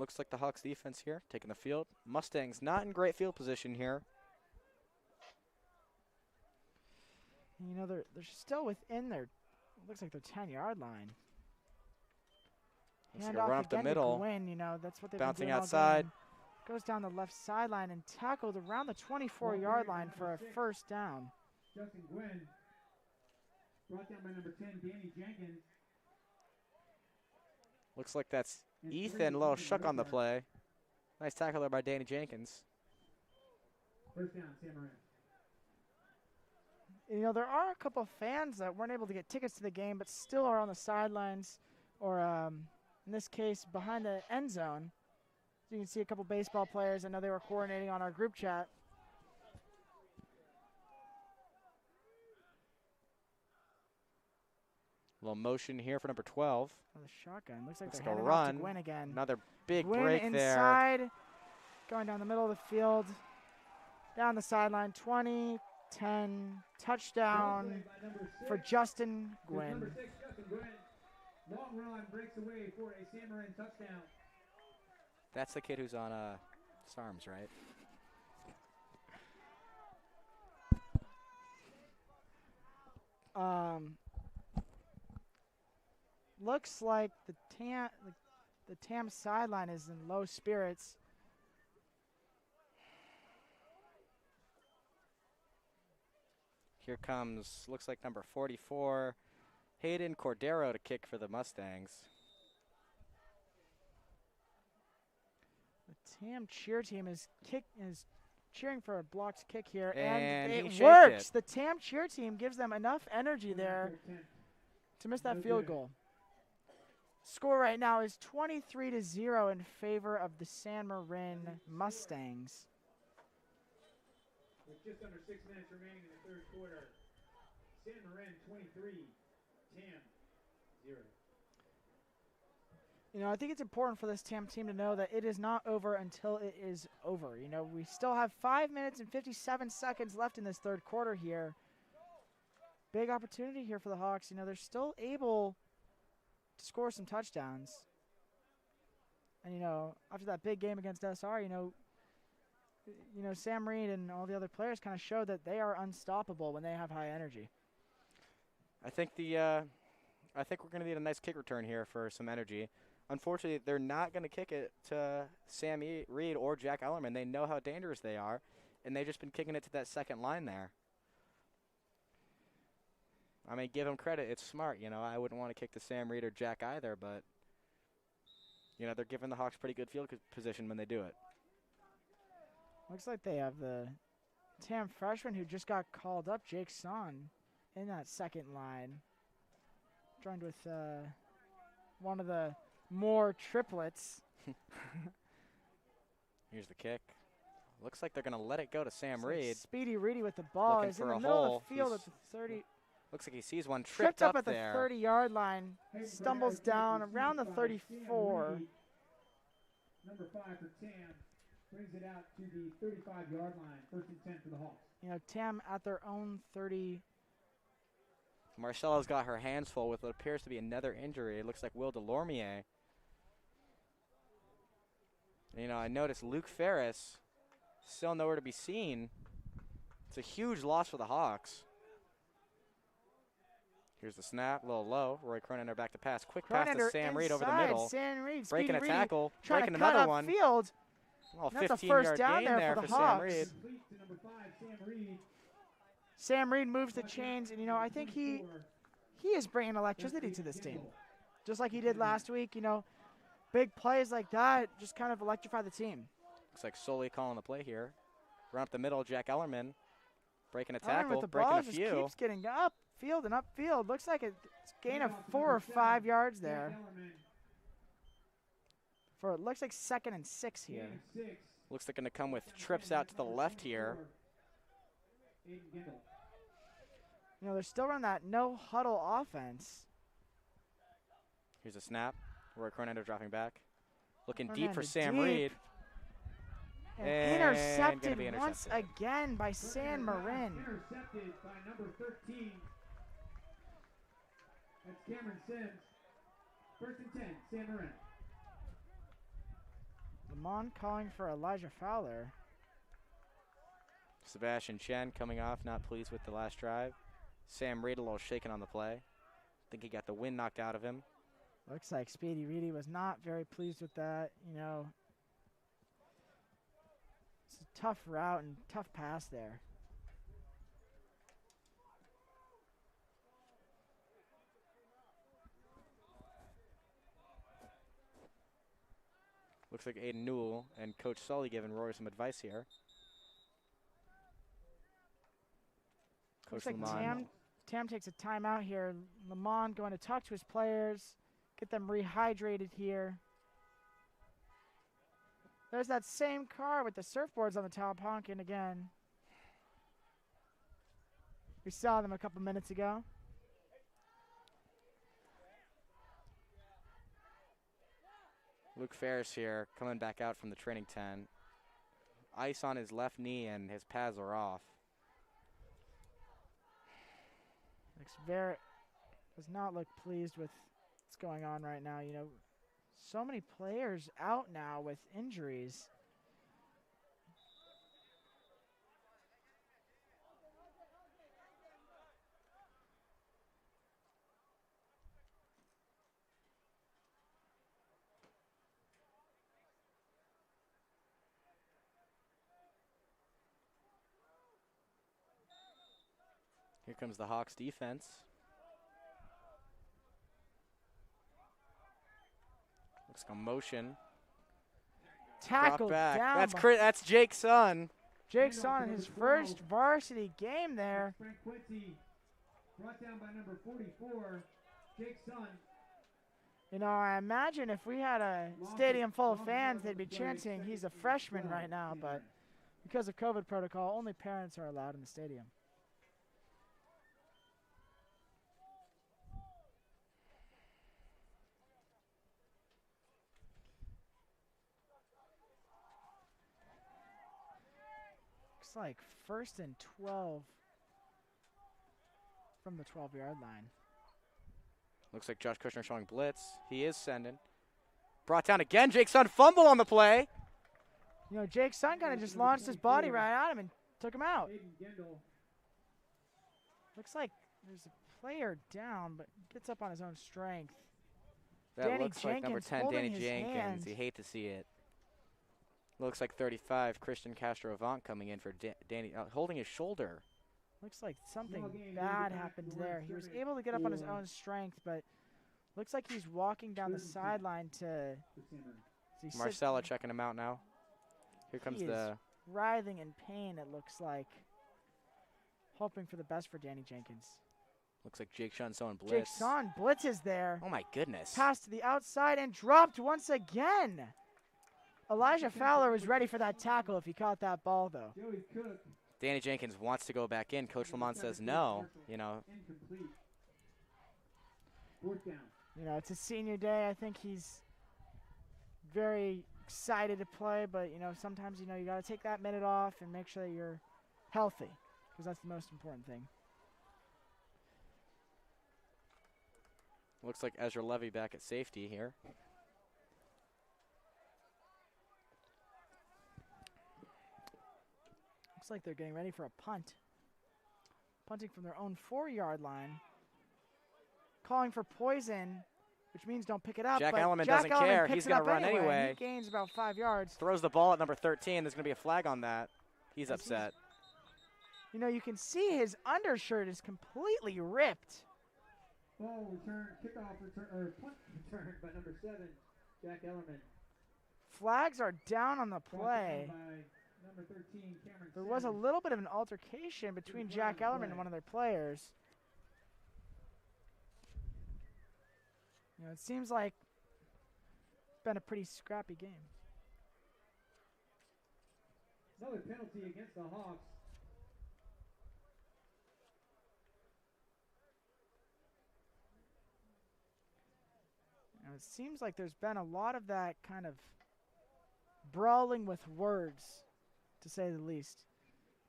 looks like the Hawks defense here taking the field. Mustangs not in great field position here. You know, they're still within their, looks like their 10-yard line. Looks Hand like a off run up the again to middle. Gwynn, you know, that's what they've Bouncing been doing outside. all game. Goes down the left sideline and tackled around the 24-yard line for a first down. Justin Gwynn brought down by number 10, Danny Jenkins. Looks like that's Ethan. A little shuck on the play. Nice tackle there by Danny Jenkins. First down, St. Marin. You know, there are a couple of fans that weren't able to get tickets to the game but still are on the sidelines or, in this case, behind the end zone. So you can see a couple baseball players. I know they were coordinating on our group chat. A little motion here for number 12. The shotgun. Looks like Looks they're like a handing off to run. Gwynn again. Another big Gwynn break there. inside, going down the middle of the field, down the sideline, 20, 10, touchdown for Justin Gwynn. Number 6, Justin Gwynn. Long run breaks away for a St. Marin touchdown. That's the kid who's on SARMs, right? Looks like the TAM sideline is in low spirits. Here comes, looks like number 44, Hayden Cordero to kick for the Mustangs. The TAM cheer team is cheering for a blocked kick here, And he it shaped works. it. The TAM cheer team gives them enough energy there to miss that field goal. Score right now is 23-0 in favor of the San Marin Mustangs. With just under 6 minutes remaining in the third quarter, San Marin 23, TAM 0. You know, I think it's important for this TAM team to know that it is not over until it is over. You know, we still have 5 minutes and 57 seconds left in this third quarter here. Big opportunity here for the Hawks. You know, they're still able to score some touchdowns. And, you know, after that big game against SR, you know, Sam Reed and all the other players kind of showed that they are unstoppable when they have high energy. I think we're going to need a nice kick return here for some energy. Unfortunately, they're not going to kick it to Sam Reed or Jack Ellerman. They know how dangerous they are, and they've just been kicking it to that second line there. I mean, give them credit. It's smart. You know, I wouldn't want to kick to Sam Reed or Jack either, but, you know, they're giving the Hawks pretty good field position when they do it. Looks like they have the TAM freshman who just got called up, Jake Son, in that second line. Joined with one of the more triplets. Here's the kick. Looks like they're going to let it go to Sam Reed. Speedy Reedy with the ball. Looking He's in for the a middle hole. of the field He's at the 30. Looks like he sees one Tripped up at the there. 30-yard line. Stumbles down around the 34. Number 5 for TAM brings it out to the 35-yard line. First and 10 for the Hawks. You know, TAM at their own 30. Marcella's got her hands full with what appears to be another injury. It looks like Will Delormier. You know, I noticed Luke Ferris still nowhere to be seen. It's a huge loss for the Hawks. Here's the snap, a little low. Roy Cronander back to pass. Quick pass to Sam Reed over the middle. Sam Reed, breaking a tackle, breaking trying to cut another one. Field. Oh, That's a 15-yard first down gain there for the Sam Hawks. Reed. Number 5, Sam Reed. Sam Reed moves the chains, and, you know, I think he is bringing electricity to this team. Just like he did last week, you know. Big plays like that just kind of electrify the team. Looks like Soley calling the play here. Run up the middle, Jack Ellerman. Breaking a Ellerman tackle, with the breaking ball a just few. keeps getting upfield and upfield. Looks like it's a gain of 4 or 5 yards there. for it looks like 2nd and 6 here. Looks like going to come with trips out to the left here. You know, they're still running that no huddle offense. Here's a snap. Roy Coronado dropping back. Looking deep for Coronado Sam deep. Reed. And gonna intercepted be once again by San Marin. Intercepted by number 13. That's Cameron Sims. 1st and 10, San Marin. Lamont calling for Elijah Fowler. Sebastian Chen coming off, not pleased with the last drive. Sam Reed a little shaken on the play. Think he got the wind knocked out of him. Looks like Speedy Reedy was not very pleased with that. You know, it's a tough route and tough pass there. Looks like Aiden Newell and Coach Sully giving Roy some advice here. Coach Looks like Lamont. Tam takes a timeout here. Lamont going to talk to his players, get them rehydrated here. There's that same car with the surfboards on the top honking again. We saw them a couple minutes ago. Luke Ferris here coming back out from the training tent. Ice on his left knee and his pads are off. Does not look pleased with what's going on right now. You know, so many players out now with injuries. Here comes the Hawks defense. Looks like a motion. Tackled back. down. That's Jake's son. Jake's son in his first varsity game there. Frank Quincy brought down by number 44, Jake's son. You know, I imagine if we had a stadium full of fans, they'd be chanting he's a freshman right now, but because of COVID protocol, only parents are allowed in the stadium. Looks like 1st and 12 from the 12-yard line. Looks like Josh Kushner showing blitz. He is sending. Brought down again. Jake's son fumble on the play. You know, Jake's son kind of just launched his body right at him and took him out. Looks like there's a player down, but gets up on his own strength. That Danny looks like number Jenkins 10, holding Danny his Jenkins. hand. You hate to see it. Looks like 35, Christian Castro-Avant coming in for Danny, holding his shoulder. Looks like something bad happened there. He was able to get up on his own strength, but looks like he's walking down the sideline to Marcella checking him out now. Here comes he the is writhing in pain, it looks like. Hoping for the best for Danny Jenkins. Looks like Jake Shun's on blitz. Jake Son blitzes there. Oh my goodness. Pass to the outside and dropped once again. Elijah Fowler was ready for that tackle if he caught that ball, though. Danny Jenkins wants to go back in. Coach Lamont says no. You know. You know, it's a senior day. I think he's very excited to play, but, you know, sometimes, you know, you got to take that minute off and make sure that you're healthy, because that's the most important thing. Looks like Ezra Levy back at safety here. Looks like they're getting ready for a punt. Punting from their own 4-yard line. Calling for poison, which means don't pick it up. Jack but Ellerman Jack doesn't care. picks He's it going up to run anyway. He gains about 5 yards. Throws the ball at number 13. There's going to be a flag on that. He's Yes, upset. You know, you can see his undershirt is completely ripped. Ball return, kickoff return, or punt return by number 7, Jack Ellerman. Flags are down on the Brought play. down by number 13, Cameron There was a Sims. little bit of an altercation between Jack Ellerman and one of their players. You know, it seems like been a pretty scrappy game. Another penalty against the Hawks. Now, it seems like there's been a lot of that kind of brawling with words, to say the least.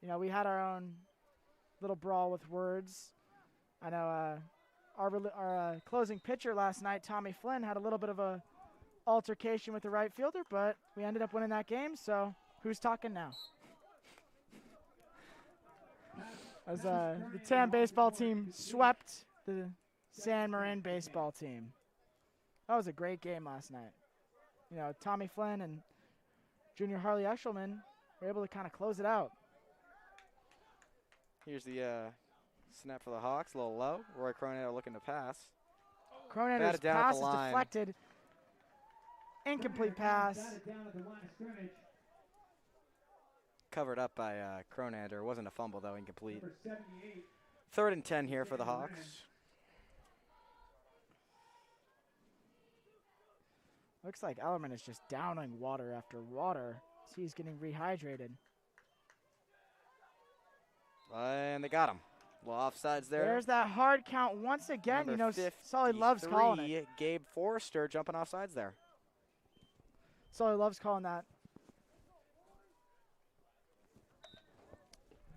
You know, we had our own little brawl with words. I know our closing pitcher last night, Tommy Flynn, had a little bit of a altercation with the right fielder, but we ended up winning that game, so who's talking now? As the TAM baseball team swept the San Marin baseball team. That was a great game last night. You know, Tommy Flynn and Junior Harley Eshelman were able to kind of close it out. Here's the snap for the Hawks, a little low. Roy Cronander looking to pass. Cronander's pass is deflected. Incomplete pass. Covered up by Cronander. Wasn't a fumble, though, incomplete. 3rd and 10 here for the Hawks. Looks like Ellerman is just downing water after water. So he's getting rehydrated. And they got him. A little offsides there. There's that hard count once again. Number you know, Sully loves calling it. Gabe Forrester jumping offsides there. Sully loves calling that.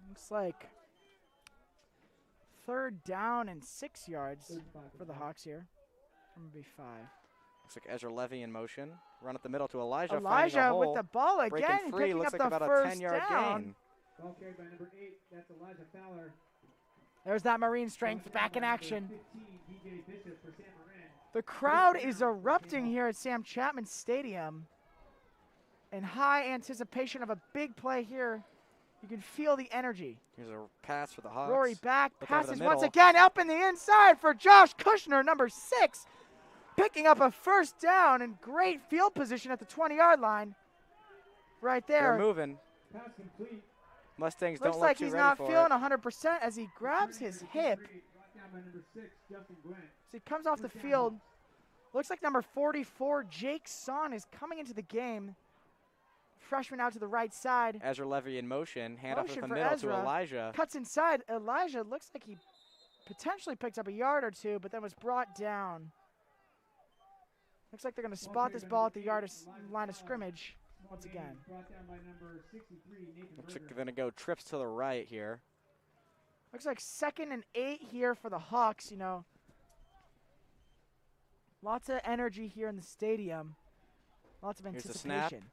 Looks like 3rd down and 6 yards for the Hawks here. Maybe 5. Looks like Ezra Levy in motion. Run up the middle to Elijah. Elijah with the ball again. Breaking free. Picking Looks up like the about a first 10-yard down. gain. Ball carried by number 8. That's Elijah Fowler. There's that Marine strength back in action. 15, DJ Bishop for San Marin. The crowd is erupting here at Sam Chapman Stadium in high anticipation of a big play here. You can feel the energy. Here's a pass for the Hawks. Rory back, Look over the passes once middle. again up in the inside for Josh Kushner, number 6, picking up a first down and great field position at the 20-yard line. Right there. They're moving. Pass complete. Mustangs Looks don't like look too he's ready not for feeling it. 100% as he grabs his hip. Brought down by number 6, Justin Gwent. So he comes off the field. Looks like number 44, Jake Son, is coming into the game. Freshman out to the right side. Ezra Levy in motion. Hand off Motion the for middle Ezra. to Elijah. Cuts inside. Elijah looks like he potentially picked up a yard or two, but then was brought down. Looks like they're going to spot this ball at the line of scrimmage once again. Brought down by number 63, Nathan Looks Berger. like they're going to go trips to the right here. Looks like 2nd and 8 here for the Hawks, you know. Lots of energy here in the stadium. Lots of Here's the anticipation. snap.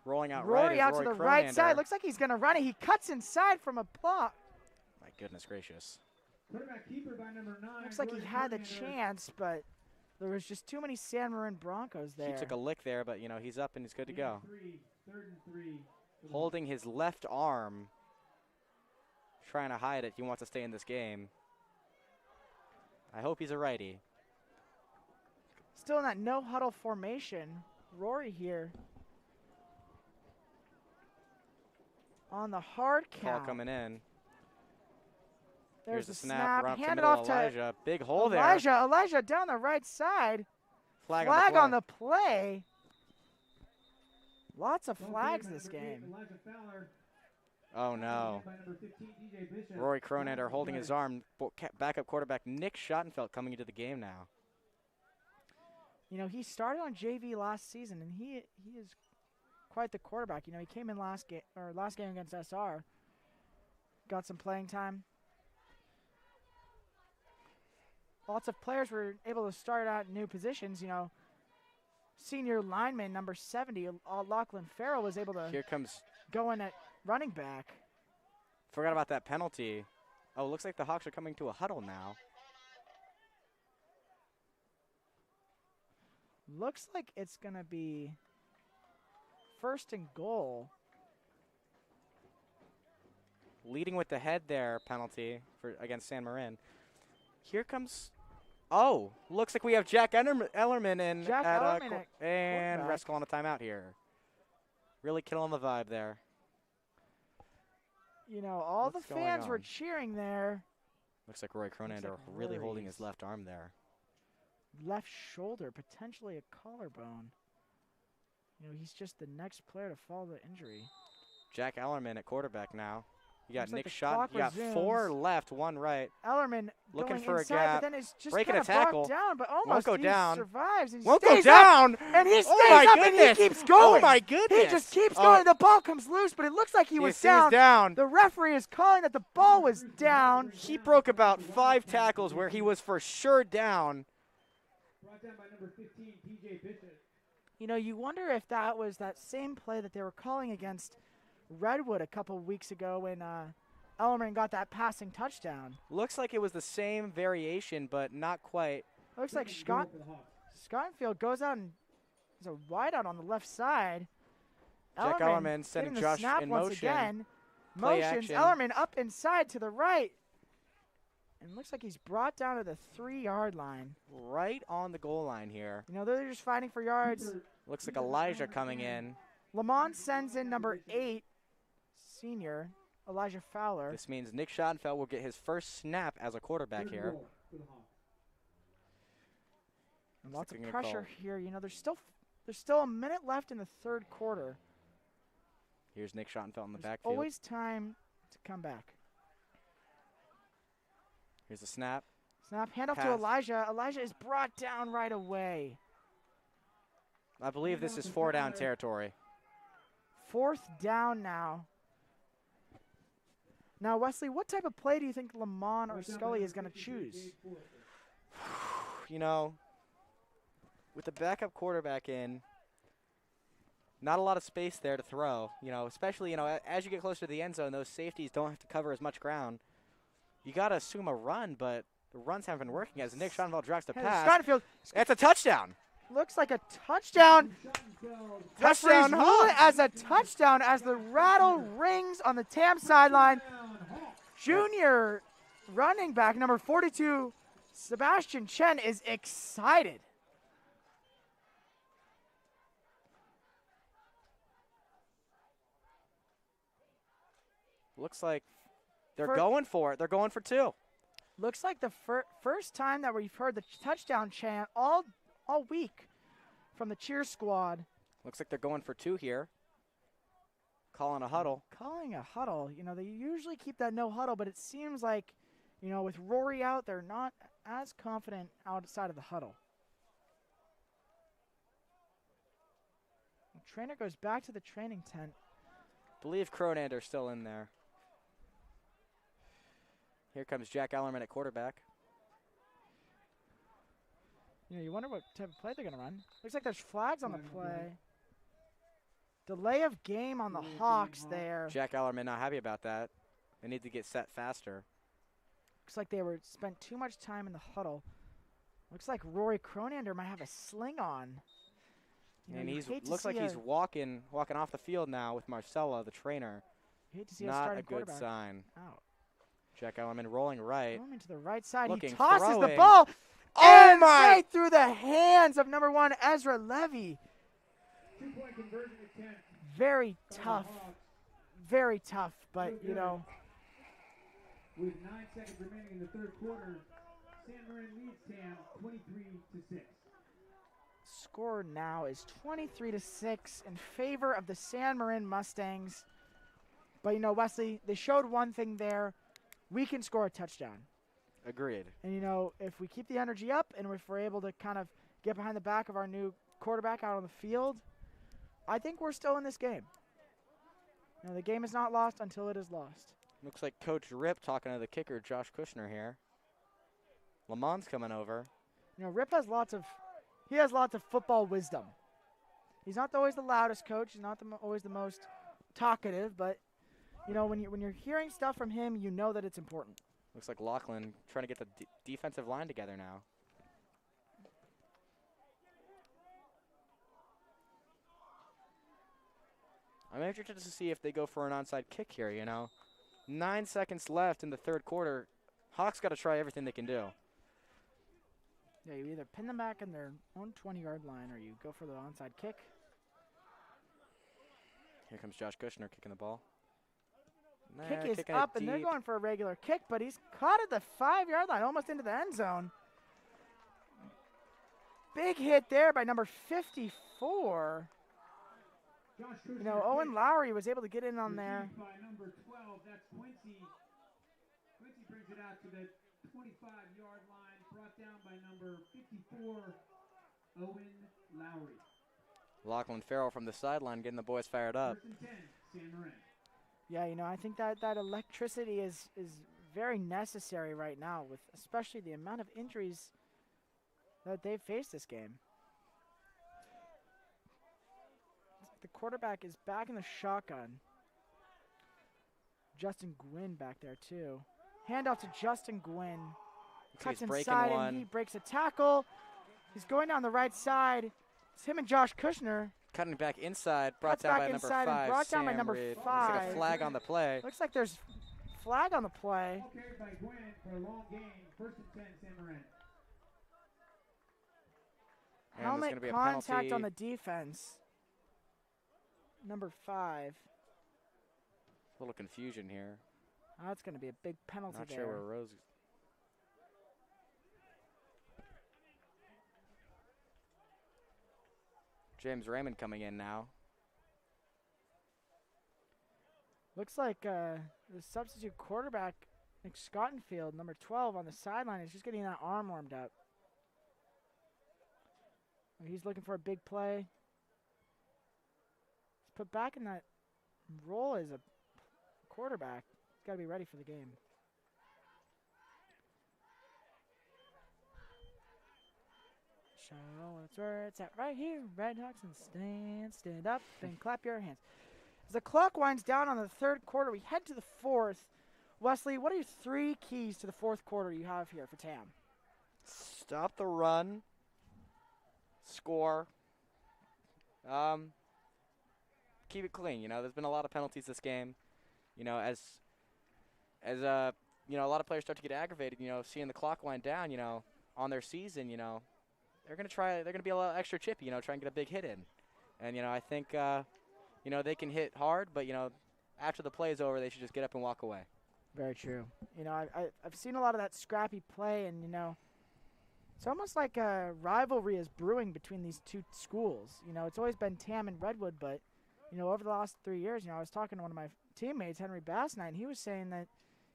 Rolling out Rory right is out Rory to the right Cronander. side. Looks like he's going to run it. He cuts inside from a block. My goodness gracious. Quarterback keeper by number 9. Looks like he Rory had the Cronander. chance, but there was just too many San Marin Broncos there. He took a lick there, but, you know, he's up and he's good to go. 3rd and 3. Holding his left arm. Trying to hide it. He wants to stay in this game. I hope he's a righty. Still in that no-huddle formation. Rory here. On the hard Ball count. coming in. There's Here's the the snap. Run up the Handed middle. off to Elijah. Big hole Elijah down the right side. there. Flag on on the play. Lots of Ball flags carried by this number 8, game. Elijah Fowler. Oh, no. By number 15, DJ Bishop. Rory Cronander holding his arm. Backup quarterback Nick Schottenfeld coming into the game now. You know, he started on JV last season, and he is quite the quarterback. You know, he came in last game against SR. Got some playing time. Lots of players were able to start out in new positions. You know, senior lineman number 70, Lachlan Farrell, was able to Here comes. go in at running back. Forgot about that penalty. Oh, looks like the Hawks are coming to a huddle now. Looks like it's going to be 1st and goal. Leading with the head there, penalty for against San Marin. Here comes. Oh, looks like we have Jack Ellerman in Jack at, Ellerman at and quarterback. refs calling a timeout here. Really killing the vibe there. You know, all What's the going fans were on? cheering there. Looks like Roy Cronander really holding his left arm there. Left shoulder, potentially a collarbone. he's just the next player to fall to injury. Jack Ellerman at quarterback now. You got Looks like Nick the Schott. clock You got resumes. 4 left, 1 right. Ellerman Looking going for a inside, gap. but then is just Breaking kind a of tackle. brought down, but almost Won't go he down. survives. And he Won't go stays down. Up, and he stays Oh my up, goodness. and he keeps going. Oh my goodness. He just keeps going. The ball comes loose, but it looks like he was Yes, he was down. The referee is calling that the ball was down. He broke about 5 tackles where he was for sure down. Brought down by number 15, PJ Bishop. You wonder if that was that same play that they were calling against Redwood a couple weeks ago when Ellerman got that passing touchdown. Looks like it was the same variation, but not quite. Looks like Scottenfield goes out and there's a wideout on the left side. Jack Ellerman sending getting the Josh snap in once motion. again. Play Motions action. Ellerman up inside to the right. And looks like he's brought down to the 3-yard line. Right on the goal line here. They're just fighting for yards. Looks like Elijah coming in. Lamont sends in number 8, senior, Elijah Fowler. This means Nick Schottenfeld will get his first snap as a quarterback here. And lots of Looking at pressure call. here. There's still a minute left in the third quarter. Here's Nick Schottenfeld in the backfield. Always time to come back. Here's the snap. Snap, handoff to Pass. Elijah. Elijah is brought down right away. I believe this is 4 down territory. 4th down now. Now, Wesley, what type of play do you think Lamont or Scully is going to choose? With the backup quarterback in, not a lot of space there to throw. Especially, as you get closer to the end zone, those safeties don't have to cover as much ground. You got to assume a run, but the runs haven't been working as Nick Schottenfeld drops the pass. Scottenfield. It's a touchdown. Looks like a touchdown. Touchdown, Referees rule it Hawks. as a touchdown as the rattle rings on the Tam sideline. Junior running back, number 42, Sebastian Chen, is excited. Looks like they're going for it. They're going for 2. Looks like the first time that we've heard the touchdown chant all week from the cheer squad. Looks like they're going for 2 here. Calling a huddle. Calling a huddle. They usually keep that no huddle, but it seems like, with Rory out, they're not as confident outside of the huddle. The trainer goes back to the training tent. Believe Cronander's still in there. Here comes Jack Ellerman at quarterback. You wonder what type of play they're going to run. Looks like there's flags on the play. Delay of game on the Hawks there. Jack Ellerman not happy about that. They need to get set faster. Looks like they spent too much time in the huddle. Looks like Rory Cronander might have a sling on. And looks like he's walking off the field now with Marcella, the trainer. Hate to see not a good sign. Out. Jack Ellerman rolling right. Going to the right side. Looking, he tosses throwing. the ball. Oh and my! Right through the hands of number 1, Ezra Levy. 2-point conversion attempt. Very tough. Very tough, but, With 9 seconds remaining in the third quarter, San Marin leads Tam 23-6. Score now is 23-6 in favor of the San Marin Mustangs. But, Wesley, they showed one thing there. We can score a touchdown. Agreed. And, if we keep the energy up and if we're able to kind of get behind the back of our new quarterback out on the field, I think we're still in this game. The game is not lost until it is lost. Looks like Coach Rip talking to the kicker, Josh Kushner here. Lamont's coming over. Rip has lots of football wisdom. He's not always the loudest coach. He's not always the most talkative, but when you're hearing stuff from him, you know that it's important. Looks like Lachlan trying to get the defensive line together now. I'm interested to see if they go for an onside kick here, 9 seconds left in the third quarter. Hawks got to try everything they can do. Yeah, you either pin them back in their own 20-yard line or you go for the onside kick. Here comes Josh Kushner kicking the ball. Kick is up, and they're going for a regular kick, but he's caught at the 5-yard line, almost into the end zone. Big hit there by number 54. You know, Owen Lowry was able to get in on there. By number 12, that's Quincy. Quincy brings it out to the 25-yard line, brought down by number 54, Owen Lowry. Lachlan Farrell from the sideline getting the boys fired up. First and 10, San Marin. Yeah, you know, I think that electricity is very necessary right now, with especially the amount of injuries that they've faced this game. The quarterback is back in the shotgun. Justin Gwynn back there too. Handoff to Justin Gwynn. Cuts inside and he breaks a tackle. He's going down the right side. It's him and Josh Kushner. Cutting back inside, brought down by number 5. Brought down by number 5. Looks like a flag on the play. Looks like there's flag on the play. Ball carried by Gwynn for a long gain. First and 10, San Marin. Helmet contact on the defense. Number 5. A little confusion here. That's going to be a big penalty Not there. sure where Rose. James Raymond coming in now. Looks like the substitute quarterback, Nick Scottenfield, number 12 on the sideline, is just getting that arm warmed up. He's looking for a big play. He's put back in that role as a quarterback. He's got to be ready for the game. Show us where it's at right here. Red Hawks and stand up and clap your hands. As the clock winds down on the third quarter, we head to the fourth. Wesley, what are your 3 keys to the fourth quarter you have here for TAM? Stop the run. Score. Keep it clean. You know, there's been a lot of penalties this game. You know, as you know, a lot of players start to get aggravated. You know, seeing the clock wind down. You know, on their season. You know, they're gonna be a little extra chippy. You know, try and get a big hit in. And you know, I think you know, they can hit hard, but you know, after the play is over, they should just get up and walk away. Very true. You know, I've seen a lot of that scrappy play, and you know, it's almost like a rivalry is brewing between these two schools. You know, it's always been TAM and Redwood, but you know, over the last 3 years, you know, I was talking to one of my teammates, Henry Bassnight, and he was saying that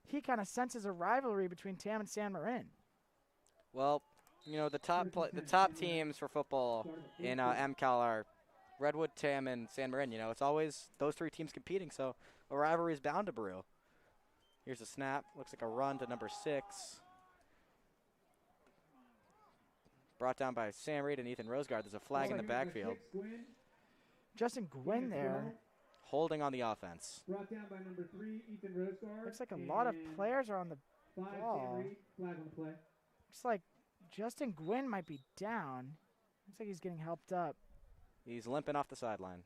he kind of senses a rivalry between TAM and San Marin. Well, you know, the top teams for football in MCAL are Redwood, TAM, and San Marin. You know, it's always those 3 teams competing, so a rivalry is bound to brew. Here's a snap. Looks like a run to number 6. Brought down by Sam Reed and Ethan Roseguard. There's a flag in the backfield. Justin Gwynn there. Holding on the offense. Brought down by number 3, Ethan Roseguard. Looks like a lot of players are on the 5, ball. Sam Reed, flag on the play. Looks like Justin Gwynn might be down. Looks like he's getting helped up. He's limping off the sideline.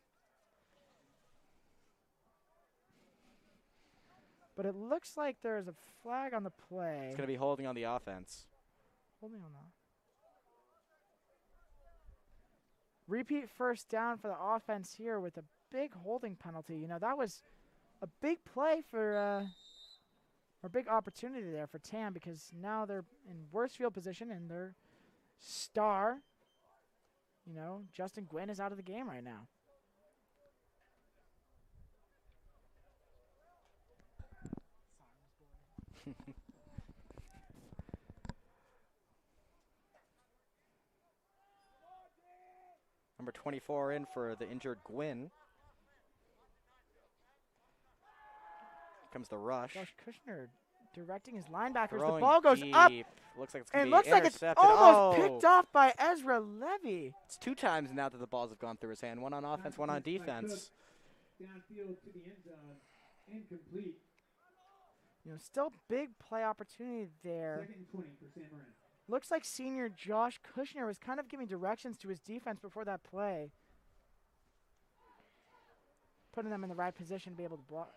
But it looks like there's a flag on the play. It's going to be holding on the offense. Holding on that. Repeat first down for the offense here with a big holding penalty. You know, that was a big play for, or big opportunity there for TAM, because now they're in worse field position and their star, you know, Justin Gwynn is out of the game right now. Number 24 in for the injured Gwynn. Here comes the rush. Josh Kushner directing his linebackers. Throwing the ball goes deep. up. Looks like it's going to be looks like it's intercepted. almost picked off by Ezra Levy. It's 2 times now that the balls have gone through his hand. One on offense, one on defense. Downfield to the end zone. Incomplete. You know, still big play opportunity there. 2nd and 20 for San Marin. Looks like senior Josh Kushner was kind of giving directions to his defense before that play. Putting them in the right position to be able to block.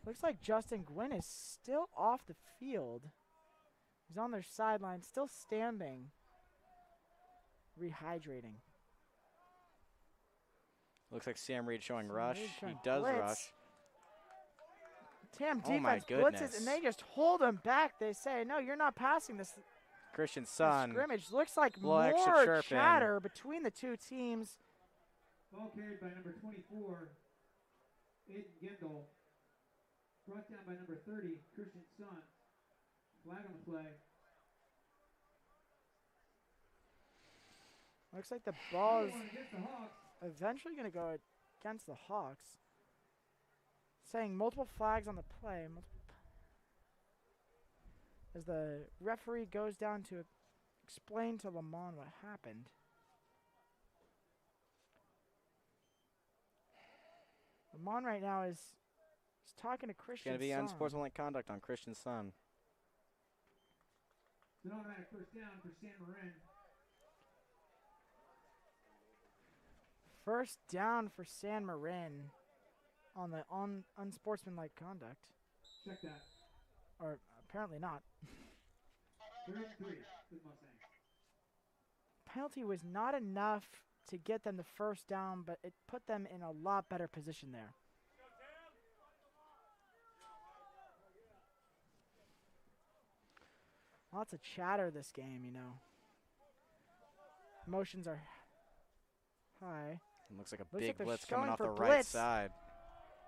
Looks like Justin Gwynn is still off the field. He's on their sideline, still standing, rehydrating. Looks like Sam Reed showing Sam rush. Reed He showing does blitz. rush. Tam Oh my defense blitzes, goodness. and they just hold him back. They say, no, you're not passing this. Christian This Sun. scrimmage looks like Little extra more chirping. chatter between the two teams. Ball carried by number 24, Aiden Gendel. Brought down by number 30, Christian Sun. Flag on the play. Looks like the ball is Against the Hawks. eventually going to go against the Hawks. Saying multiple flags on the play. As the referee goes down to explain to Lamont what happened. Lamont right now is talking to It's Christian going to be Sun. unsportsmanlike conduct on Christian Sun. It's an automatic first down for San Marin. First down for San Marin on the unsportsmanlike conduct. Check that. Or apparently not. 3rd and 3 for the Mustangs. Penalty was not enough to get them the first down, but it put them in a lot better position there. Lots of chatter this game, you know. Emotions are high. It looks like a Looks big like they're blitz coming going off for the right blitz. side.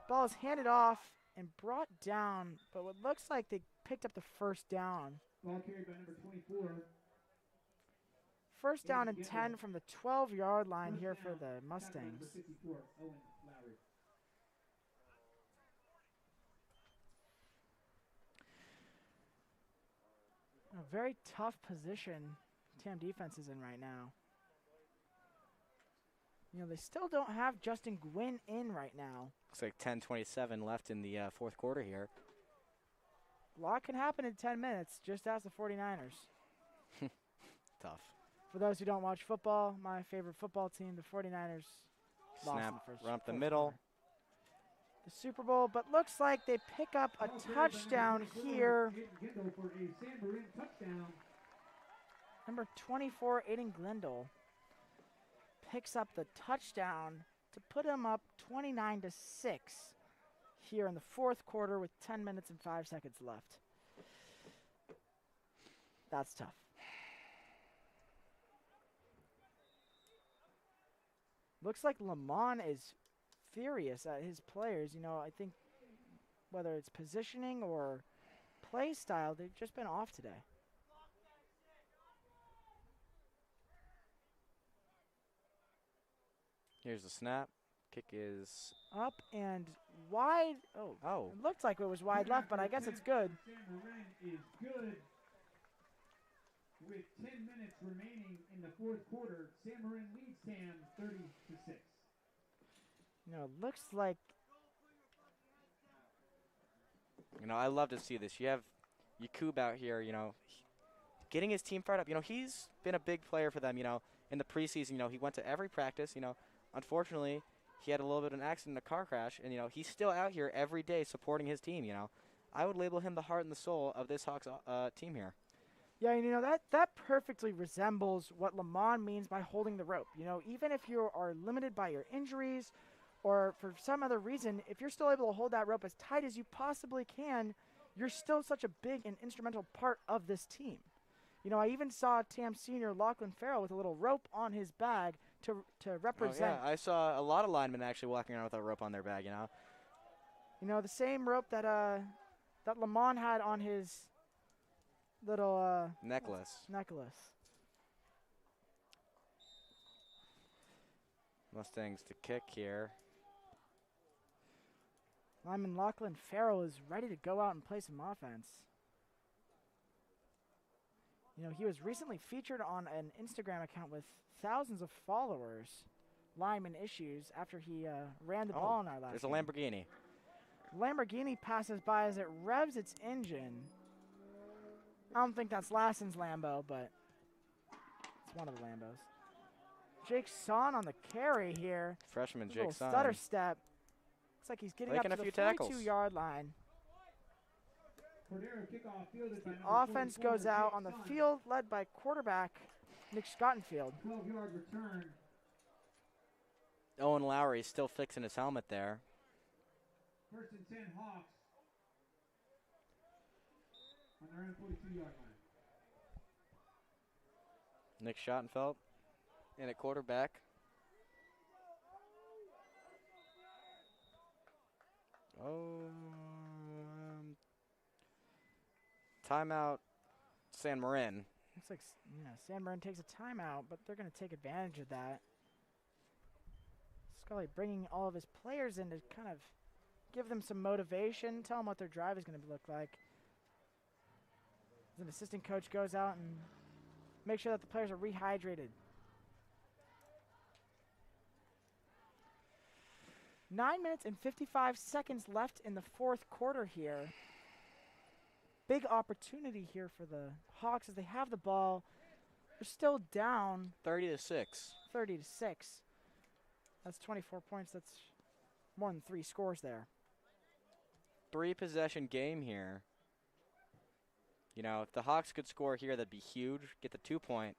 Ball is handed off and brought down, but what looks like they picked up the first down. Ball carried by number 24. First down and Aiden 10 Gendel. from the 12-yard line First here down, for the tackled by Mustangs. number 54, Owen Lowry. A very tough position Tam defense is in right now. You know, they still don't have Justin Gwynn in right now. Looks like 10:27 left in the fourth quarter here. A lot can happen in 10 minutes, just ask the 49ers. Tough. For those who don't watch football, my favorite football team, the 49ers, lost in Snap, the first run up the fourth middle. quarter. The Super Bowl, but looks like they pick up a touchdown here. Aiden Gendel for a San Marin touchdown. Number 24, Aiden Glendale, picks up the touchdown to put him up 29-6 here in the fourth quarter with 10 minutes and 5 seconds left. That's tough. Looks like Lamont is furious at his players. You know, I think whether it's positioning or play style, they've just been off today. Here's the snap. Kick is Up and wide. Oh, it looked like it was wide left, but I guess it's good. San Marin is good. With 10 minutes remaining in the fourth quarter, San Marin leads Tam 30-6. You know, looks like I love to see this. You have Yakub out here, getting his team fired up. He's been a big player for them, in the preseason. He went to every practice. Unfortunately, he had a little bit of an accident, a car crash, and, he's still out here every day supporting his team, I would label him the heart and the soul of this Hawks team here. Yeah, that perfectly resembles what Lamont means by holding the rope. Even if you are limited by your injuries or for some other reason, if you're still able to hold that rope as tight as you possibly can, you're still such a big and instrumental part of this team. I even saw Tam Sr. Lachlan Farrell with a little rope on his bag to represent. Oh, yeah, I saw a lot of linemen actually walking around with a rope on their bag, The same rope that that Lamont had on his little necklace. Mustangs to kick here. Lineman Lachlan Farrell is ready to go out and play some offense. He was recently featured on an Instagram account with thousands of followers, Lineman Issues, after he ran the ball in our last There's a Lamborghini. Lamborghini passes by as it revs its engine. I don't think that's Lassen's Lambo, but it's one of the Lambos. Jake Son on the carry here. Freshman A Jake little Son. stutter step. Looks like he's getting Making up a to few the tackles. 42-yard line. Cordero kickoff fielded by The number offense 44, goes out Jake on the Son. field, led by quarterback Nick Scottenfield. 12-yard return. Owen Lowry still fixing his helmet there. 1st and 10 Hawks on their own 42-yard line. Nick Schottenfeld in at quarterback. Timeout, San Marin. Looks like San Marin takes a timeout, but they're going to take advantage of that. Scully bringing all of his players in to kind of give them some motivation, tell them what their drive is going to look like. As an assistant coach goes out and make sure that the players are rehydrated. 9 minutes and 55 seconds left in the 4th quarter here. Big opportunity here for the Hawks as they have the ball. They're still down 30-6. 30-6. That's 24 points. That's more than 3 scores there. 3-possession game here. You know, if the Hawks could score here, that'd be huge. Get the 2-point,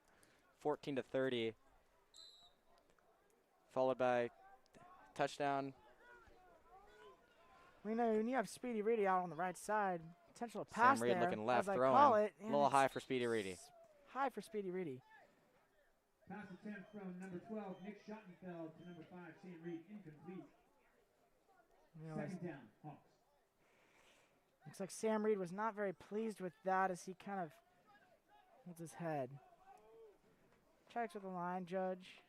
14-30, followed by touchdown. We know when you have Speedy Reedy out on the right side, potential pass Sam Reed there, looking left, as I throwing. call it. A little high for Speedy Reedy. High for Speedy Reedy. Pass attempt from number 12, Nick Schottenfeld, to number 5, Sam Reed, incomplete. You know, 2nd down, Hawks. Looks like Sam Reed was not very pleased with that as he kind of holds his head. Checks with the line judge.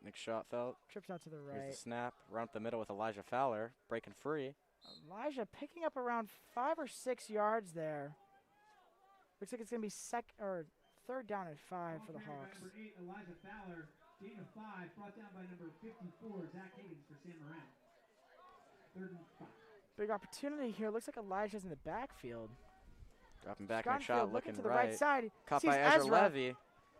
Nick Schottenfeld. Trips out to the Here's right. the snap. Run up the middle with Elijah Fowler, breaking free. Elijah picking up around 5 or 6 yards there. Looks like it's going to be 3rd down and 5 for the Hawks. Number 8, Elijah Fowler, gain of 5, brought down by number 54, Zach Higgins for San Marin. 3rd and 5. Big opportunity here. Looks like Elijah's in the backfield. Dropping back in a Schottenfeld shot, looking looking to the right side. Caught Sees by Ezra Levy.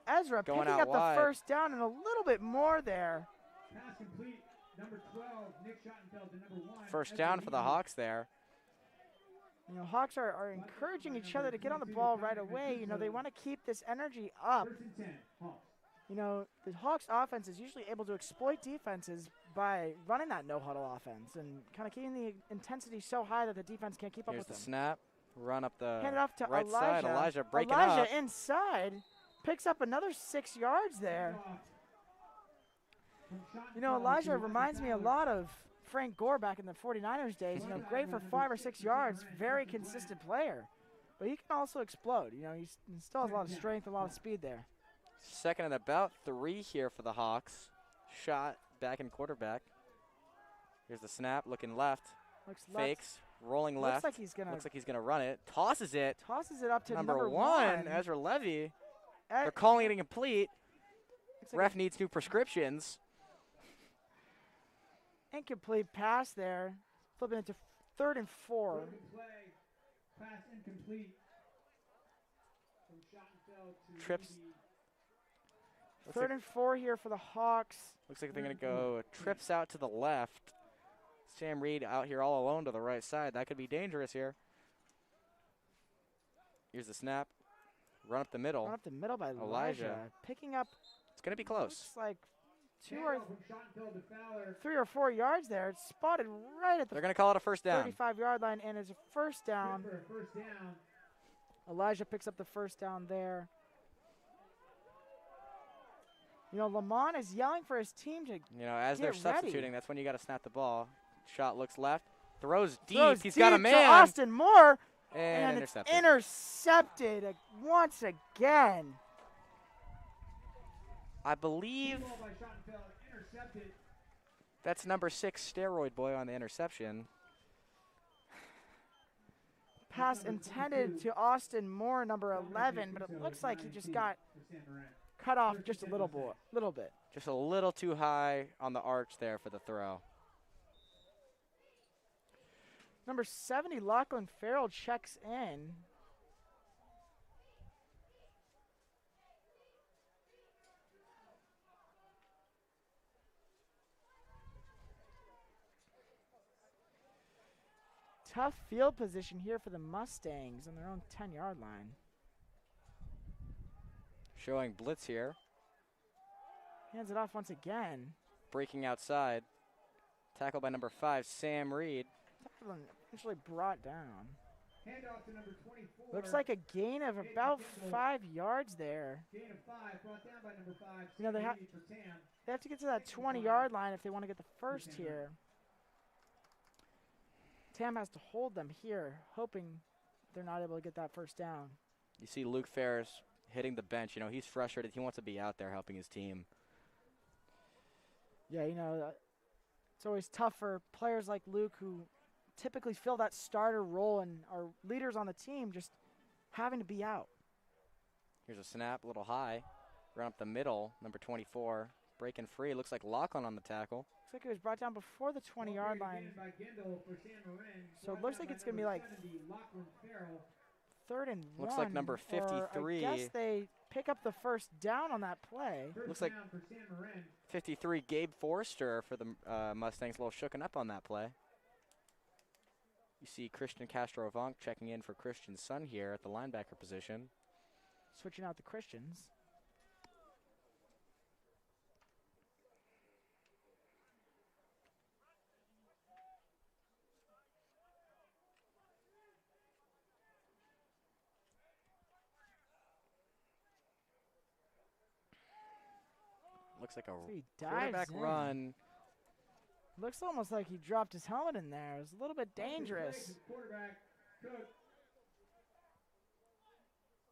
Ezra going picking out up wide. the 1st down and a little bit more there. Pass complete. Number 12, Nick Schottenfeld to number 1. First down for the Hawks there. You know, Hawks are encouraging each other to get on the ball right away. You know, they want to keep this energy up. 1st and 10, Hawks. You know, the Hawks offense is usually able to exploit defenses by running that no-huddle offense and kind of keeping the intensity so high that the defense can't keep up Here's with the them. snap. Run up the Hand it off to right Elijah. side. Elijah breaking Elijah up. inside. Picks up another 6 yards there. You know, Elijah reminds me a lot of Frank Gore back in the 49ers days. You know, great for 5 or 6 yards. Very consistent player. But he can also explode. You know, he still has a lot of strength, a lot of speed there. 2nd and about 3 here for the Hawks. Shot back in quarterback. Here's the snap, looking left. Looks left. Fakes, rolling left. Looks like he's gonna run it. Tosses it. Tosses it up to number number 1, Ezra Levy. They're calling it incomplete. Ref needs new prescriptions. Incomplete pass there. Flipping it to 3rd and 4. Broken play. Pass incomplete. From Schottenfeld to Trips. 3rd and 4 here for the Hawks. Looks like they're going to go trips out to the left. Sam Reed out here all alone to the right side. That could be dangerous here. Here's the snap. Run up the middle. Run up the middle by Elijah. Picking up. It's going to be close. Looks like 3 or 4 yards there. It's spotted right at the They're going to call it a first down. 35-yard line, and it's a 1st down. For a 1st down. Elijah picks up the 1st down there. You know, Lamont is yelling for his team to as they're get substituting, ready. that's when you got to snap the ball. Shot looks left. Throws deep. He's deep got a to man. Austin Moore. And it's intercepted. Intercepted once again. I believe Ball by Schottenfeld, intercepted. that's number 6, Steroid Boy, on the interception. Pass intended to Austin Moore, number 11, but it looks like he just got cut off just a little bit. Just a little too high on the arch there for the throw. Number 70, Lachlan Farrell checks in. Tough field position here for the Mustangs on their own 10-yard line. Showing blitz here. Hands it off once again. breaking outside. Tackle by number 5, Sam Reed. Eventually brought down. Handoff to number 24. Looks like a gain of about 5 yards there. Gain of 5, brought down by number 5. You know, they have to get to that 20-yard line if they want to get the first here. Tam has to hold them here, hoping they're not able to get that first down. You see Luke Ferris hitting the bench. You know, he's frustrated. He wants to be out there helping his team. Yeah, you know, it's always tough for players like Luke who typically fill that starter role and are leaders on the team just having to be out. Here's a snap, a little high. Run up the middle, number 24. Breaking free. Looks like Lachlan on the tackle. Looks like it was brought down before the 20-yard line. So it looks like it's going to be like 3rd and 1. Looks like number 53. I guess they pick up the first down on that play. Looks like 53, Gabe Forster for the Mustangs. A little shooken up on that play. You see Christian Castro-Vonk checking in for Christian's son here at the linebacker position. Switching out the Christians. Looks like a He quarterback dives in. run. Looks almost like he dropped his helmet in there. It was a little bit dangerous.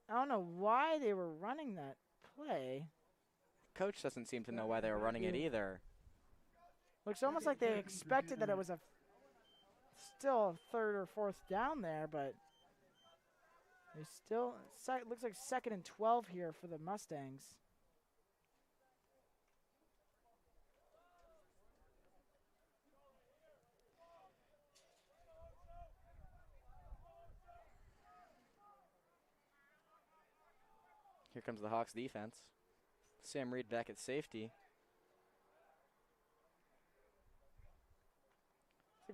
I don't know why they were running that play. Coach doesn't seem to know why they were running it either. Looks almost like they expected that it was still a 3rd or 4th down there, but they still looks like 2nd and 12 here for the Mustangs. Here comes the Hawks defense. Sam Reed back at safety.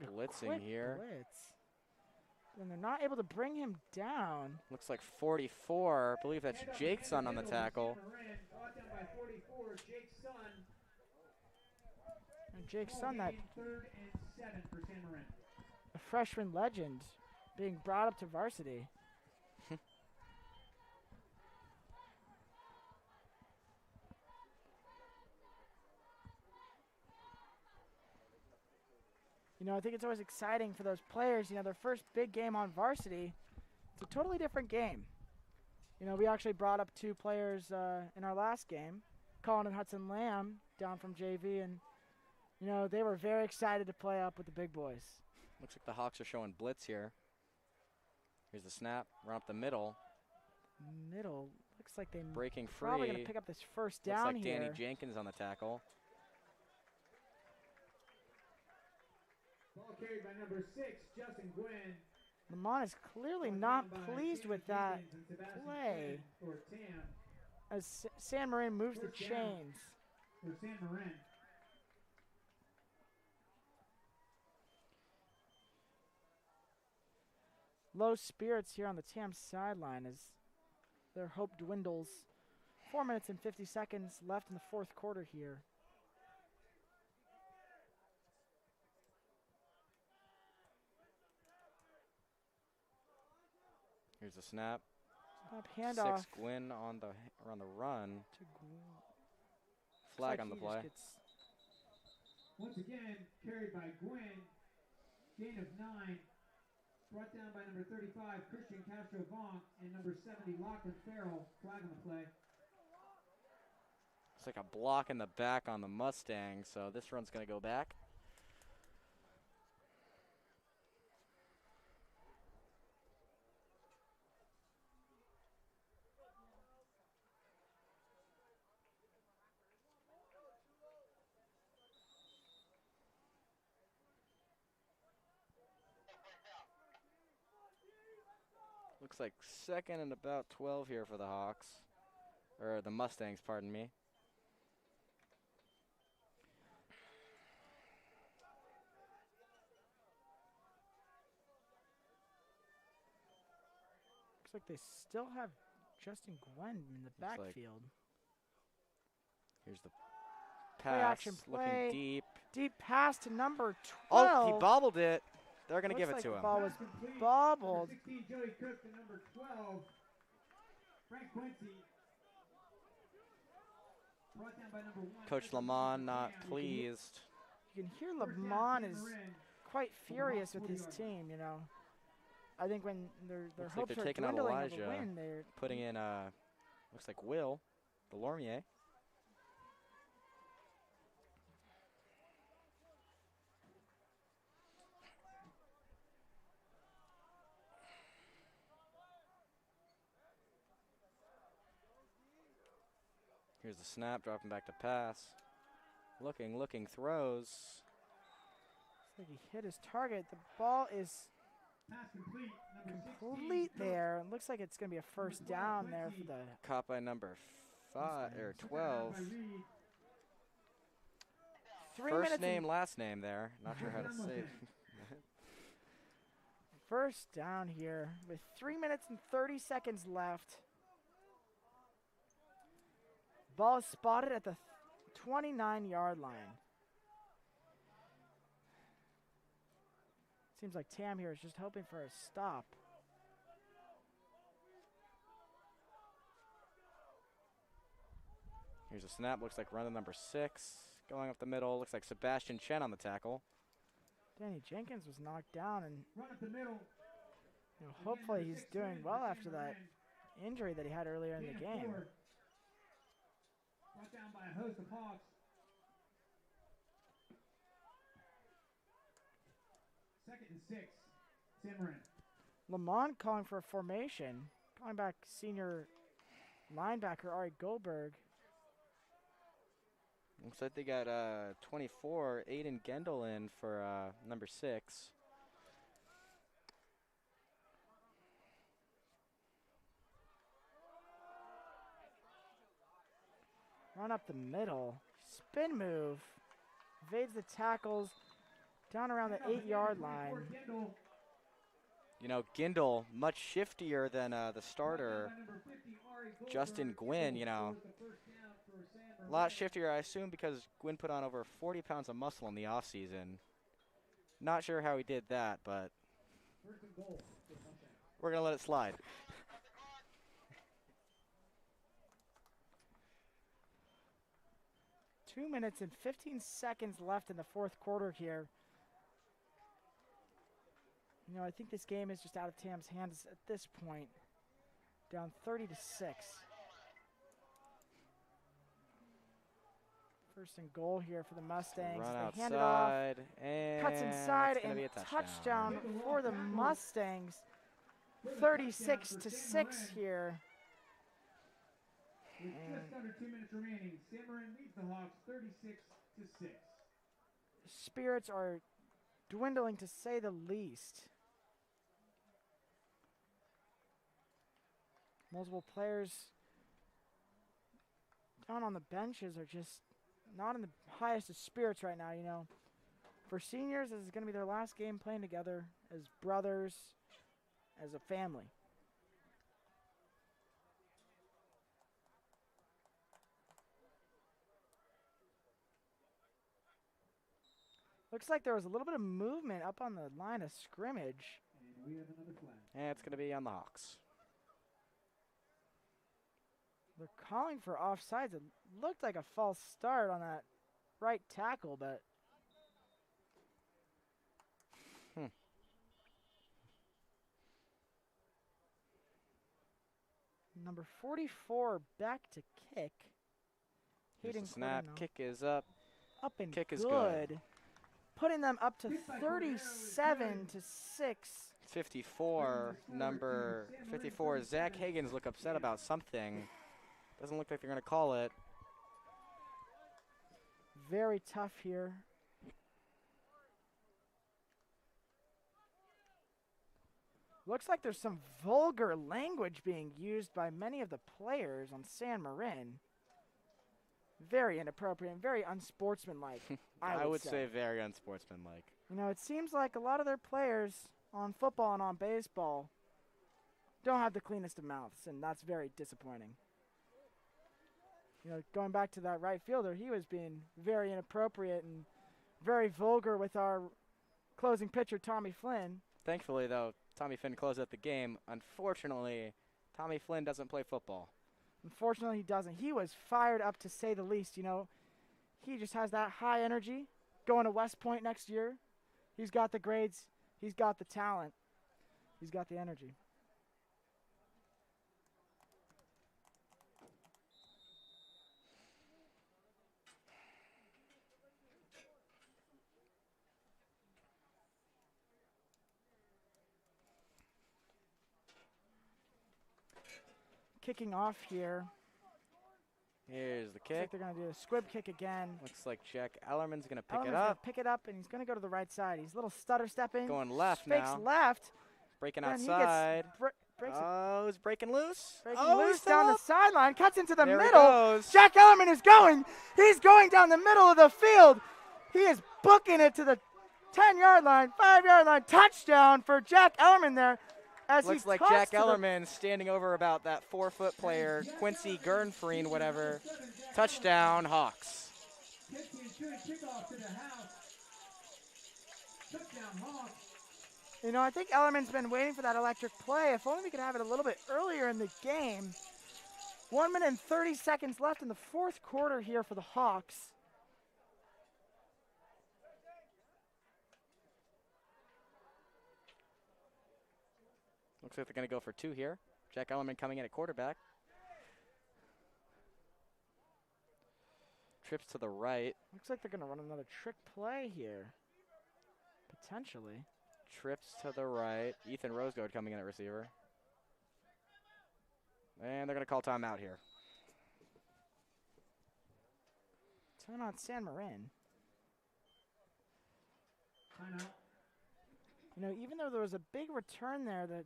Blitzing here. Blitz. And they're not able to bring him down. Looks like 44. I believe that's Jake's son on the tackle. And Jake's son, that 3rd and 7 for San Marin. a freshman legend, being brought up to varsity. You know, I think it's always exciting for those players. You know, their first big game on varsity, it's a totally different game. You know, we actually brought up 2 players in our last game, Colin and Hudson Lamb, down from JV, and, you know, they were very excited to play up with the big boys. Looks like the Hawks are showing blitz here. Here's the snap, run up the middle. Middle, looks like they breaking free. Probably going to pick up this first down looks like here. Danny Jenkins on the tackle. Ball carried by number 6, Justin Gwynn. Lamont is clearly not pleased with that play as San Marin moves the chains. For San Marin. Low spirits here on the TAM sideline as their hope dwindles. 4 minutes and 50 seconds left in the 4th quarter here. Here's the snap. Handoff. 6 Gwynn on the run. To Flag like on the play. Once again, carried by Gwynn. Gain of 9. Brought down by number 35, Christian Castro-Vonk, and number 70, Lachlan Farrell. Flag on the play. It's like a block in the back on the Mustang, so this run's going to go back. Looks like 2nd and about 12 here for the Hawks. Or the Mustangs, pardon me. Looks like they still have Justin Gwynn in the Looks like backfield. here's the pass, looking play. deep. Deep pass to number 12. Oh, he bobbled it. They're going to give it Looks to like him. the ball was bobbled. 16, Joey Cook to number 12, Frank Quincy. Brought down by number 1. Coach Lamont not pleased. You can hear Lamont is quite furious with his team, you know. I think when their Looks like hopes they're are taking out dwindling of a Elijah, win, they're putting in, looks like Will Delormier. Here's the snap, dropping back to pass. Looking, throws. looks like he hit his target. The ball is Pass complete. Number 16, complete there. It looks like it's going to be a first down there for the Caught by number 12. 3 First minutes name, and last name there. Not sure how to say it. first down here with 3 minutes and 30 seconds left. Ball is spotted at the 29-yard line. Seems like Tam here is just hoping for a stop. Here's a snap. Looks like running number 6. Going up the middle. Looks like Sebastian Chen on the tackle. Danny Jenkins was knocked down, and Run up the middle. you know, hopefully he's doing well after that injury that he had earlier in the game. Brought down by a host of Hawks. Second and 6. San Marin. Lamont calling for a formation. Calling back senior linebacker Ari Goldberg. Looks like they got 24, Aiden Gendel in for number 6. Run up the middle. Spin move. Evades the tackles. Down around the 8-yard line. You know, Gendel, much shiftier than the starter, Justin Gwynn, you know. A lot shiftier, I assume, because Gwynn put on over 40 pounds of muscle in the offseason. Not sure how he did that, but we're going to let it slide. Two minutes and 15 seconds left in the fourth quarter here. You know, I think this game is just out of Tam's hands at this point. Down 30-6. First and goal here for the Mustangs. Run They hand it off. outside, and Cuts inside, it's gonna and be a touchdown for the Mustangs. 36-6 here. With just under 2 minutes remaining, San Marin leads the Hawks 36-6. Spirits are dwindling, to say the least. Multiple players down on the benches are just not in the highest of spirits right now, you know. For seniors, this is going to be their last game playing together as brothers, as a family. Looks like there was a little bit of movement up on the line of scrimmage. And we have another flag. And it's going to be on the Hawks. They're calling for offsides. It looked like a false start on that right tackle, but number 44 back to kick. Here's the Hayden snap. Cordino. Kick is up. Up and Kick is good. Putting them up to 37-6. 54, number 54, Zach Higgins look upset about something. Doesn't look like they're going to call it. Very tough here. Looks like there's some vulgar language being used by many of the players on San Marin. Very inappropriate and very unsportsmanlike, I would say very unsportsmanlike. You know, it seems like a lot of their players on football and on baseball don't have the cleanest of mouths, and that's very disappointing. going back to that right fielder, he was being very inappropriate and very vulgar with our closing pitcher, Tommy Flynn. Thankfully, though, Tommy Flynn closed out the game. Unfortunately, Tommy Flynn doesn't play football. Unfortunately, he doesn't. He was fired up, to say the least. He just has that high energy. Going to West Point next year. He's got the grades. He's got the talent. He's got the energy. Kicking off here. Here's the Looks kick. like they're going to do a squib kick again. Looks like Jack Ellerman's going to pick Ellerman's it gonna up. pick it up, and he's going to go to the right side. He's a little stutter stepping. Going left fakes now. left. Breaking Then outside. He breaks Oh, he's breaking loose. Breaking Oh, loose he's down the up. sideline, cuts into the There he middle. goes. Jack Ellerman is going. He's going down the middle of the field. He is booking it to the 10-yard line, 5-yard line. Touchdown for Jack Ellerman there. As Looks he like tossed Jack to the- Ellerman standing over about that 4-foot player, Quincy Gernfreen, whatever. Touchdown, Hawks. Kickoff to the house. Touchdown, Hawks. I think Ellerman's been waiting for that electric play. If only we could have it a little bit earlier in the game. 1 minute and 30 seconds left in the fourth quarter here for the Hawks. Looks like they're going to go for 2 here. Jack Ellerman coming in at quarterback. Trips to the right. Looks like they're going to run another trick play here. Potentially. Trips to the right. Ethan Rosegold coming in at receiver. And they're going to call timeout here. Timeout San Marin. Timeout. Even though there was a big return there, the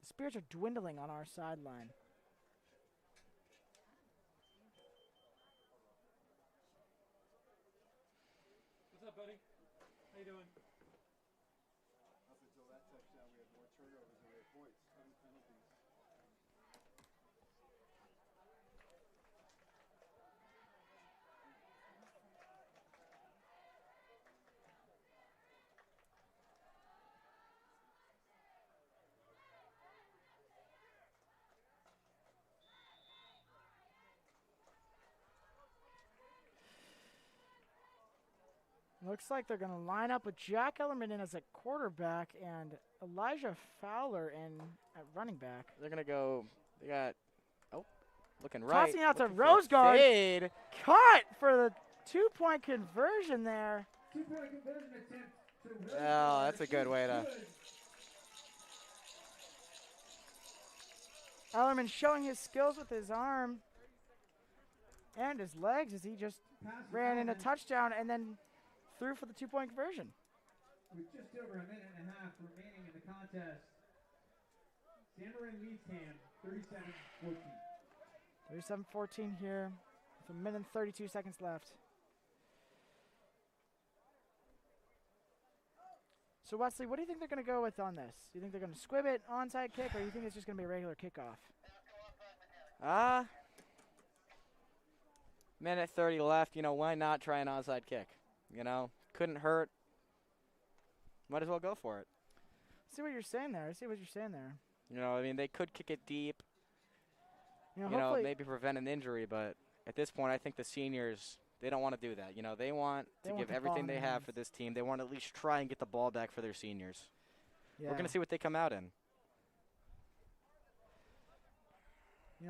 Spirits are dwindling on our sideline. What's up, buddy? How you doing? Up until that touchdown, we had more turnovers than we had points. 7 penalties. Looks like they're going to line up with Jack Ellerman in as a quarterback and Elijah Fowler in at running back. They're going to go. They got. Oh, looking right. Tossing out to looking for a Roseguard. fade. Caught for the 2-point conversion there. 2-point conversion attempt to Oh, that's a good way to. Ellerman showing his skills with his arm and his legs as he just ran in a touchdown and then threw for the 2-point conversion. With just over a minute and a half remaining in the contest, San Marin leads Cam 37-14. 37-14 here with a minute and 32 seconds left. So Wesley, what do you think they're going to go with on this? Do you think they're going to squib it, onside kick, or do you think it's just going to be a regular kickoff? Minute 30 left. Why not try an onside kick? Couldn't hurt. Might as well go for it. See what you're saying there. I see what you're saying there. They could kick it deep. Hopefully Maybe prevent an injury, but at this point, I think the seniors, they don't want to do that. They want They to want give the ball everything in they their have hands. for this team. They want to at least try and get the ball back for their seniors. Yeah. We're going to see what they come out in.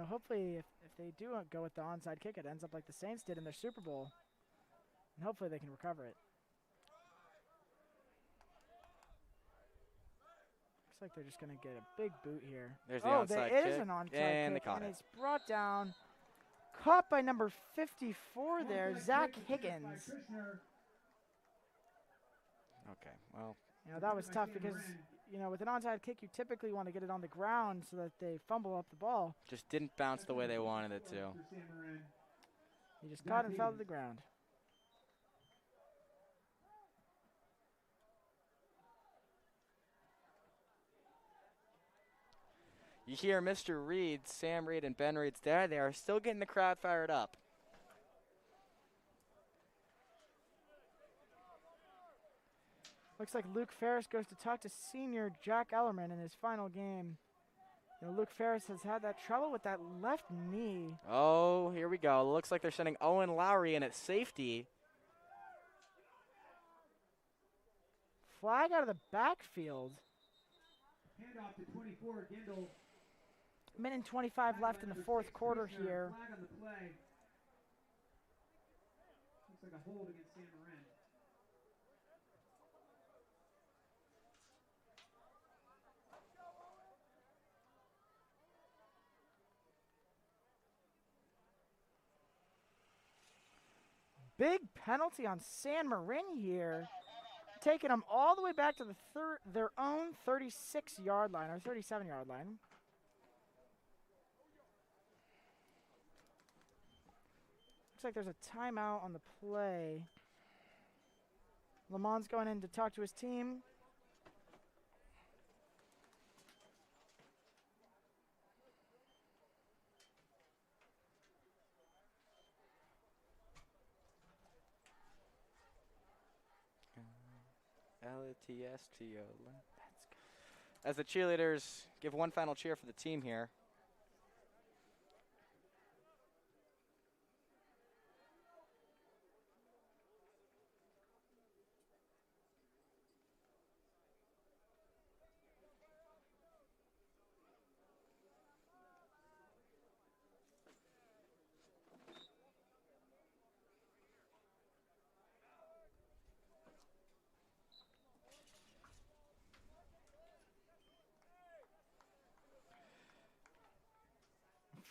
Hopefully if they do go with the onside kick, it ends up like the Saints did in their Super Bowl. And hopefully they can recover it. Looks like they're just going to get a big boot here. There's the onside it is kick, an onside and they kick, caught and it. it's brought down, caught by number 54 there, Zach Higgins. Okay, well. That was tough because, with an onside kick, you typically want to get it on the ground so that they fumble up the ball. Just didn't bounce the way they wanted it to. He just caught and fell to the ground. You hear Mr. Reed, Sam Reed, and Ben Reed's there. They are still getting the crowd fired up. Looks like Luke Ferris goes to talk to senior Jack Ellerman in his final game. You know, Luke Ferris has had that trouble with that left knee. Oh, here we go. Looks like they're sending Owen Lowry in at safety. Flag out of the backfield. Handoff to 24, Gindel. Minute and 25 left in the fourth quarter here. Flag on the play. Looks like a hold against San Marin. Big penalty on San Marin here, taking them all the way back to their own 36-yard line or 37-yard line. Looks like there's a timeout on the play. Lamont's going in to talk to his team. LTSTO. As the cheerleaders give one final cheer for the team here.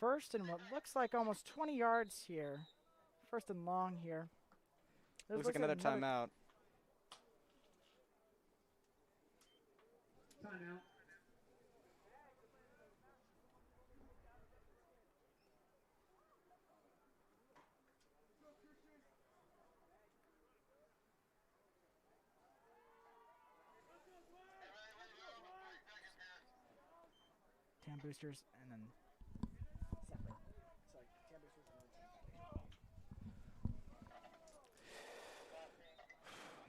First and what looks like almost 20 yards here. First and long here. Looks like another timeout. Timeout. Tam boosters and then separate. Sorry, tam boosters and then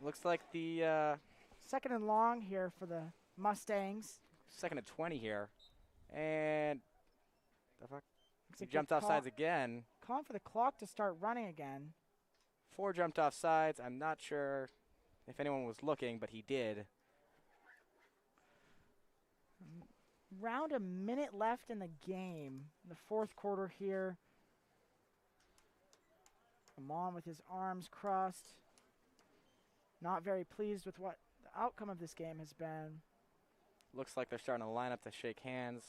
Looks like the second and long here for the Mustangs. second and 20 here. And the fuck? Looks He like jumped they're off sides again. Calling for the clock to start running again. 4 jumped off sides. I'm not sure if anyone was looking, but he did. Around a minute left in the game. The fourth quarter here. Amon with his arms crossed. Not very pleased with what the outcome of this game has been. Looks like they're starting to line up to shake hands.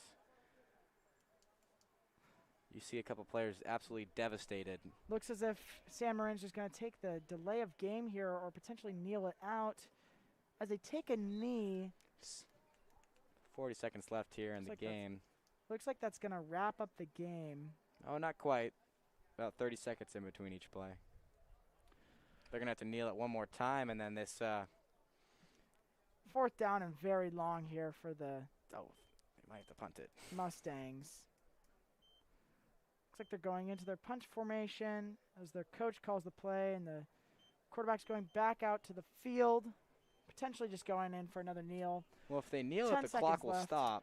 You see a couple players absolutely devastated. Looks as if San Marin's just going to take the delay of game here or potentially kneel it out as they take a knee. 40 seconds left here in the like game. Looks like that's going to wrap up the game. Oh, not quite. About 30 seconds in between each play. They're going to have to kneel it one more time, and then this... Fourth down and very long here for the Oh, they might have to punt it. Mustangs. Looks like they're going into their punch formation as their coach calls the play, and the quarterback's going back out to the field, potentially just going in for another kneel. Well, if they kneel 10 it, the clock will left. stop.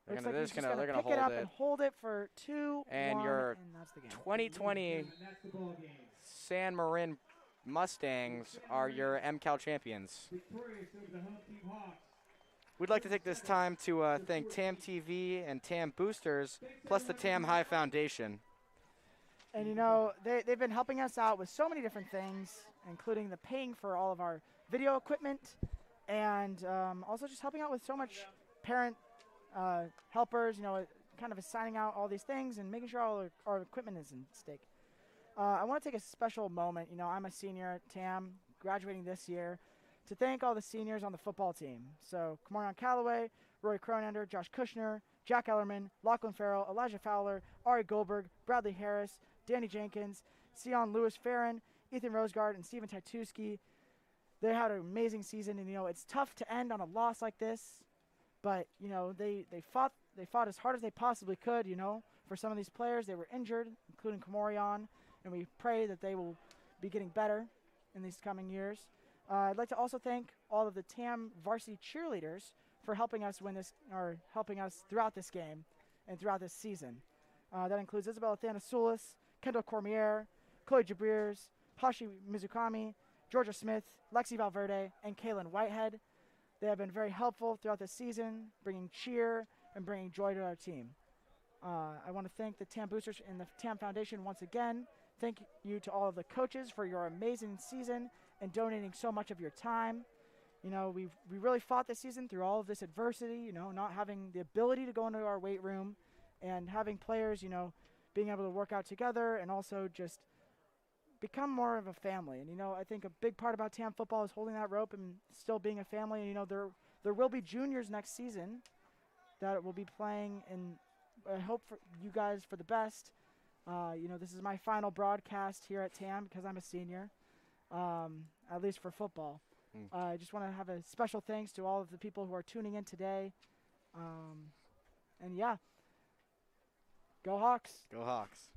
They're Looks gonna, like they're he's just just gonna, gonna they're pick it gonna up hold and it. hold it for 2-1, And your and that's the game. 2020 And that's the ball game. San Marin Mustangs are your MCAL champions. Victorious over the home team Hawks. We'd like to take this time to thank TAM TV and TAM Boosters, plus the TAM High Foundation. And you know, they've been helping us out with so many different things, including the paying for all of our video equipment, and also just helping out with so much parent helpers, you know, kind of assigning out all these things and making sure all our equipment is in stake. I want to take a special moment. You know, I'm a senior at TAM, graduating this year, to thank all the seniors on the football team. So, Kamarion Calloway, Roy Cronander, Josh Kushner, Jack Ellerman, Lachlan Farrell, Elijah Fowler, Ari Goldberg, Bradley Harris, Danny Jenkins, Sion Lewis Farron, Ethan Rosegard, and Stephen Tatuski. they had an amazing season, and it's tough to end on a loss like this, but they fought as hard as they possibly could. For some of these players, they were injured, including Kamorion, and we pray that they will be getting better in these coming years. I'd like to also thank all of the TAM varsity cheerleaders for helping us helping us throughout this game and throughout this season. That includes Isabella Thanasoulis, Kendall Cormier, Chloe Jabriers, Hashi Mizukami, Georgia Smith, Lexi Valverde, and Kaylin Whitehead. They have been very helpful throughout the season, bringing cheer and bringing joy to our team. I want to thank the TAM Boosters and the TAM Foundation once again. Thank you to all of the coaches for your amazing season and donating so much of your time. We really fought this season through all of this adversity, not having the ability to go into our weight room and having players, being able to work out together and also just become more of a family. And, I think a big part about TAM football is holding that rope and still being a family. And, there will be juniors next season that will be playing, and I hope for you guys for the best. This is my final broadcast here at TAM because I'm a senior, at least for football. I just want to have a special thanks to all of the people who are tuning in today. And yeah, go Hawks. Go Hawks.